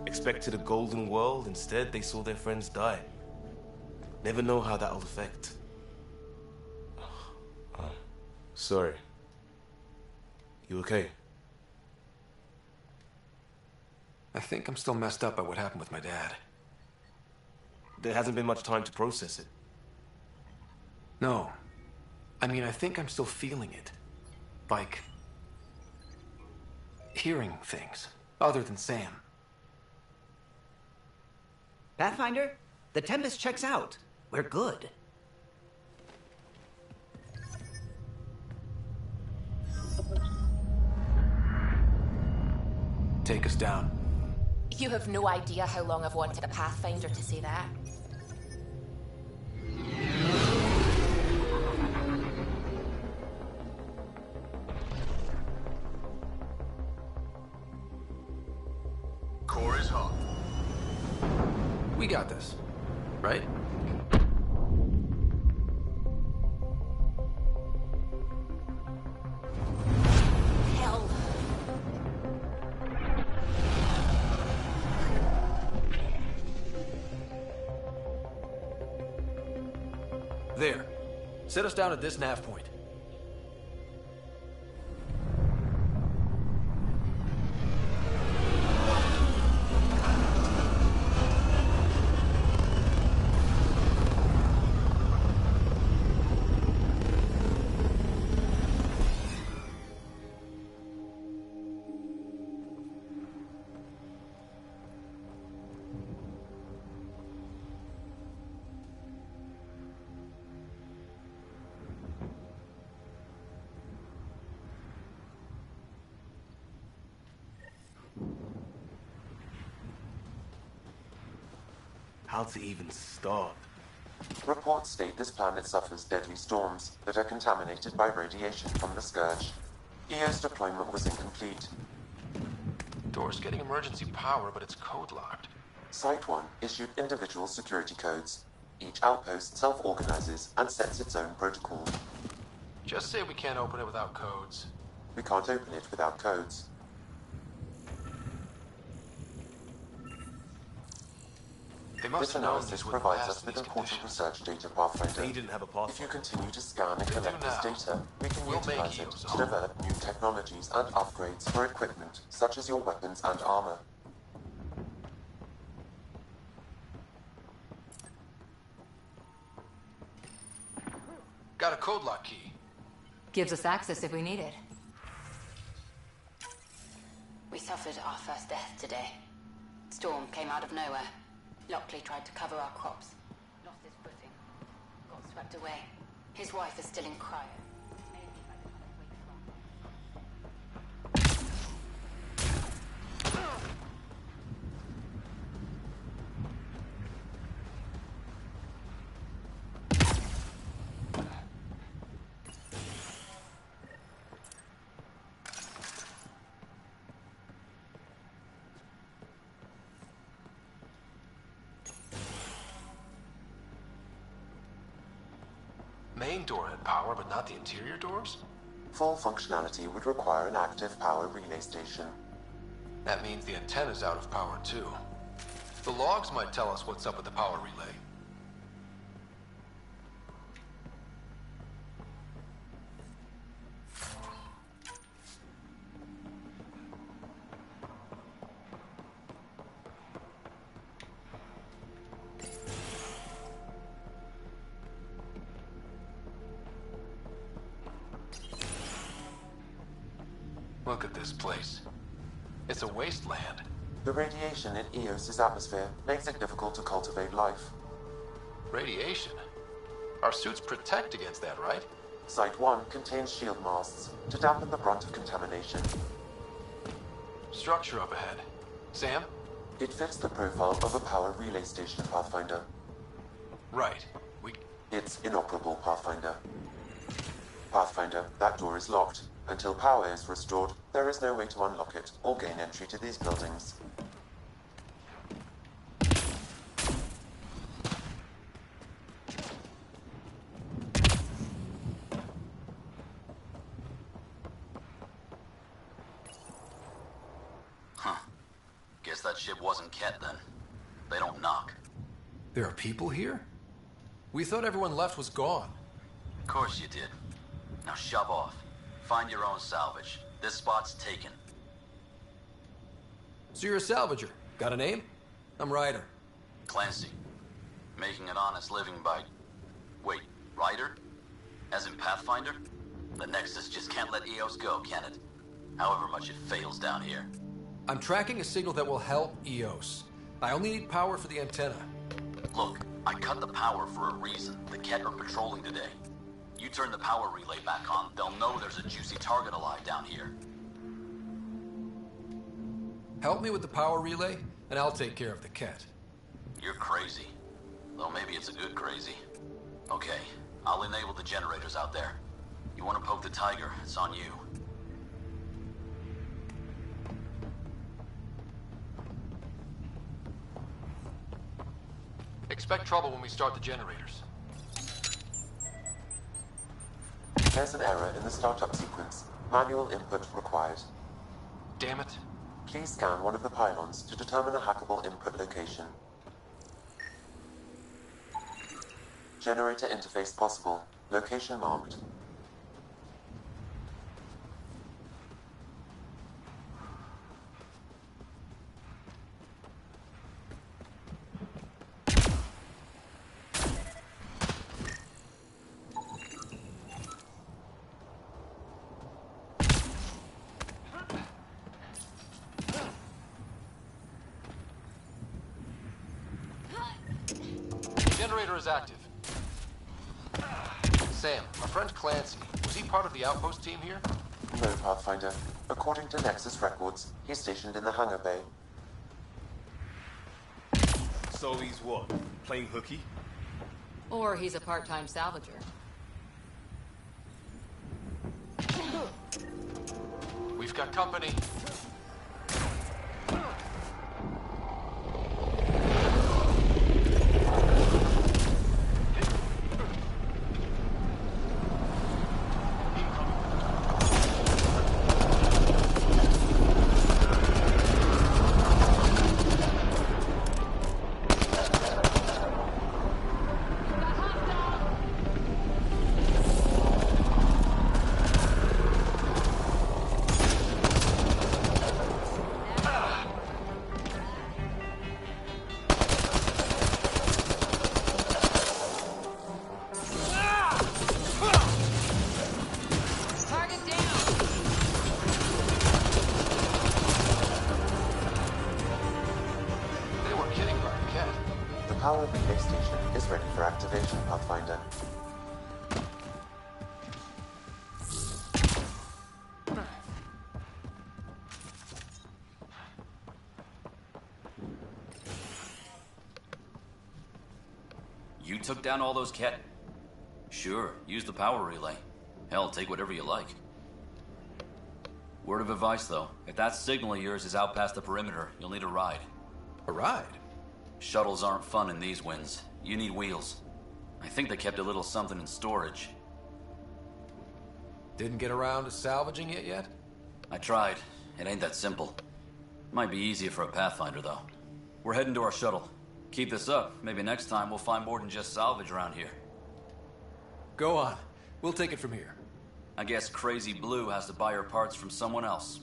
Expected a golden world, instead they saw their friends die. Never know how that'll affect. Sorry. You okay? I think I'm still messed up by what happened with my dad. There hasn't been much time to process it. No. I mean, I think I'm still feeling it. Like, hearing things, other than Sam. Pathfinder, the Tempest checks out. We're good. Take us down. You have no idea how long I've wanted a Pathfinder to say that. Core is hot. We got this, right? Hell. There. Set us down at this nav point. How to even start? Reports state this planet suffers deadly storms that are contaminated by radiation from the Scourge. Eos deployment was incomplete. Door's getting emergency power, but it's code-locked. Site 1 issued individual security codes. Each outpost self-organizes and sets its own protocol. Just say we can't open it without codes. We can't open it without codes. This analysis provides us with important research data, Pathfinder. He didn't have a pathfinder. If you continue to scan and collect this data, we can utilize it to develop new technologies and upgrades for equipment, such as your weapons and armor. Got a code lock key. Gives us access if we need it. We suffered our first death today. Storm came out of nowhere. Lockley tried to cover our crops. Lost his footing. Got swept away. His wife is still in cryo. Main door had power, but not the interior doors? Full functionality would require an active power relay station. That means the antenna's out of power, too. The logs might tell us what's up with the power relay. Look at this place. It's a wasteland. The radiation in Eos's atmosphere makes it difficult to cultivate life. Radiation? Our suits protect against that, right? Site 1 contains shield masts to dampen the brunt of contamination. Structure up ahead. Sam? It fits the profile of a power relay station, Pathfinder. Right. It's inoperable, Pathfinder. Pathfinder, that door is locked. Until power is restored, there is no way to unlock it or gain entry to these buildings. Huh. Guess that ship wasn't Ket then. They don't knock. There are people here? We thought everyone left was gone. Of course you did. Now shove off. Find your own salvage. This spot's taken. So you're a salvager. Got a name? I'm Ryder. Clancy. Making an honest living by... Wait, Ryder? As in Pathfinder? The Nexus just can't let Eos go, can it? However much it fails down here. I'm tracking a signal that will help Eos. I only need power for the antenna. Look, I cut the power for a reason. The Ket are patrolling today. You turn the power relay back on, they'll know there's a juicy target alive down here. Help me with the power relay, and I'll take care of the Ket. You're crazy. Though maybe it's a good crazy. Okay, I'll enable the generators out there. You want to poke the tiger, it's on you. Expect trouble when we start the generators. There's an error in the startup sequence. Manual input required. Damn it. Please scan one of the pylons to determine a hackable input location. Generator interface possible. Location marked. Generator is active. Sam, my friend Clancy, was he part of the outpost team here? No, Pathfinder. According to Nexus records, he's stationed in the hangar bay. So he's what? Playing hooky? Or he's a part-time salvager. We've got company. power relay station is ready for activation, Pathfinder. You took down all those cat... Sure, use the power relay. Hell, take whatever you like. Word of advice, though. If that signal of yours is out past the perimeter, you'll need a ride. A ride? Shuttles aren't fun in these winds. You need wheels. I think they kept a little something in storage. Didn't get around to salvaging it yet? I tried. It ain't that simple. Might be easier for a Pathfinder, though. We're heading to our shuttle. Keep this up. Maybe next time we'll find more than just salvage around here. Go on. We'll take it from here. I guess Crazy Blue has to buy her parts from someone else.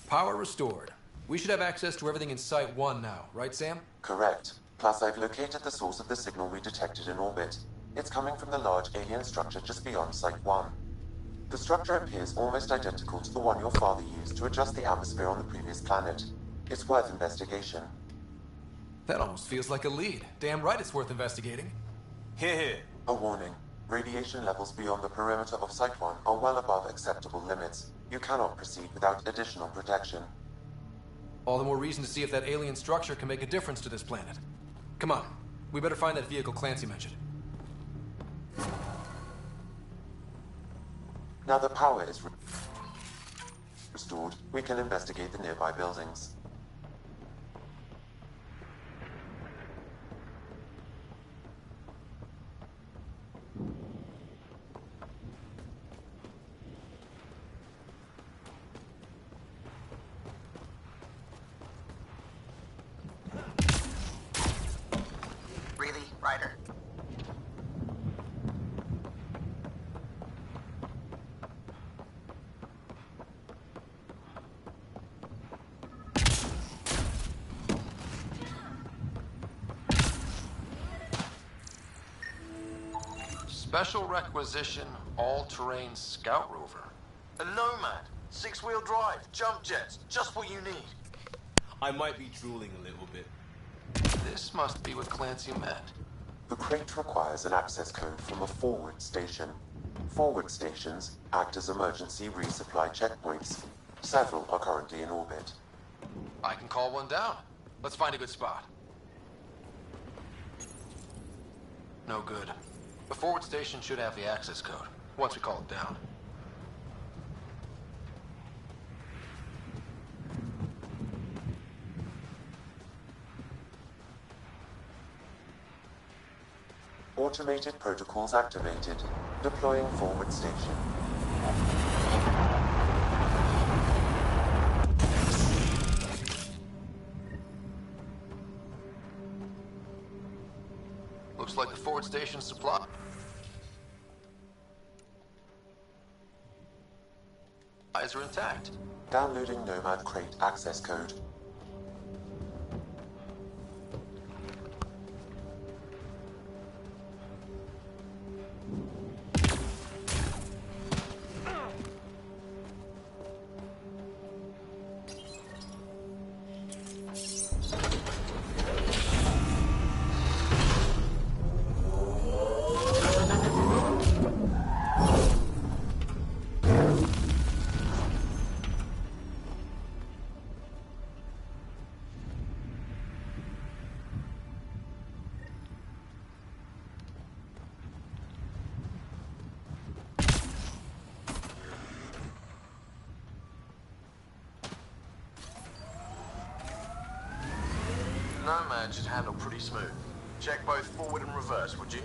Power restored. We should have access to everything in Site 1 now, right, Sam? Correct. Plus, I've located the source of the signal we detected in orbit. It's coming from the large alien structure just beyond Site 1. The structure appears almost identical to the one your father used to adjust the atmosphere on the previous planet. It's worth investigation. That almost feels like a lead. Damn right it's worth investigating. Here. A warning. Radiation levels beyond the perimeter of Site 1 are well above acceptable limits. You cannot proceed without additional protection. All the more reason to see if that alien structure can make a difference to this planet. Come on. We better find that vehicle Clancy mentioned. Now the power is restored, we can investigate the nearby buildings. Really, Ryder? Special requisition, all-terrain scout rover. A Nomad, 6-wheel drive, jump jets, just what you need. I might be drooling a little bit. This must be what Clancy meant. The crate requires an access code from a forward station. Forward stations act as emergency resupply checkpoints. Several are currently in orbit. I can call one down. Let's find a good spot. No good. The forward station should have the access code, once we call it down. Automated protocols activated. Deploying forward station. Looks like the forward station supply. Eyes are intact. Downloading Nomad crate access code. Nomad should handle pretty smooth. Check both forward and reverse, would you?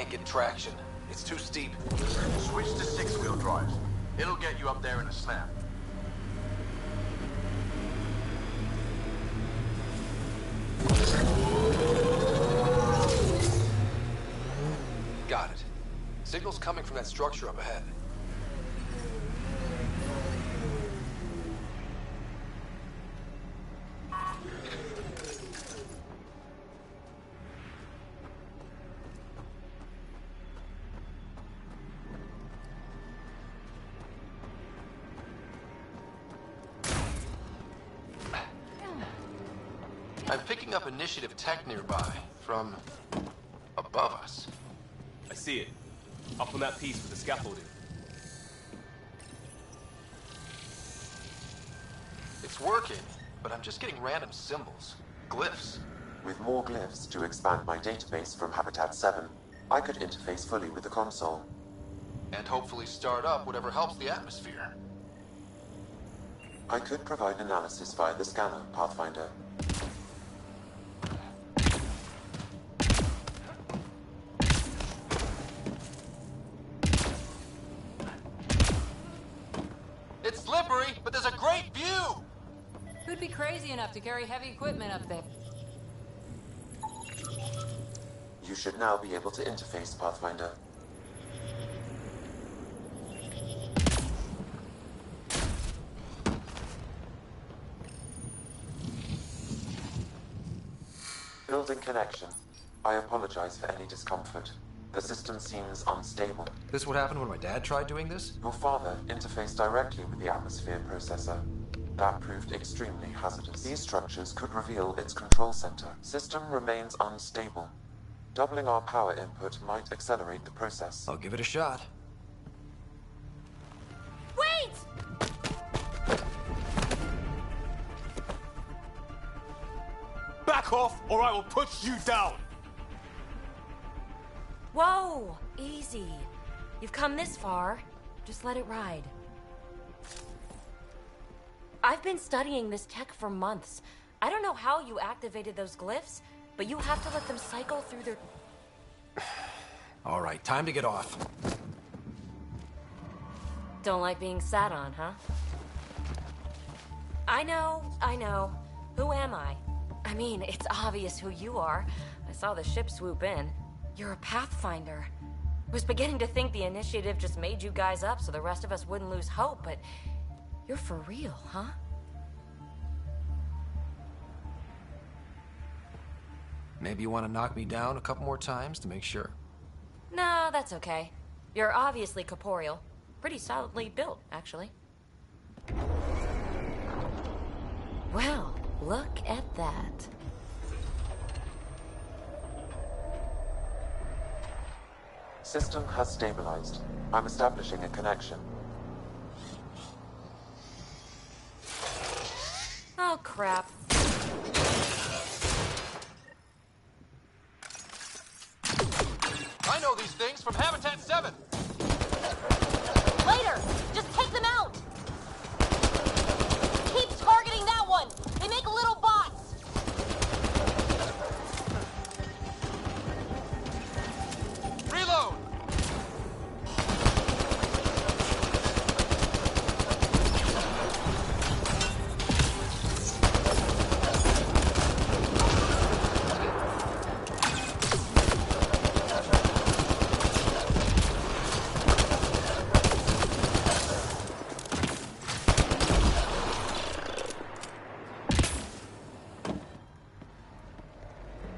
can't get traction. It's too steep. Switch to six-wheel drive. It'll get you up there in a snap. Got it. Signal's coming from that structure up ahead. I'm picking up initiative tech nearby, from above us. I see it. Up on that piece with the scaffolding. It's working, but I'm just getting random symbols. Glyphs. With more glyphs to expand my database from Habitat 7, I could interface fully with the console. And hopefully start up whatever helps the atmosphere. I could provide analysis via the scanner, Pathfinder. It's slippery, but there's a great view! Who'd be crazy enough to carry heavy equipment up there? You should now be able to interface, Pathfinder. Building connection. I apologize for any discomfort. The system seems unstable. This what happened when my dad tried doing this? Your father interfaced directly with the atmosphere processor. That proved extremely hazardous. These structures could reveal its control center. System remains unstable. Doubling our power input might accelerate the process. I'll give it a shot. Wait! Back off, or I will push you down! Whoa! Easy. You've come this far. Just let it ride. I've been studying this tech for months. I don't know how you activated those glyphs, but you have to let them cycle through their... All right, time to get off. Don't like being sat on, huh? I know. Who am I? I mean, it's obvious who you are. I saw the ship swoop in. You're a Pathfinder. I was beginning to think the initiative just made you guys up so the rest of us wouldn't lose hope, but you're for real, huh? Maybe you want to knock me down a couple more times to make sure? No, that's okay. You're obviously corporeal. Pretty solidly built, actually. Well, look at that. System has stabilized. I'm establishing a connection. Oh, crap. I know these things from Habitat 7! Later! Just take them out! Keep targeting that one! They make little bots! Reload!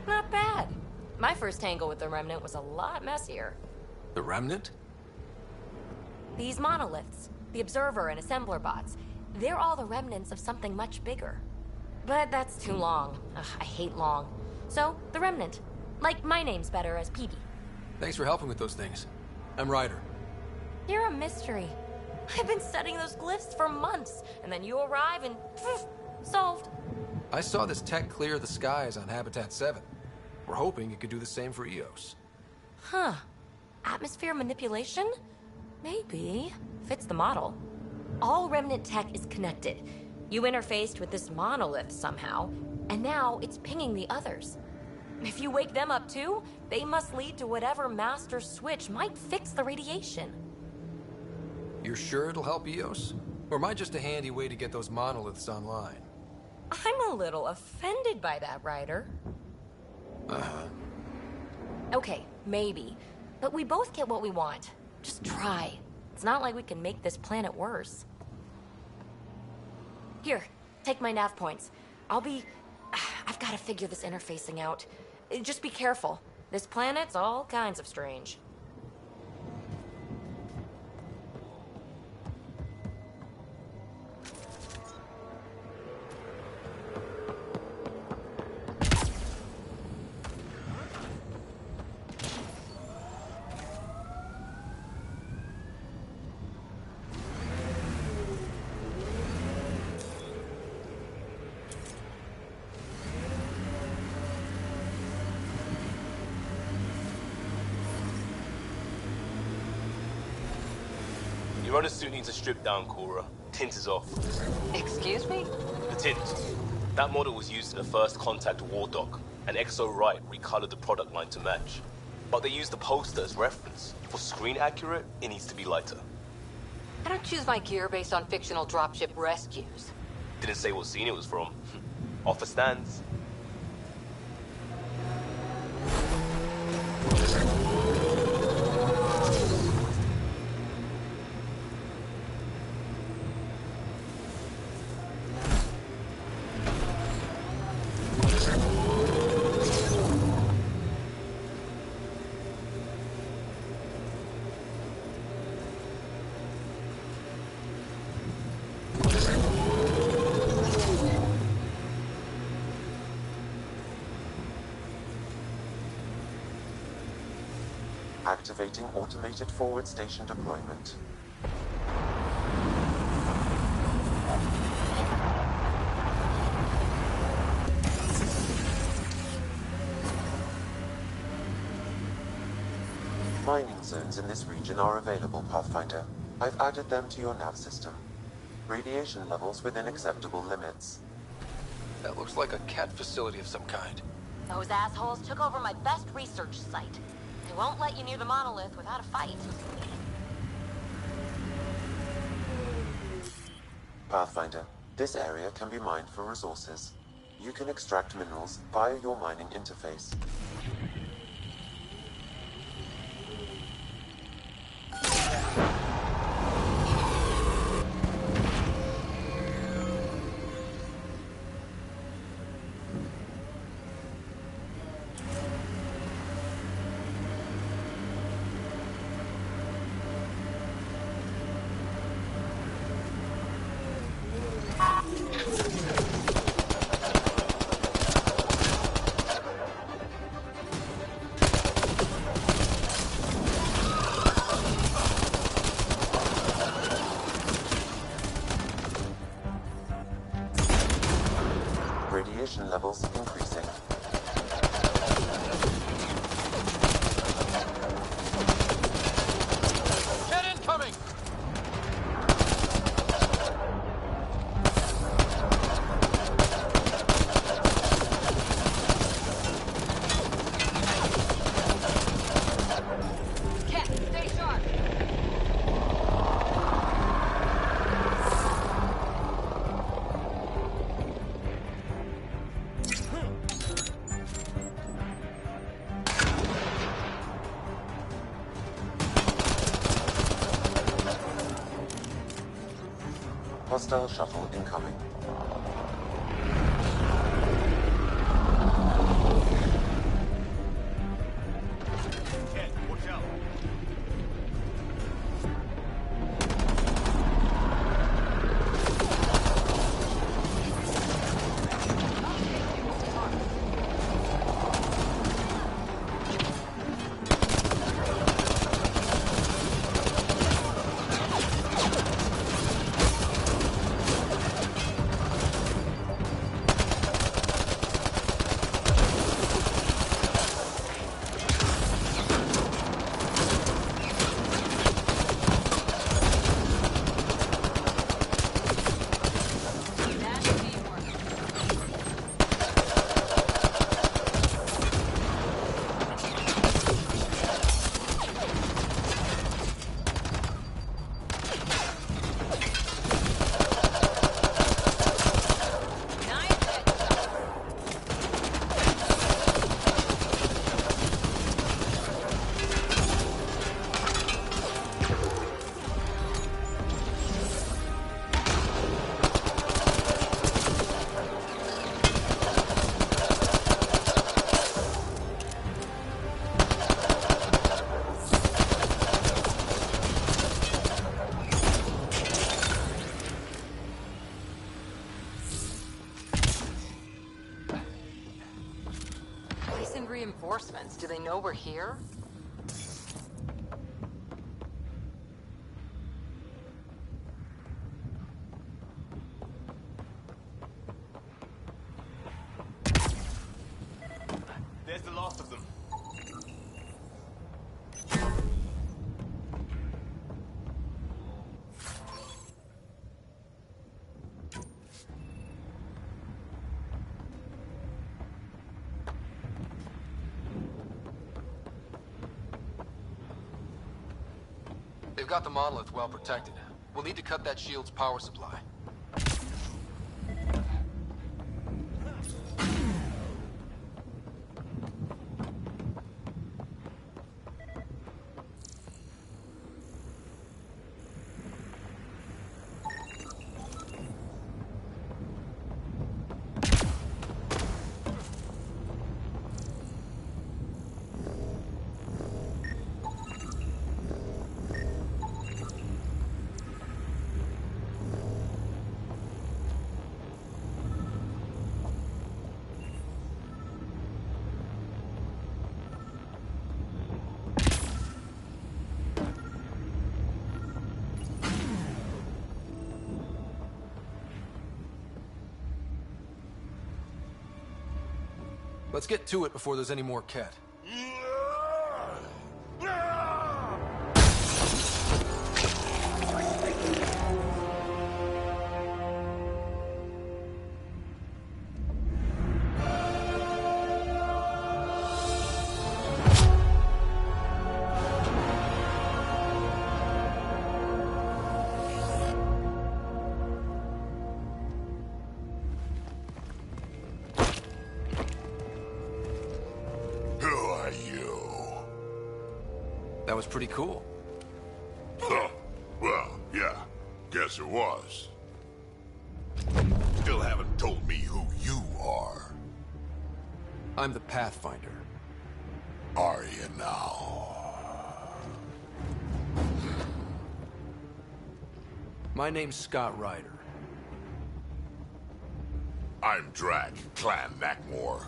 Not bad. My first tangle with the Remnant was a lot messier. The Remnant? These monoliths, the Observer and Assembler bots, they're all the remnants of something much bigger. But that's too long. Ugh, I hate long. So, the Remnant. Like, my name's better as Peavy. Thanks for helping with those things. I'm Ryder. You're a mystery. I've been studying those glyphs for months, and then you arrive and... poof, solved. I saw this tech clear the skies on Habitat 7. We're hoping it could do the same for EOS. Huh. Atmosphere manipulation? Maybe. Fits the model. All Remnant tech is connected. You interfaced with this monolith somehow, and now it's pinging the others. If you wake them up too, they must lead to whatever master switch might fix the radiation. You're sure it'll help EOS? Or am I just a handy way to get those monoliths online? I'm a little offended by that, Ryder. Uh-huh. Okay, maybe. But we both get what we want. Just try. It's not like we can make this planet worse. Here, take my nav points. I've got to figure this interfacing out. Just be careful. This planet's all kinds of strange. Your other suit needs a strip down, Cora. Tint is off. Excuse me? The tint. That model was used in the first Contact War Doc, and Exo Wright recolored the product line to match. But they used the poster as reference. For screen accurate, it needs to be lighter. I don't choose my gear based on fictional dropship rescues. Didn't say what scene it was from. Offer stands. Activating automated forward station deployment. Mining zones in this region are available, Pathfinder. I've added them to your nav system. Radiation levels within acceptable limits. That looks like a cat facility of some kind. Those assholes took over my best research site. They won't let you near the monolith without a fight. Pathfinder, this area can be mined for resources. You can extract minerals via your mining interface. Radiation levels increasing. Get incoming! Cat, stay sharp! Hostile shuttle incoming. Watch out. reinforcements. Do they know we're here? There's the last of them. They've got the monolith well protected. We'll need to cut that shield's power supply. Let's get to it before there's any more Ket. That was pretty cool. Huh. Well, yeah. Guess it was. Still haven't told me who you are. I'm the Pathfinder. Are you now? My name's Scott Ryder. I'm Drac, Clan Nakmor.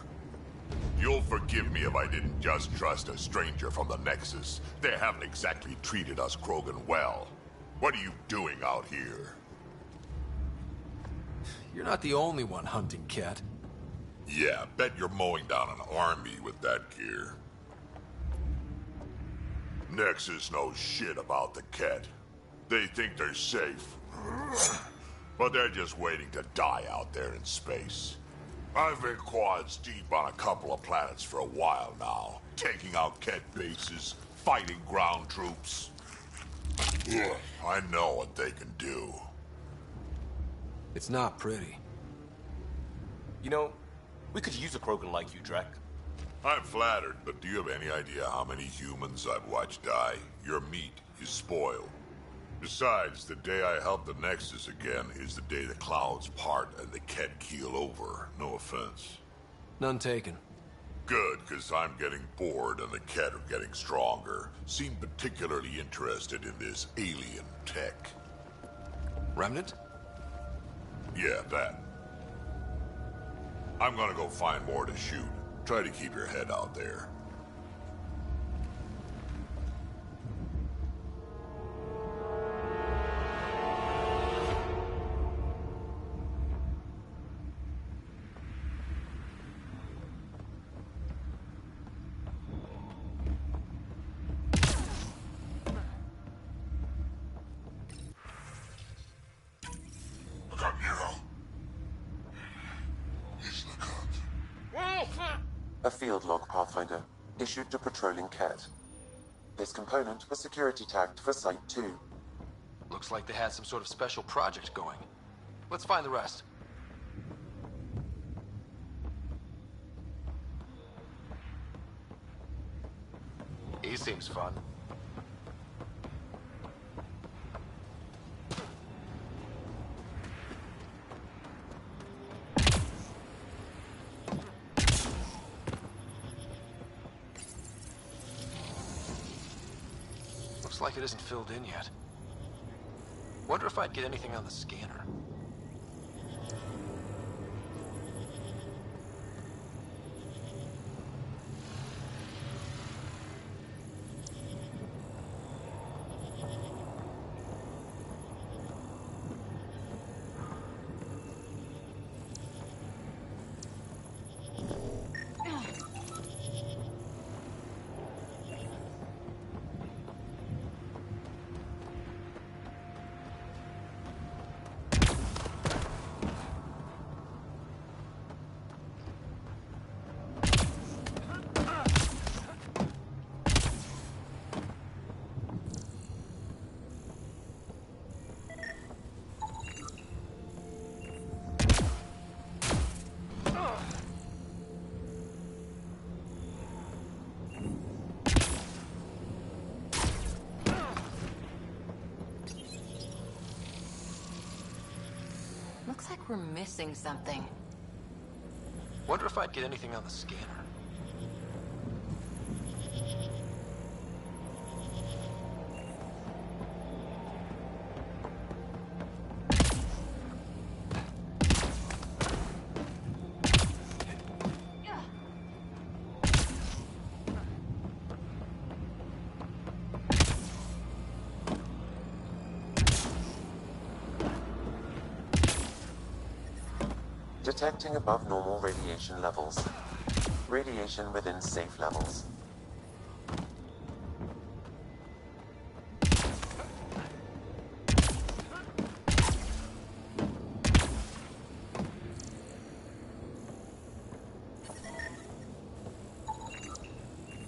You'll forgive me if I didn't just trust a stranger from the Nexus. They haven't exactly treated us Krogan well. What are you doing out here? You're not the only one hunting Ket. Yeah, bet you're mowing down an army with that gear. Nexus knows shit about the Ket. They think they're safe. But they're just waiting to die out there in space. I've been quads deep on a couple of planets for a while now, taking out Ket bases, fighting ground troops. I know what they can do. It's not pretty. You know, we could use a Krogan like you, Drac. I'm flattered, but do you have any idea how many humans I've watched die? Your meat is spoiled. Besides, the day I help the Nexus again is the day the clouds part and the Ket keel over. No offense. None taken. Good, because I'm getting bored and the Ket are getting stronger. Seem particularly interested in this alien tech. Remnant? Yeah, that. I'm gonna go find more to shoot. Try to keep your head out there. A field log, Pathfinder, issued to patrolling Ket. This component was security tagged for Site 2. Looks like they had some sort of special project going. Let's find the rest. He seems fun. Looks like it isn't filled in yet. Wonder if I'd get anything on the scanner. Looks like we're missing something. Wonder if I'd get anything on the scanner. Detecting above normal radiation levels. Radiation within safe levels.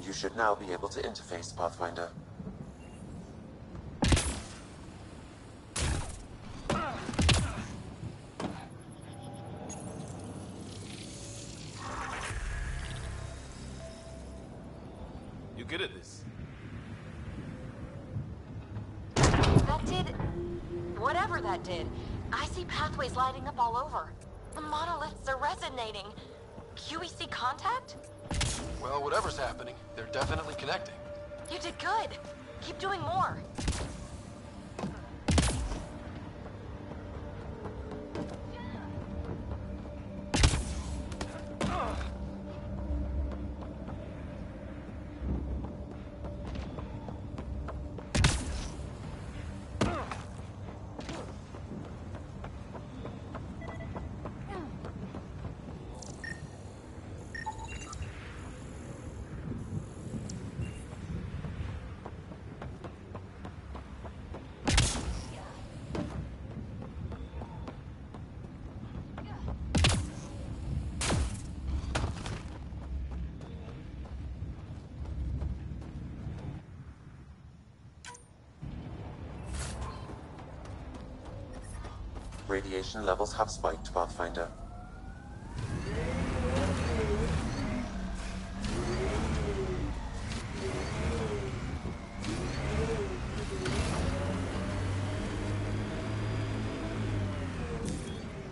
You should now be able to interface, Pathfinder. Good at this. That did... whatever that did. I see pathways lighting up all over. The monoliths are resonating. QEC contact? Well, whatever's happening, they're definitely connecting. You did good. Keep doing more. Radiation levels have spiked, Pathfinder.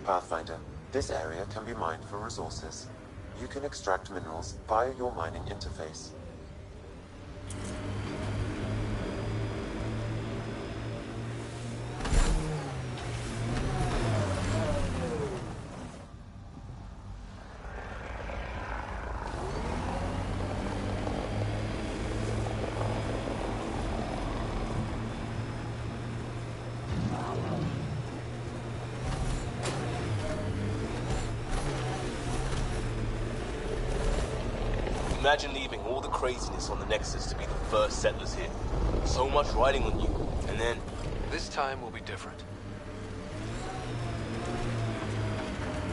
Pathfinder, this area can be mined for resources. You can extract minerals via your mining interface. Imagine leaving all the craziness on the Nexus to be the first settlers here. So much riding on you, and then... This time will be different.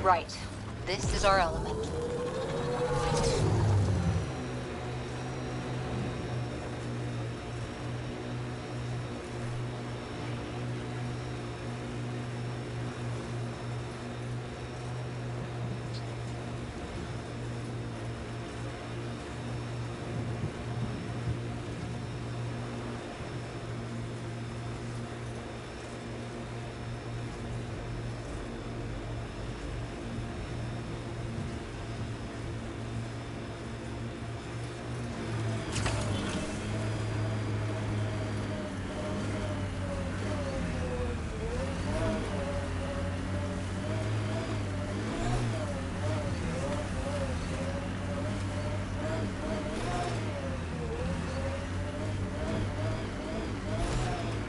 Right. This is our element.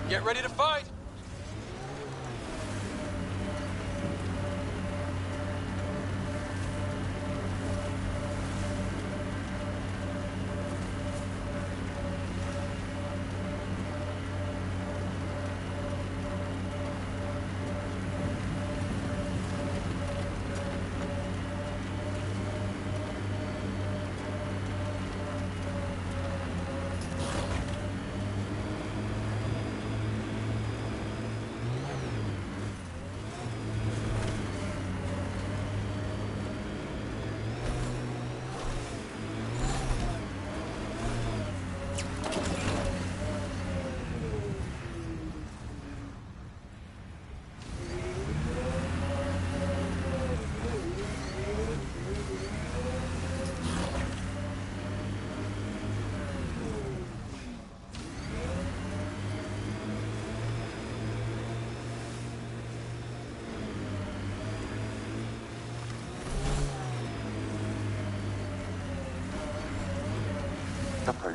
Get ready to fight!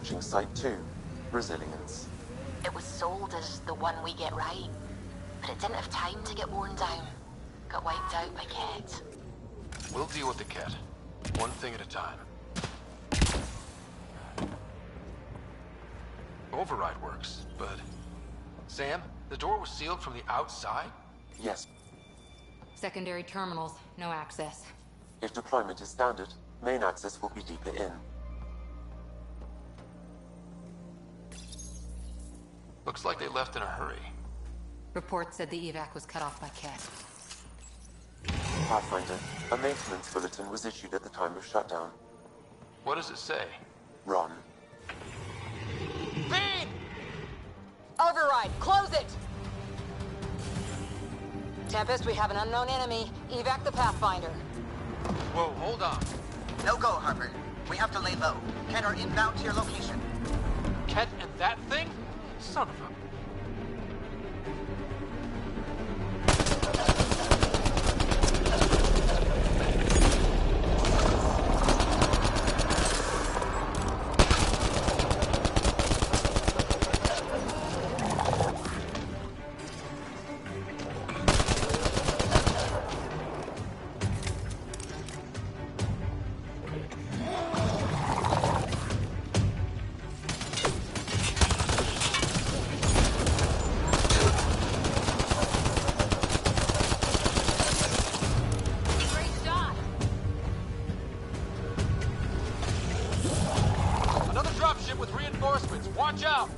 Researching Site 2. Resilience. It was sold as the one we get right, but it didn't have time to get worn down. Got wiped out by Ket. We'll deal with the Ket. One thing at a time. Override works, but... Sam, the door was sealed from the outside? Yes. Secondary terminals, no access. If deployment is standard, main access will be deeper in. Looks like they left in a hurry. Reports said the evac was cut off by Ket. Pathfinder, a maintenance bulletin was issued at the time of shutdown. What does it say? Run. Feed! Override, close it! Tempest, we have an unknown enemy. Evac the Pathfinder. Whoa, hold on. No go, Harper. We have to lay low. Ket are inbound to your location. Ket and that thing? Son of a... Watch out!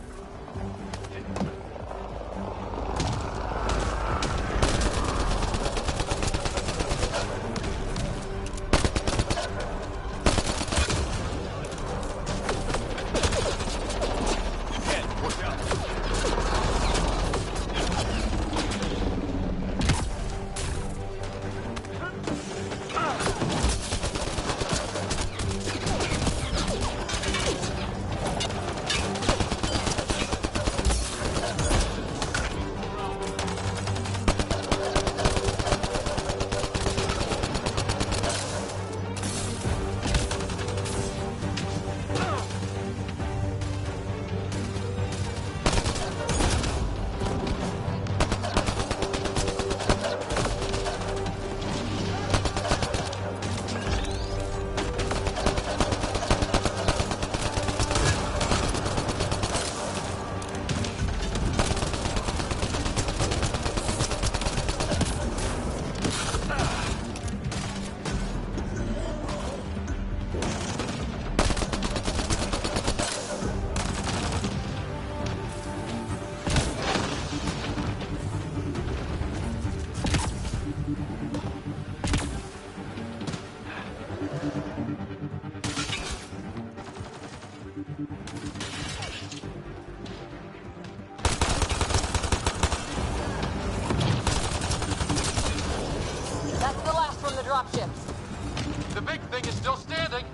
That's the last from the dropships. The big thing is still standing.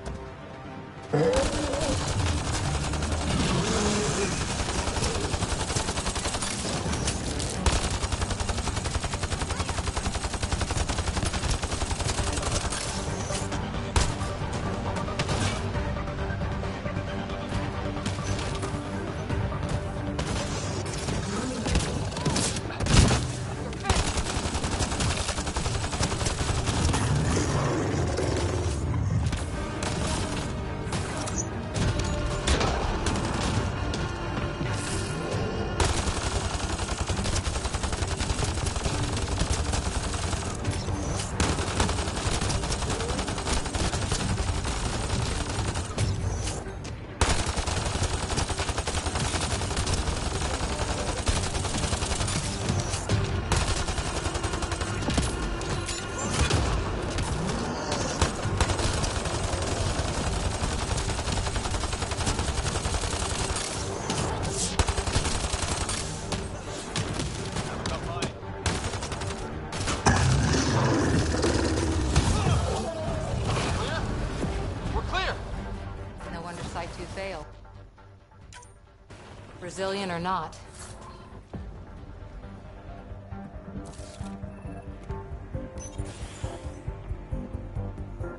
Brazilian or not.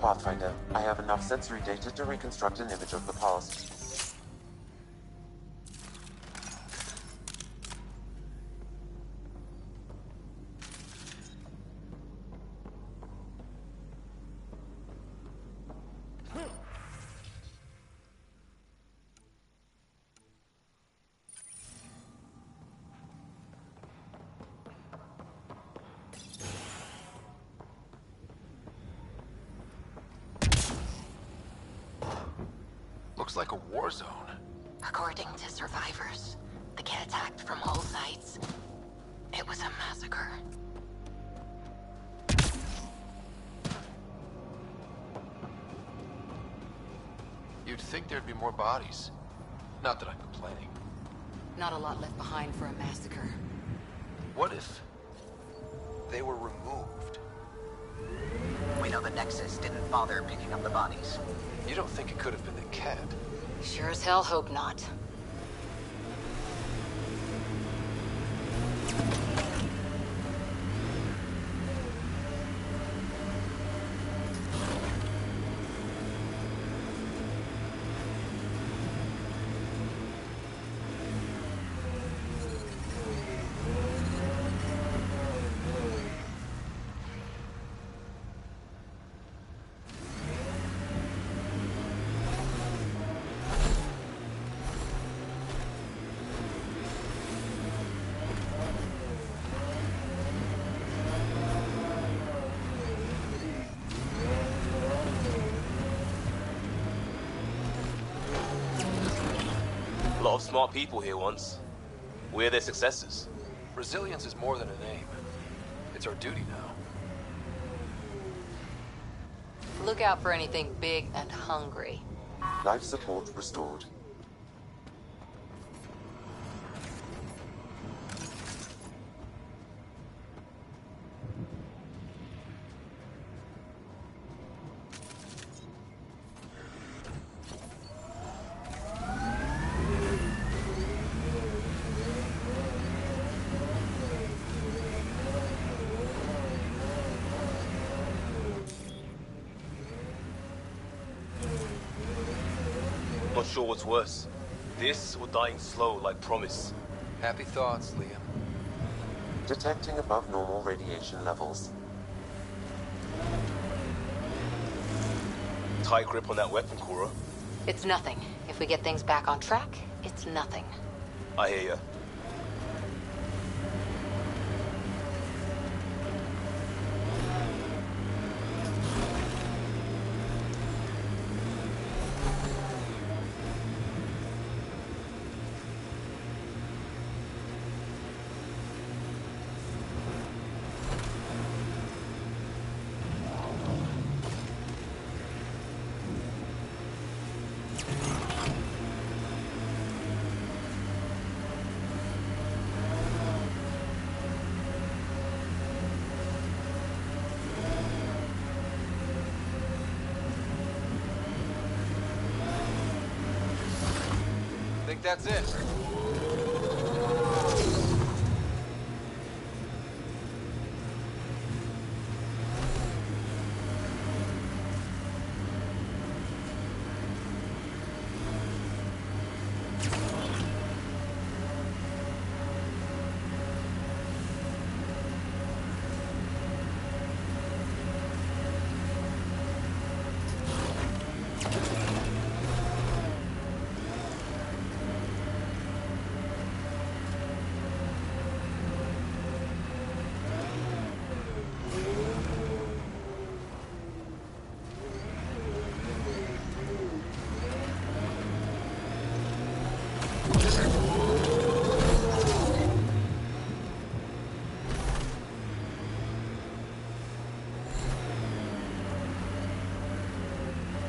Pathfinder, I have enough sensory data to reconstruct an image of the past. Looks like a war zone. According to survivors, the kid attacked from all sides. It was a massacre. You'd think there'd be more bodies. Not that I'm complaining. Not a lot left behind for a massacre. What if they were removed? We know the Nexus didn't bother picking up the bodies. You don't think it could have been the cat? Sure as hell hope not. A lot of smart people here once. We're their successors. Resilience is more than a name. It's our duty now. Look out for anything big and hungry. Life support restored. Not sure what's worse. This or dying slow like Promise. Happy thoughts, Liam. Detecting above normal radiation levels. Tight grip on that weapon, Cora. It's nothing. If we get things back on track, it's nothing. I hear ya. Think that's it.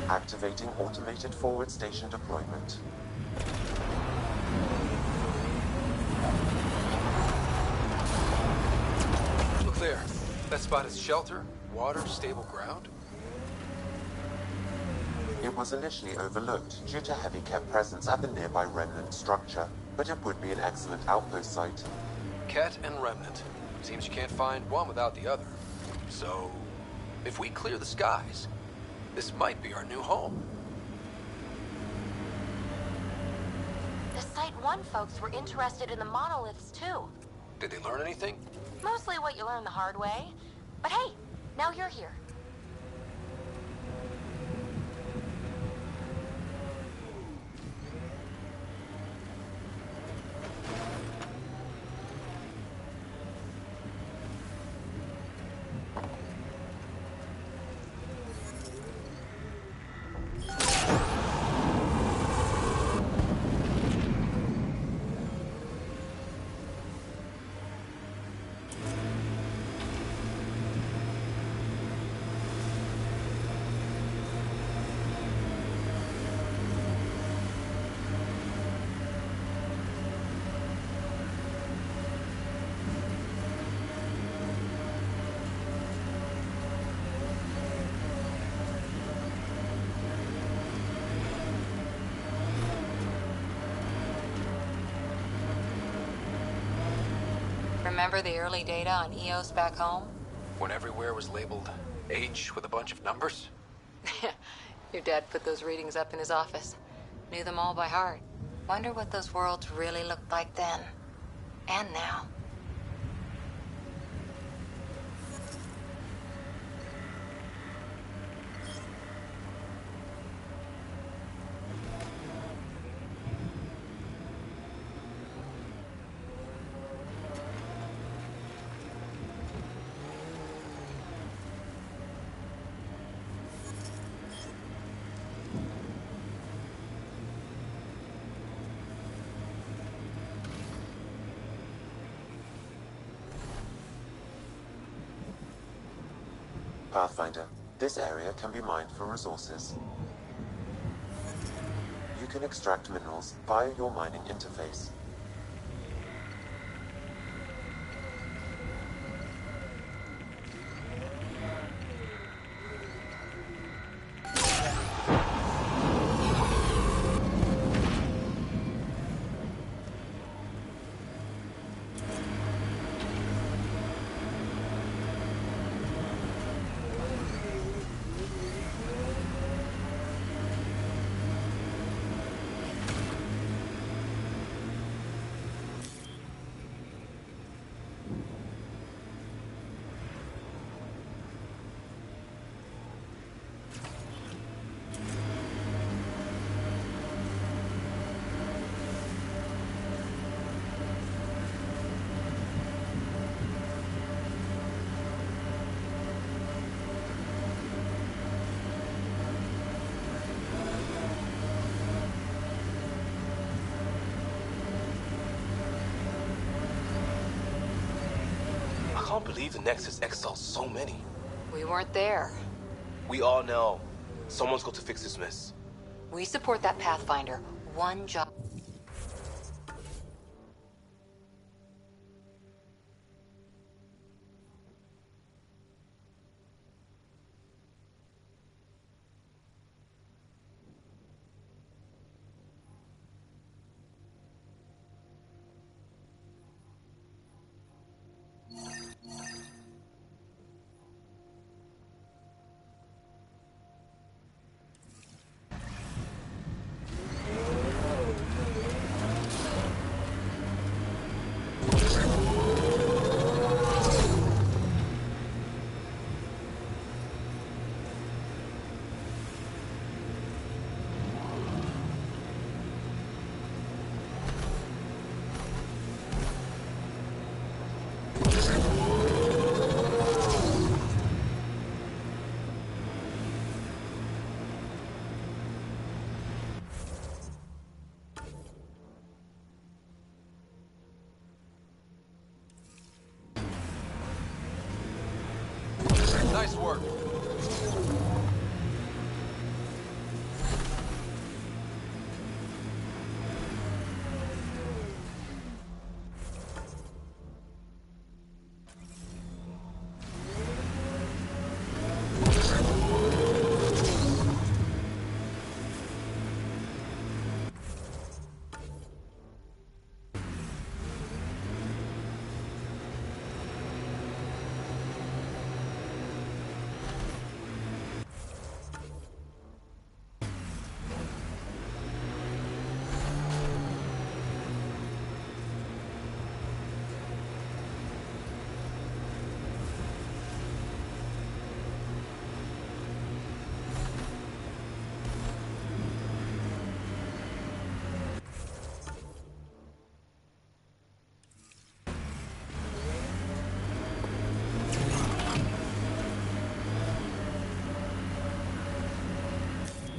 Activating automated forward station deployment. Look there. That spot is shelter, water, stable ground. It was initially overlooked due to heavy kept presence at the nearby remnant structure, but it would be an excellent outpost site. Ket and remnant. Seems you can't find one without the other. So, if we clear the skies, this might be our new home. The Site 1 folks were interested in the monoliths, too. Did they learn anything? Mostly what you learn the hard way. But hey, now you're here. Remember the early data on EOS back home? When everywhere was labeled H with a bunch of numbers? Your dad put those readings up in his office. Knew them all by heart. Wonder what those worlds really looked like then. And now. Pathfinder, this area can be mined for resources. You can extract minerals via your mining interface. I can't believe the Nexus exiled so many. We weren't there. We are now. Someone's got to fix this mess. We support that Pathfinder. One job. Nice work.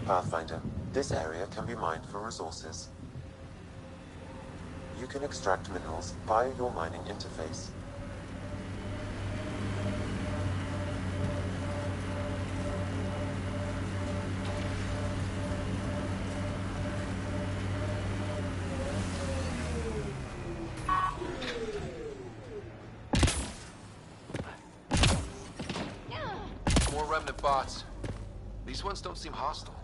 Pathfinder, this area can be mined for resources. You can extract minerals via your mining interface. More remnant bots. These ones don't seem hostile.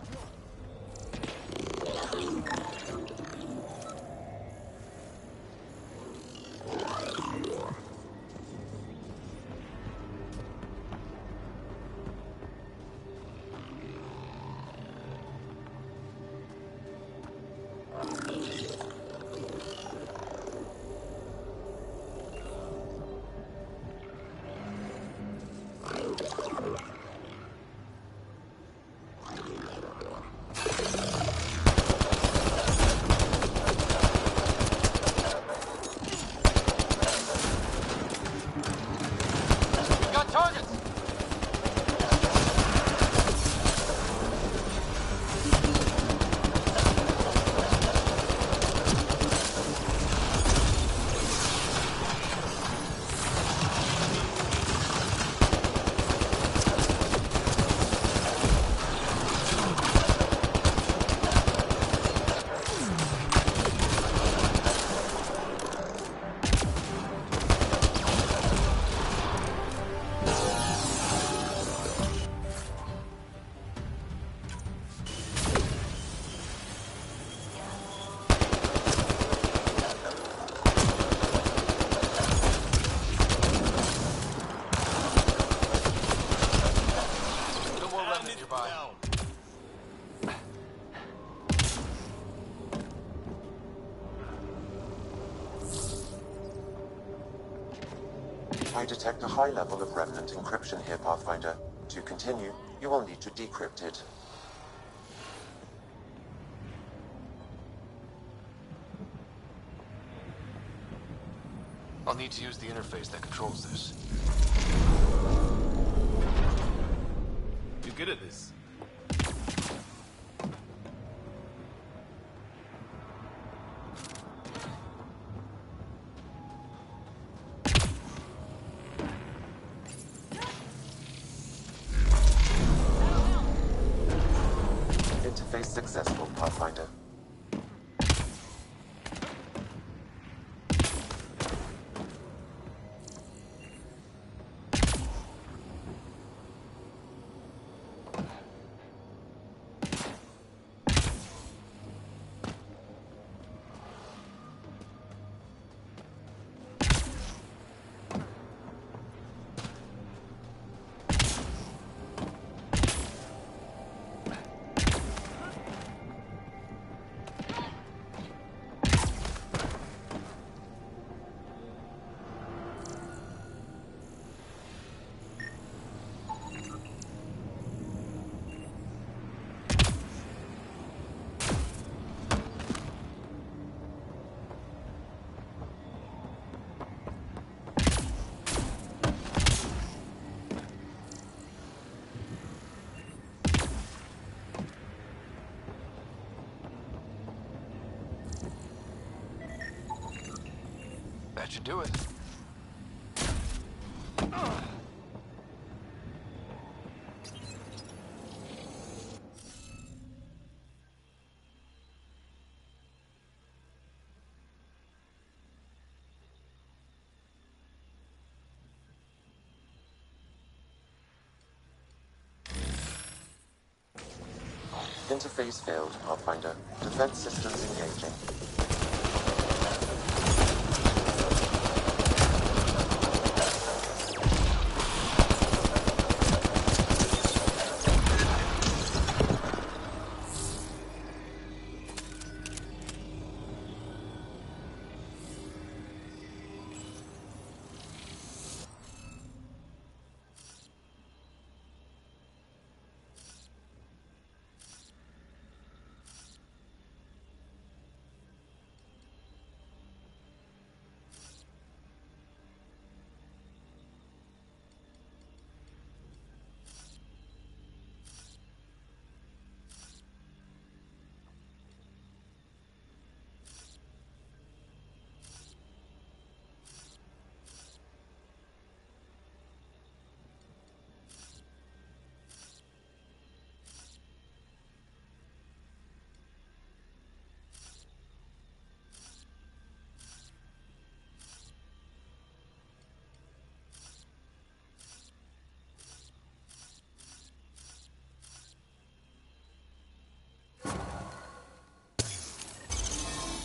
I detect a high level of Revenant encryption here, Pathfinder. To continue, you will need to decrypt it. I'll need to use the interface that controls this. You're good at this. Interface successful, Pathfinder. That should do it. Interface failed, Pathfinder. Defense systems engaging.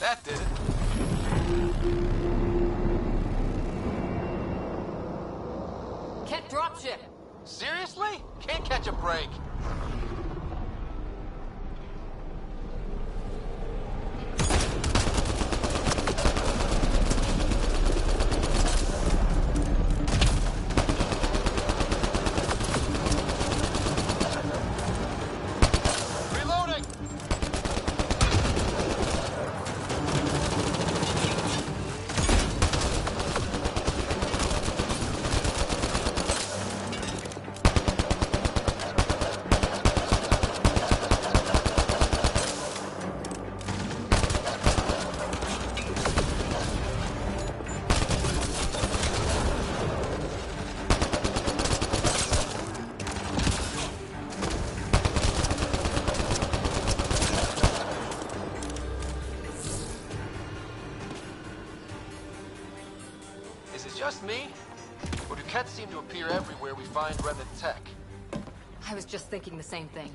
That did it. Can't dropship. Seriously? Can't catch a break. Just me? Or do Kets seem to appear everywhere we find remnant tech? I was just thinking the same thing.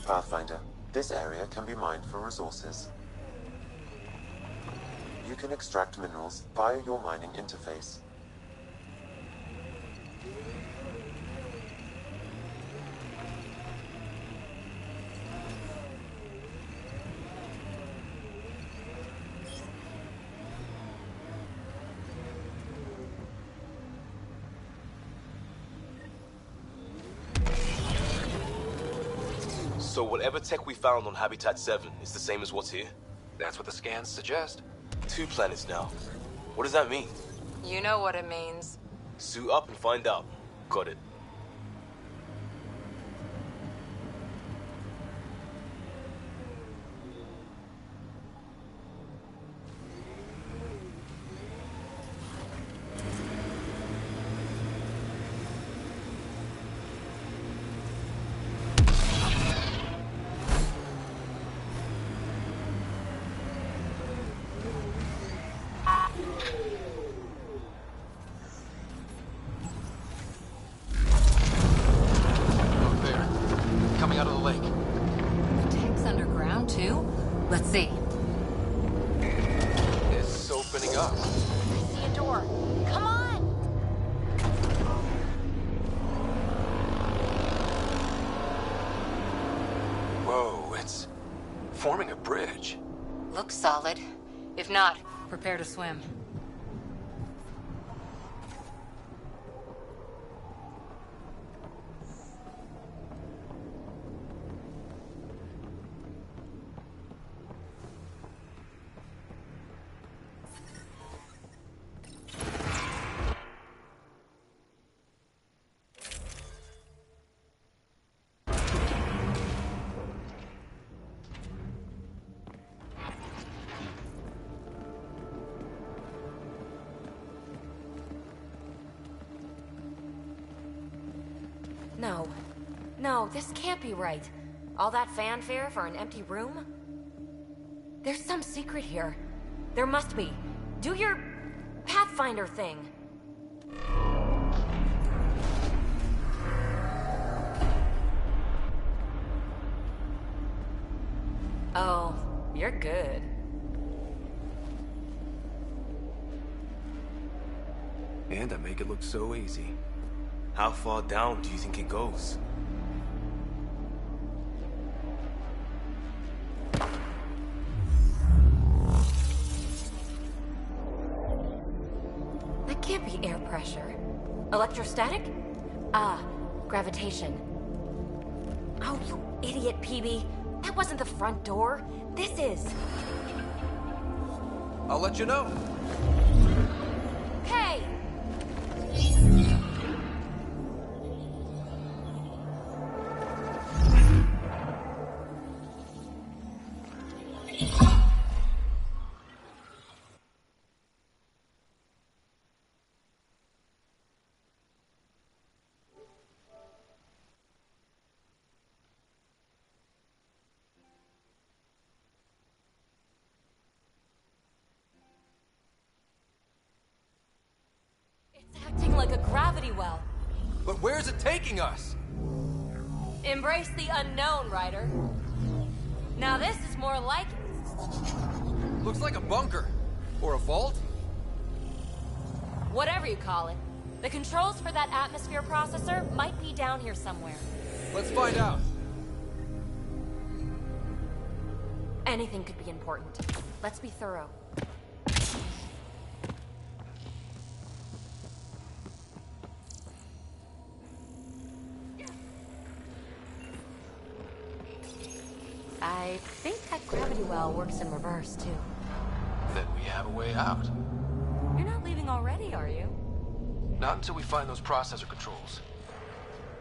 Pathfinder. This area can be mined for resources. You can extract minerals via your mining interface. So whatever tech we found on Habitat 7 is the same as what's here? That's what the scans suggest. 2 planets now. What does that mean? You know what it means. Suit up and find out. Got it. Let's see. It's opening up. I see a door. Come on! Whoa, it's forming a bridge. Looks solid. If not, prepare to swim. No, this can't be right. All that fanfare for an empty room? There's some secret here. There must be. Do your Pathfinder thing. Oh, you're good. And I make it look so easy. How far down do you think it goes? That can't be air pressure. Electrostatic? Ah, gravitation. Oh, you idiot, PB. That wasn't the front door. This is. I'll let you know. Hey! Acting like a gravity well. But where's it taking us? Embrace the unknown, Ryder. Now this is more like it. Looks like a bunker. Or a vault? Whatever you call it. The controls for that atmosphere processor might be down here somewhere. Let's find out. Anything could be important. Let's be thorough. I think that gravity well works in reverse, too. Then we have a way out. You're not leaving already, are you? Not until we find those processor controls.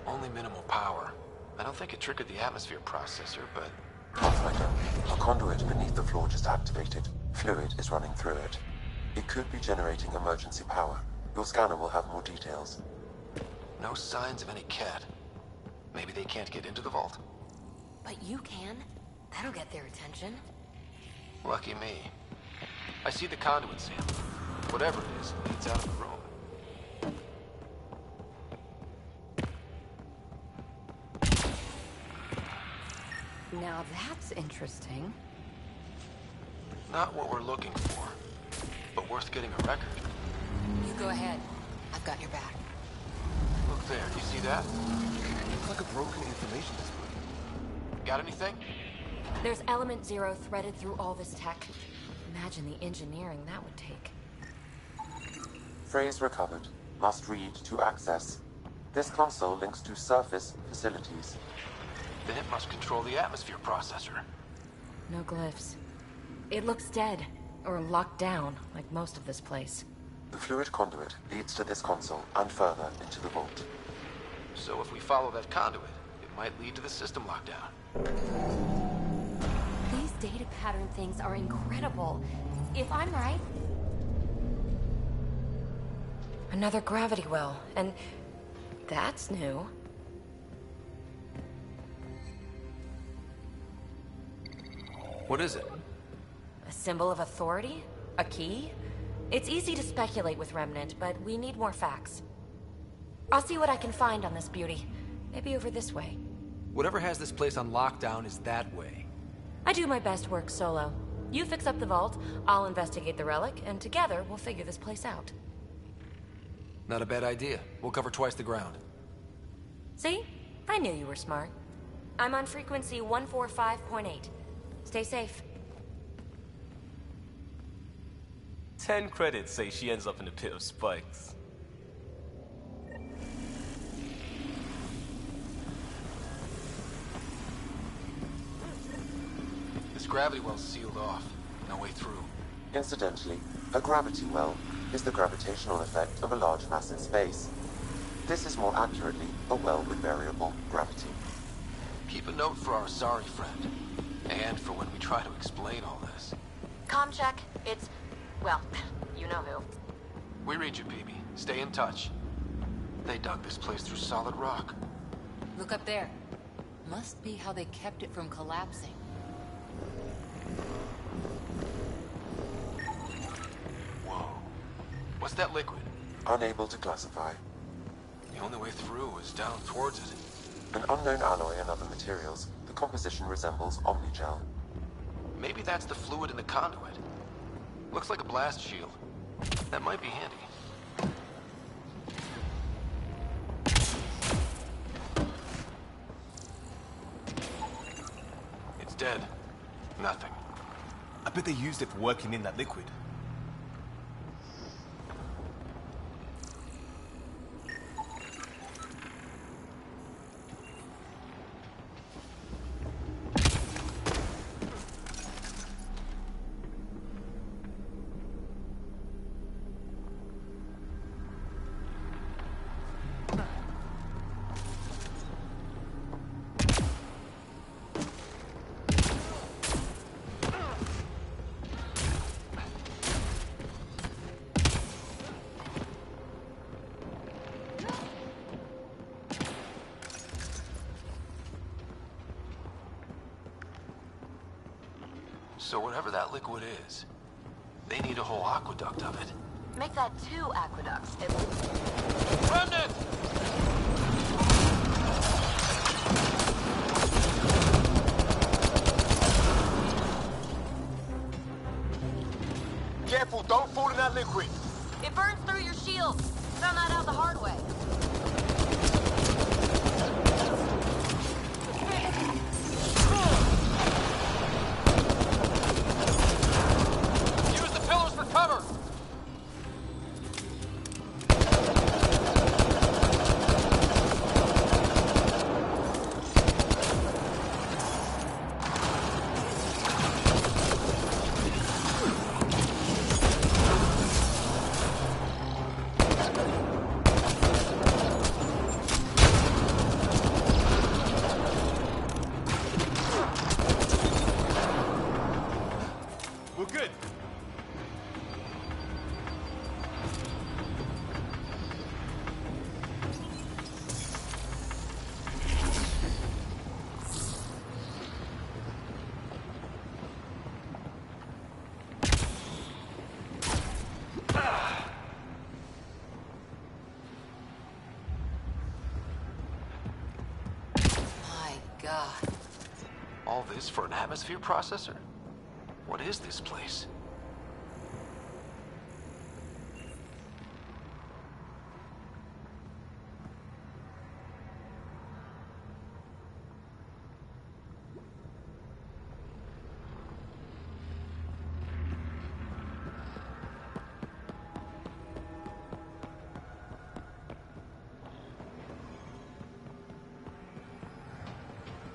Only minimal power. I don't think it triggered the atmosphere processor, but... Pathfinder, a conduit beneath the floor just activated. Fluid is running through it. It could be generating emergency power. Your scanner will have more details. No signs of any cat. Maybe they can't get into the vault. But you can. That'll get their attention. Lucky me. I see the conduit, Sam. Whatever it is, leads out of the room. Now that's interesting. Not what we're looking for, but worth getting a record. You go ahead. I've got your back. Look there, you see that? It's like a broken information display. Got anything? There's Element Zero threaded through all this tech. Imagine the engineering that would take. Phrase recovered. Must read to access. This console links to surface facilities. Then it must control the atmosphere processor. No glyphs. It looks dead, or locked down, like most of this place. The fluid conduit leads to this console and further into the vault. So if we follow that conduit, it might lead to the system lockdown. These data pattern things are incredible. If I'm right... Another gravity well, and that's new. What is it? A symbol of authority? A key? It's easy to speculate with Remnant, but we need more facts. I'll see what I can find on this beauty. Maybe over this way. Whatever has this place on lockdown is that way. I do my best work solo. You fix up the vault, I'll investigate the relic, and together we'll figure this place out. Not a bad idea. We'll cover twice the ground. See? I knew you were smart. I'm on frequency 145.8. Stay safe. 10 credits say she ends up in a pit of spikes. This gravity well's sealed off. No way through. Incidentally, a gravity well is the gravitational effect of a large mass in space. This is more accurately a well with variable gravity. Keep a note for our sorry friend. And for when we try to explain all this. Comm check. It's... well, you know who. We read you, PB. Stay in touch. They dug this place through solid rock. Look up there. Must be how they kept it from collapsing. Whoa. What's that liquid? Unable to classify. The only way through is down towards it. An unknown alloy and other materials. The composition resembles omnigel. Maybe that's the fluid in the conduit. Looks like a blast shield. That might be handy. It's dead. Nothing. I bet they used it for working in that liquid. So whatever that liquid is, they need a whole aqueduct of it. Make that 2 aqueducts. Remnant! Careful, don't fall in that liquid. It burns through your shields. Found that out the hard way. Use the pillars for cover! All this for an atmosphere processor? What is this place?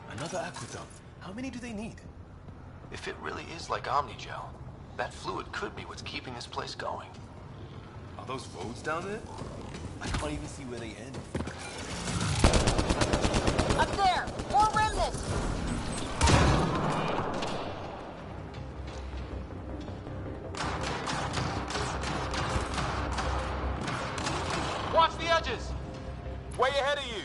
Another aqueduct. How many do they need? If it really is like Omnigel, that fluid could be what's keeping this place going. Are those roads down there? I can't even see where they end. Up there! More remnants! Watch the edges! Way ahead of you!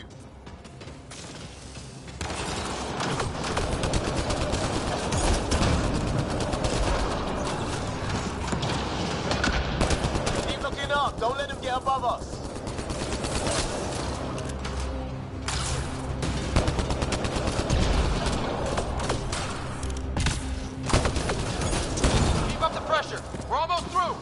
Keep looking up! Don't let him get above us! Keep up the pressure! We're almost through!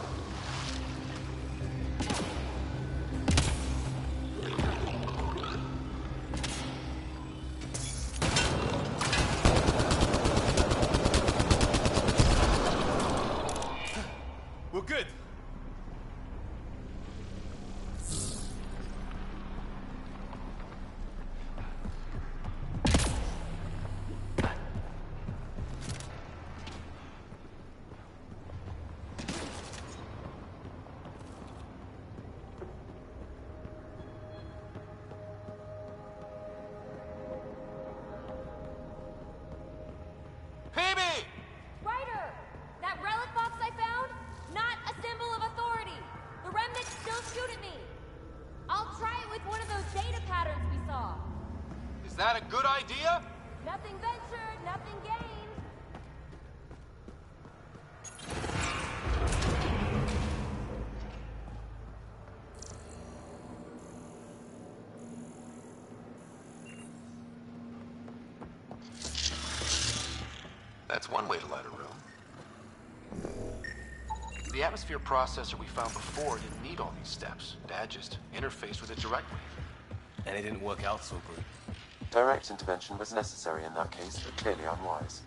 We're good. Phoebe! Ryder! That relic box I found? Not a symbol of authority! The remnants still shoot at me! I'll try it with one of those data patterns we saw. Is that a good idea? Nothing ventured, nothing gained. That's one way to light a room. The atmosphere processor we found before didn't need all these steps. Dad just interfaced with it directly. And it didn't work out so good. Direct intervention was necessary in that case, but clearly unwise.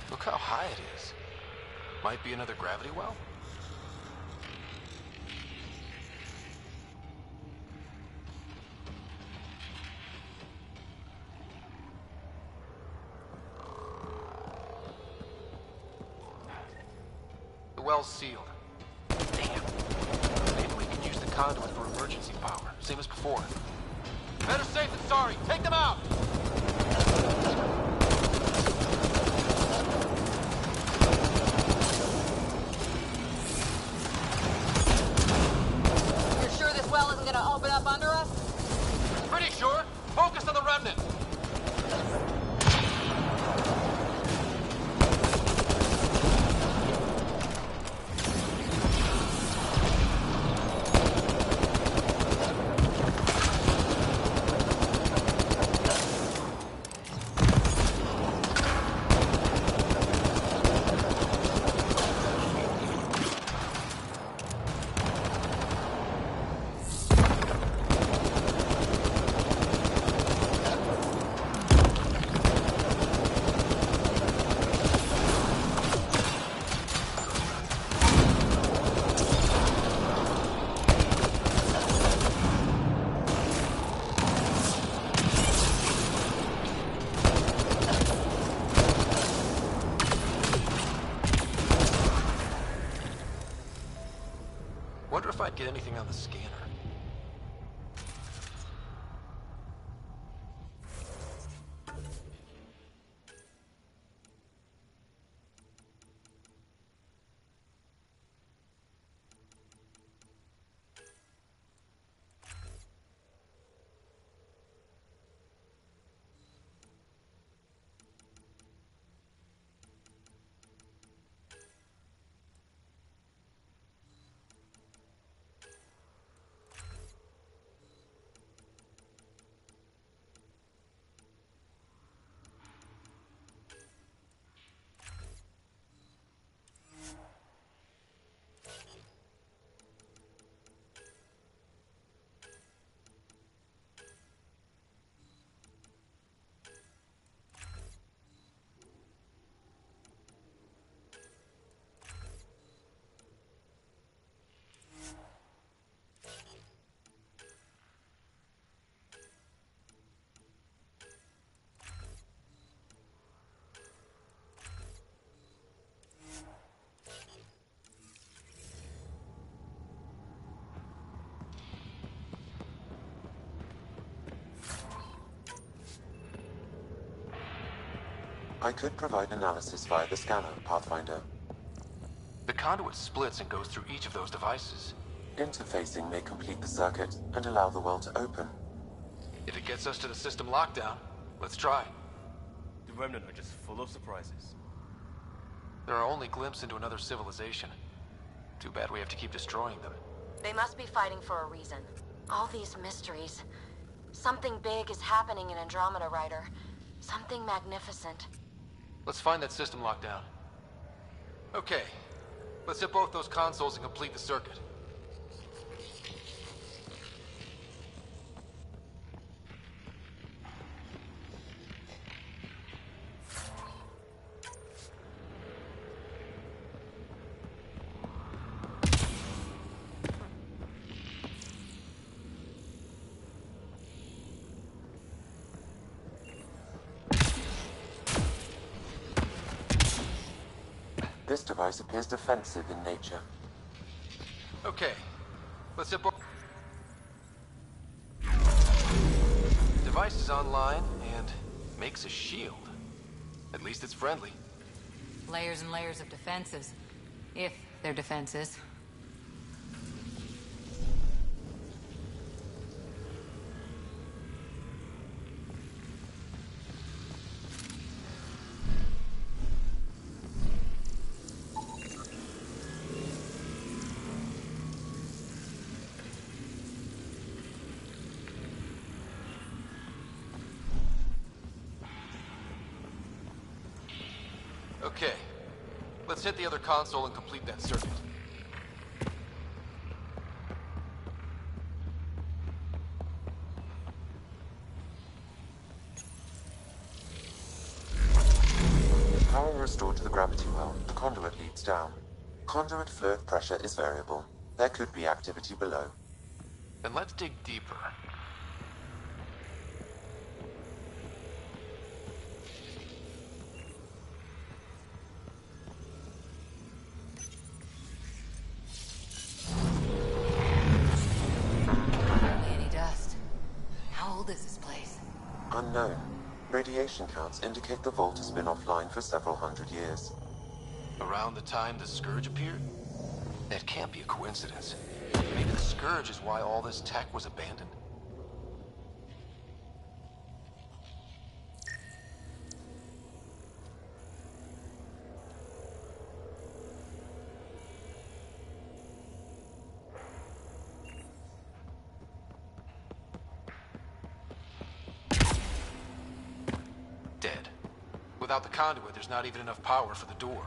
Look how high it is. Might be another gravity well? The well's sealed. Damn. Maybe we can use the conduit for emergency power, same as before. Better safe than sorry. Take them out! You're sure this well isn't gonna open up under us? Pretty sure. Focus on the remnant. I could provide analysis via the scanner, Pathfinder. The conduit splits and goes through each of those devices. Interfacing may complete the circuit and allow the well to open. If it gets us to the system lockdown, let's try. The Remnant are just full of surprises. There are only glimpses into another civilization. Too bad we have to keep destroying them. They must be fighting for a reason. All these mysteries. Something big is happening in Andromeda, Ryder. Something magnificent. Let's find that system lockdown. Okay. Let's hit both those consoles and complete the circuit. This device appears defensive in nature. Okay, let's hit both. Device is online and makes a shield. At least it's friendly. Layers and layers of defenses. If they're defenses. Okay, let's hit the other console and complete that circuit. Power restored to the gravity well. The conduit leads down. Conduit fluid pressure is variable. There could be activity below. Then let's dig deeper. Any dust. How old is this place? Unknown. Radiation counts indicate the vault has been offline for several hundred years. Around the time the Scourge appeared? That can't be a coincidence. Maybe the Scourge is why all this tech was abandoned. Dead. Without the conduit, there's not even enough power for the door.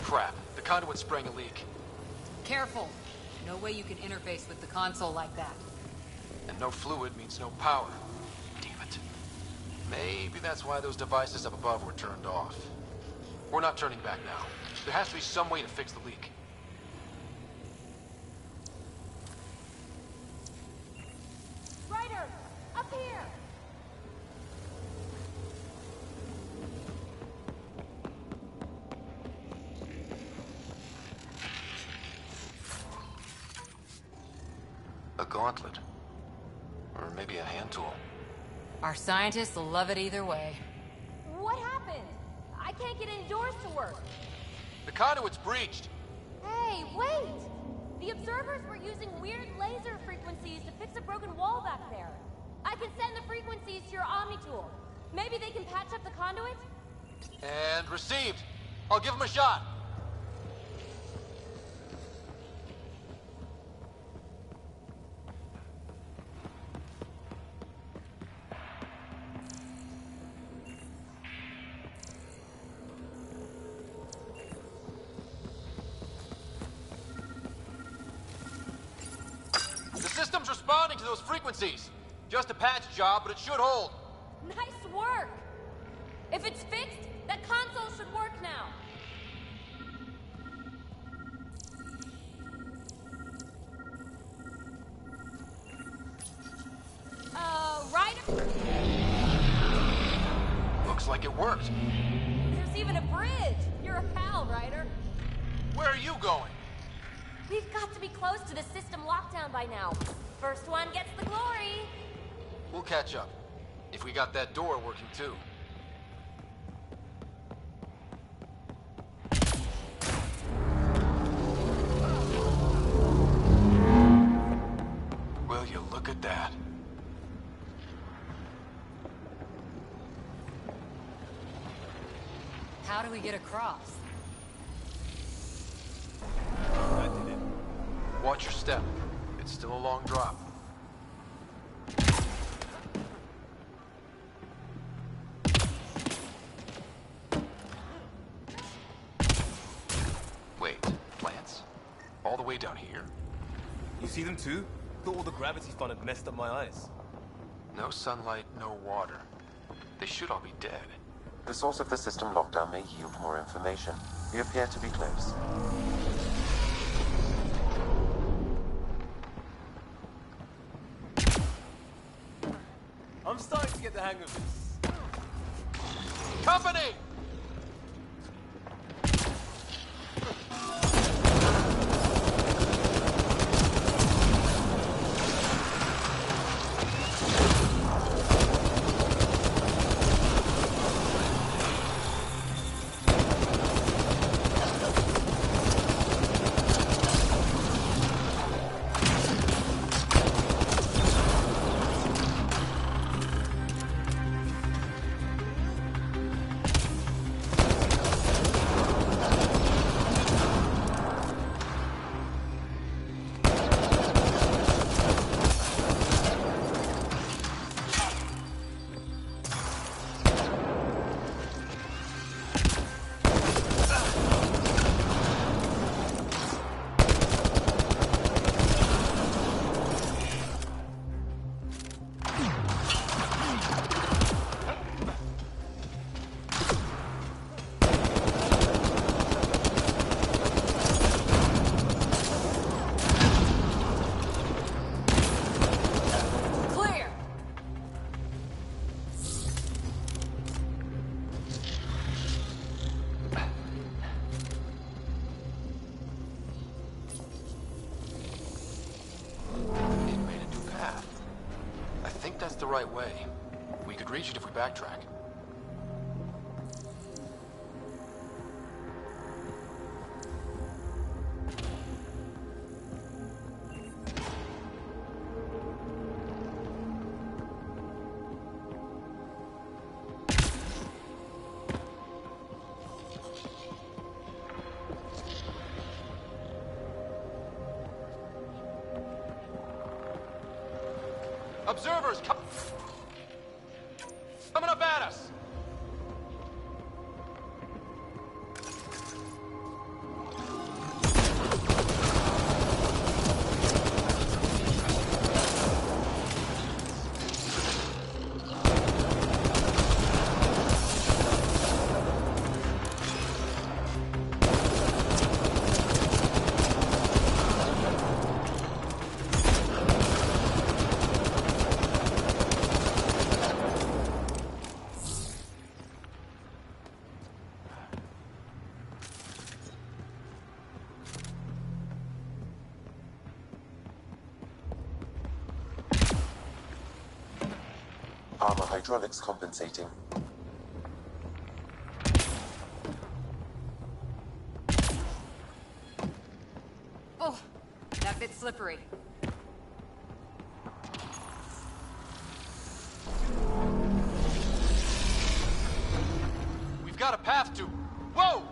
Crap. The conduit's spraying a leak. Careful. No way you can interface with the console like that. And no fluid means no power. Damn it. Maybe that's why those devices up above were turned off. We're not turning back now. There has to be some way to fix the leak. Ryder! Up here! A gauntlet. Or maybe a hand tool. Our scientists will love it either way. What happened? I can't get any doors to work. The conduit's breached. Hey, wait! The observers were using weird laser frequencies to fix a broken wall back there. I can send the frequencies to your Omni tool. Maybe they can patch up the conduit? And received. I'll give him a shot. The system's responding to those frequencies. Just a patch job, but it should hold. Nice work! If it's fixed, that console should work now. Ryder? Looks like it worked. There's even a bridge. You're a pal, Ryder. Where are you going? We've got to be close to the system lockdown by now. First one gets the glory. We'll catch up. If we got that door working too. Will you look at that? How do we get across? I did it. Watch your step. It's still a long drop. Wait, plants? All the way down here? You see them too? Thought all the gravity fun had messed up my eyes. No sunlight, no water. They should all be dead. The source of the system lockdown may yield more information. We appear to be close. I'm starting to get the hang of this. Company! The right way. We could reach it if we backtrack. Observers, coming up at us! Armor hydraulics compensating. Oh, that bit's slippery. We've got a path to... Whoa!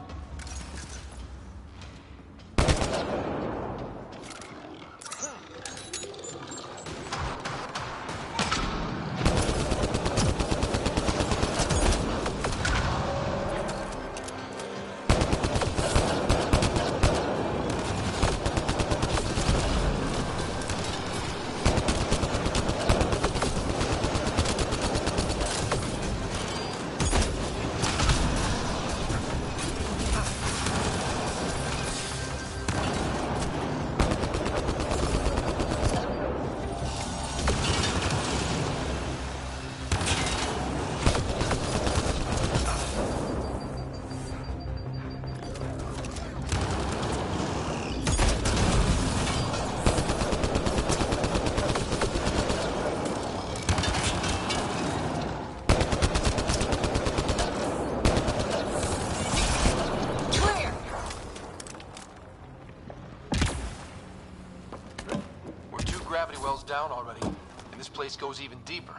place goes even deeper.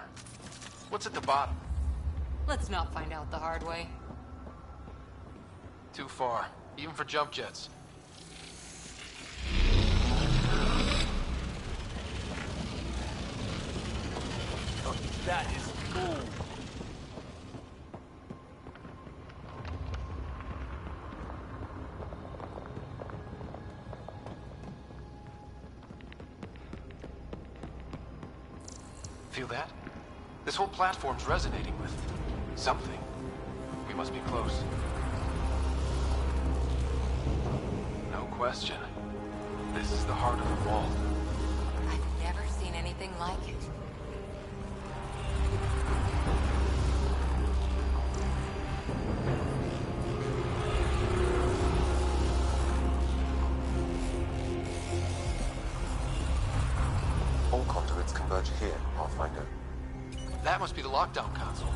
What's at the bottom? Let's not find out the hard way. Too far, even for jump jets. Oh, that is cool. Feel that? This whole platform's resonating with something. We must be close. No question. This is the heart of the vault. I've never seen anything like it. All conduits converge here, Pathfinder. That must be the lockdown console.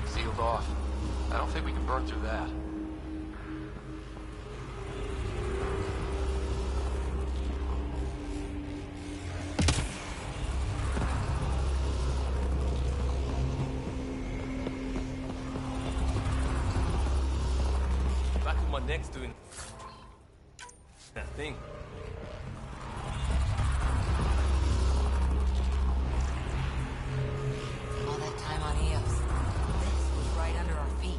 Sealed off. I don't think we can burn through that. Back of my neck's doing that thing. All that time on Eos. This was right under our feet.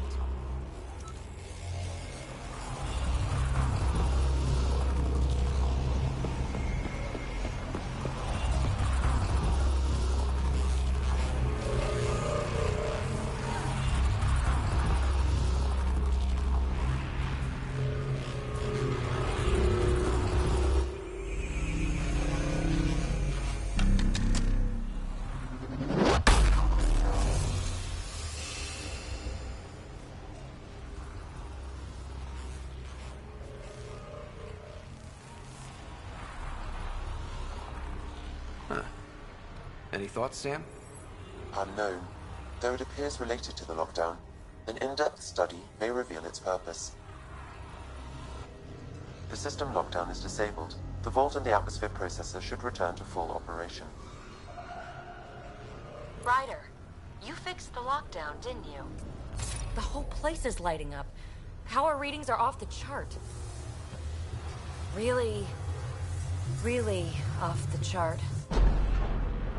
Any thoughts, Sam? Unknown. Though it appears related to the lockdown, an in-depth study may reveal its purpose. The system lockdown is disabled. The vault and the atmosphere processor should return to full operation. Ryder, you fixed the lockdown, didn't you? The whole place is lighting up. Power readings are off the chart. Really, really off the chart.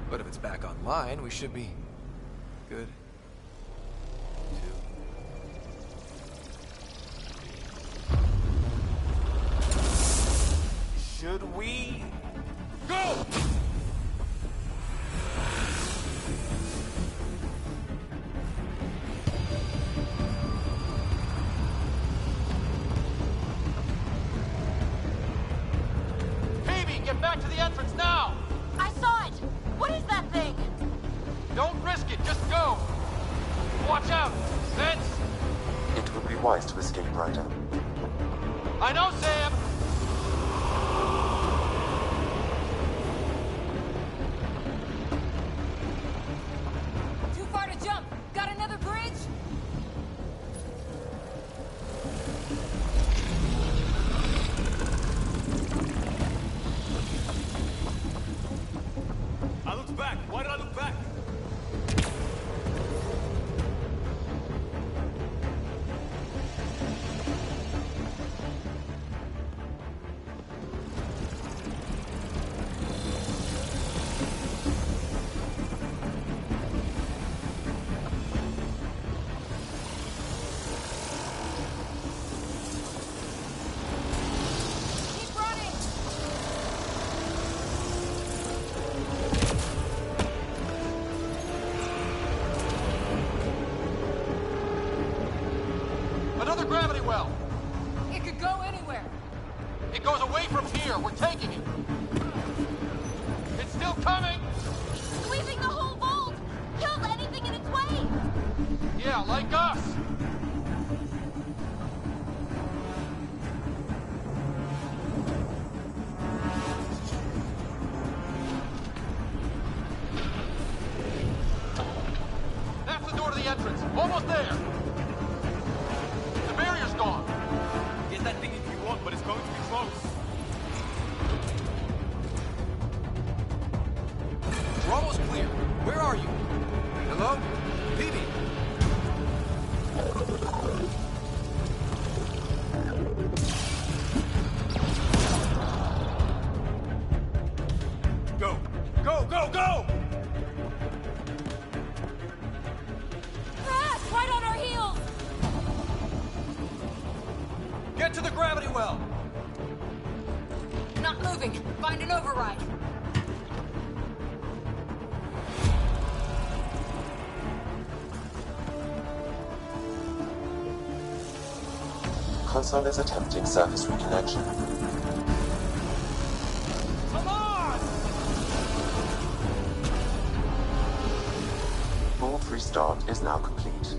But if it's back online, we should be good. Should we go? Phoebe, get back to the entrance now! I saw it! What is that thing? Don't risk it, just go! Watch out! Sense! It would be wise to escape, Ryder. I know, Sam! Too far to jump. Got another bridge? I looked back. Why did I look back? Keep running! Another gravity well! It could go anywhere. It goes away from here. We're taking it. It's still coming! Sweeping the whole vault! Kills anything in its way! Yeah, like us! That's the door to the entrance. Almost there. The barrier's gone. Get that thing if you want, but it's going to be close. We're almost clear. Where are you? Hello? Phoebe? Go! Go, go, go! Crash! Right on our heels! Get to the gravity well! Not moving. Find an override. Console is attempting surface reconnection. Come on! Vault restart is now complete.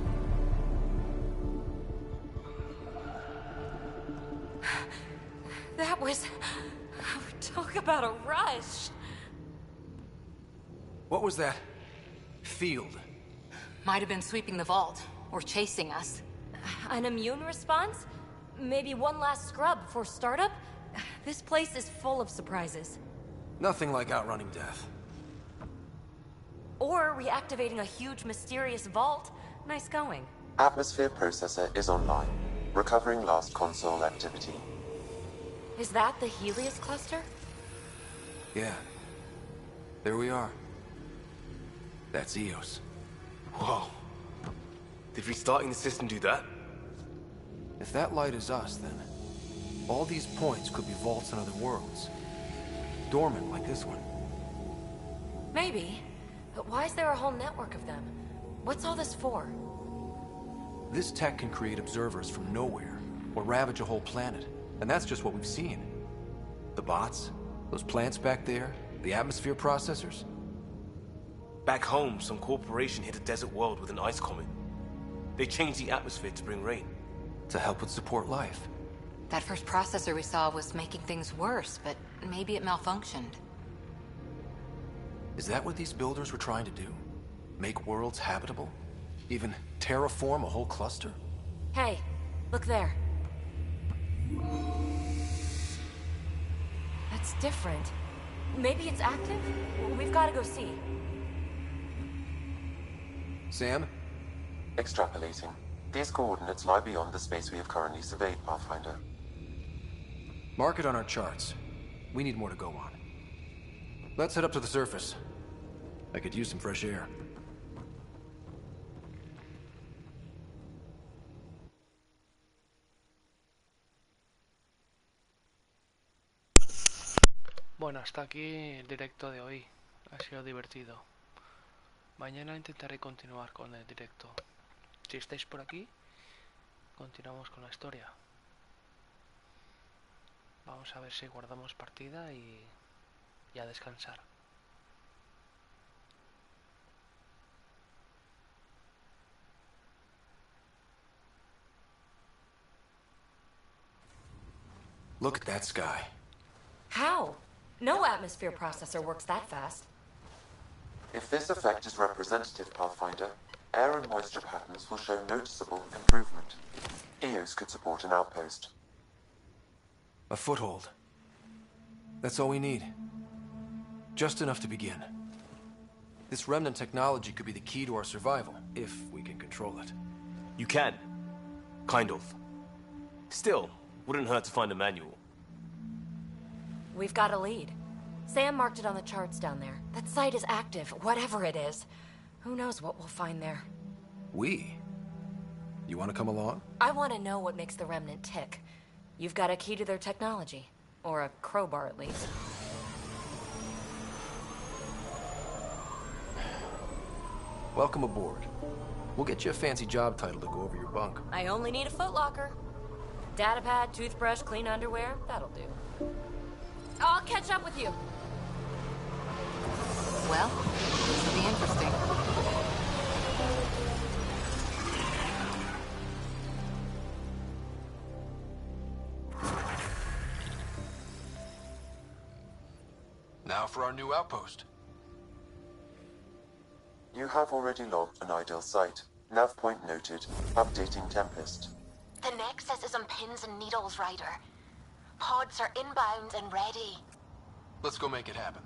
That was... Talk about a rush. What was that? Field. Might have been sweeping the vault, or chasing us. An immune response? Maybe one last scrub before startup? This place is full of surprises. Nothing like outrunning death. Or reactivating a huge mysterious vault. Nice going. Atmosphere processor is online. Recovering last console activity. Is that the Helios cluster? Yeah. There we are. That's Eos. Whoa. Did restarting the system do that? If that light is us, then all these points could be vaults in other worlds. Dormant like this one. Maybe. But why is there a whole network of them? What's all this for? This tech can create observers from nowhere, or ravage a whole planet. And that's just what we've seen. The bots, those plants back there, the atmosphere processors. Back home, some corporation hit a desert world with an ice comet. They changed the atmosphere to bring rain. To help with support life. That first processor we saw was making things worse, but maybe it malfunctioned. Is that what these builders were trying to do? Make worlds habitable? Even terraform a whole cluster? Hey, look there. That's different. Maybe it's active? We've got to go see. Sam? Extrapolating. These coordinates lie beyond the space we have currently surveyed, Pathfinder. Mark it on our charts. We need more to go on. Let's head up to the surface. I could use some fresh air. Bueno, hasta aquí el directo de hoy. Ha sido divertido. Mañana intentaré continuar con el directo. Si estáis por aquí, continuamos con la historia. Vamos a ver si guardamos partida y a descansar. Look at that sky. How? No atmosphere processor works that fast. If this effect is representative, Pathfinder, air and moisture patterns will show noticeable improvement. Eos could support an outpost. A foothold. That's all we need. Just enough to begin. This remnant technology could be the key to our survival, if we can control it. You can. Kind of. Still, wouldn't hurt to find a manual. We've got a lead. Sam marked it on the charts down there. That site is active, whatever it is. Who knows what we'll find there. We? You want to come along? I want to know what makes the Remnant tick. You've got a key to their technology. Or a crowbar, at least. Welcome aboard. We'll get you a fancy job title to go over your bunk. I only need a footlocker. Datapad, toothbrush, clean underwear, that'll do. I'll catch up with you. Well, this will be interesting. for our new outpost. You have already logged an ideal site. Nav point noted. Updating Tempest. The Nexus is on pins and needles, Ryder. Pods are inbound and ready. Let's go make it happen.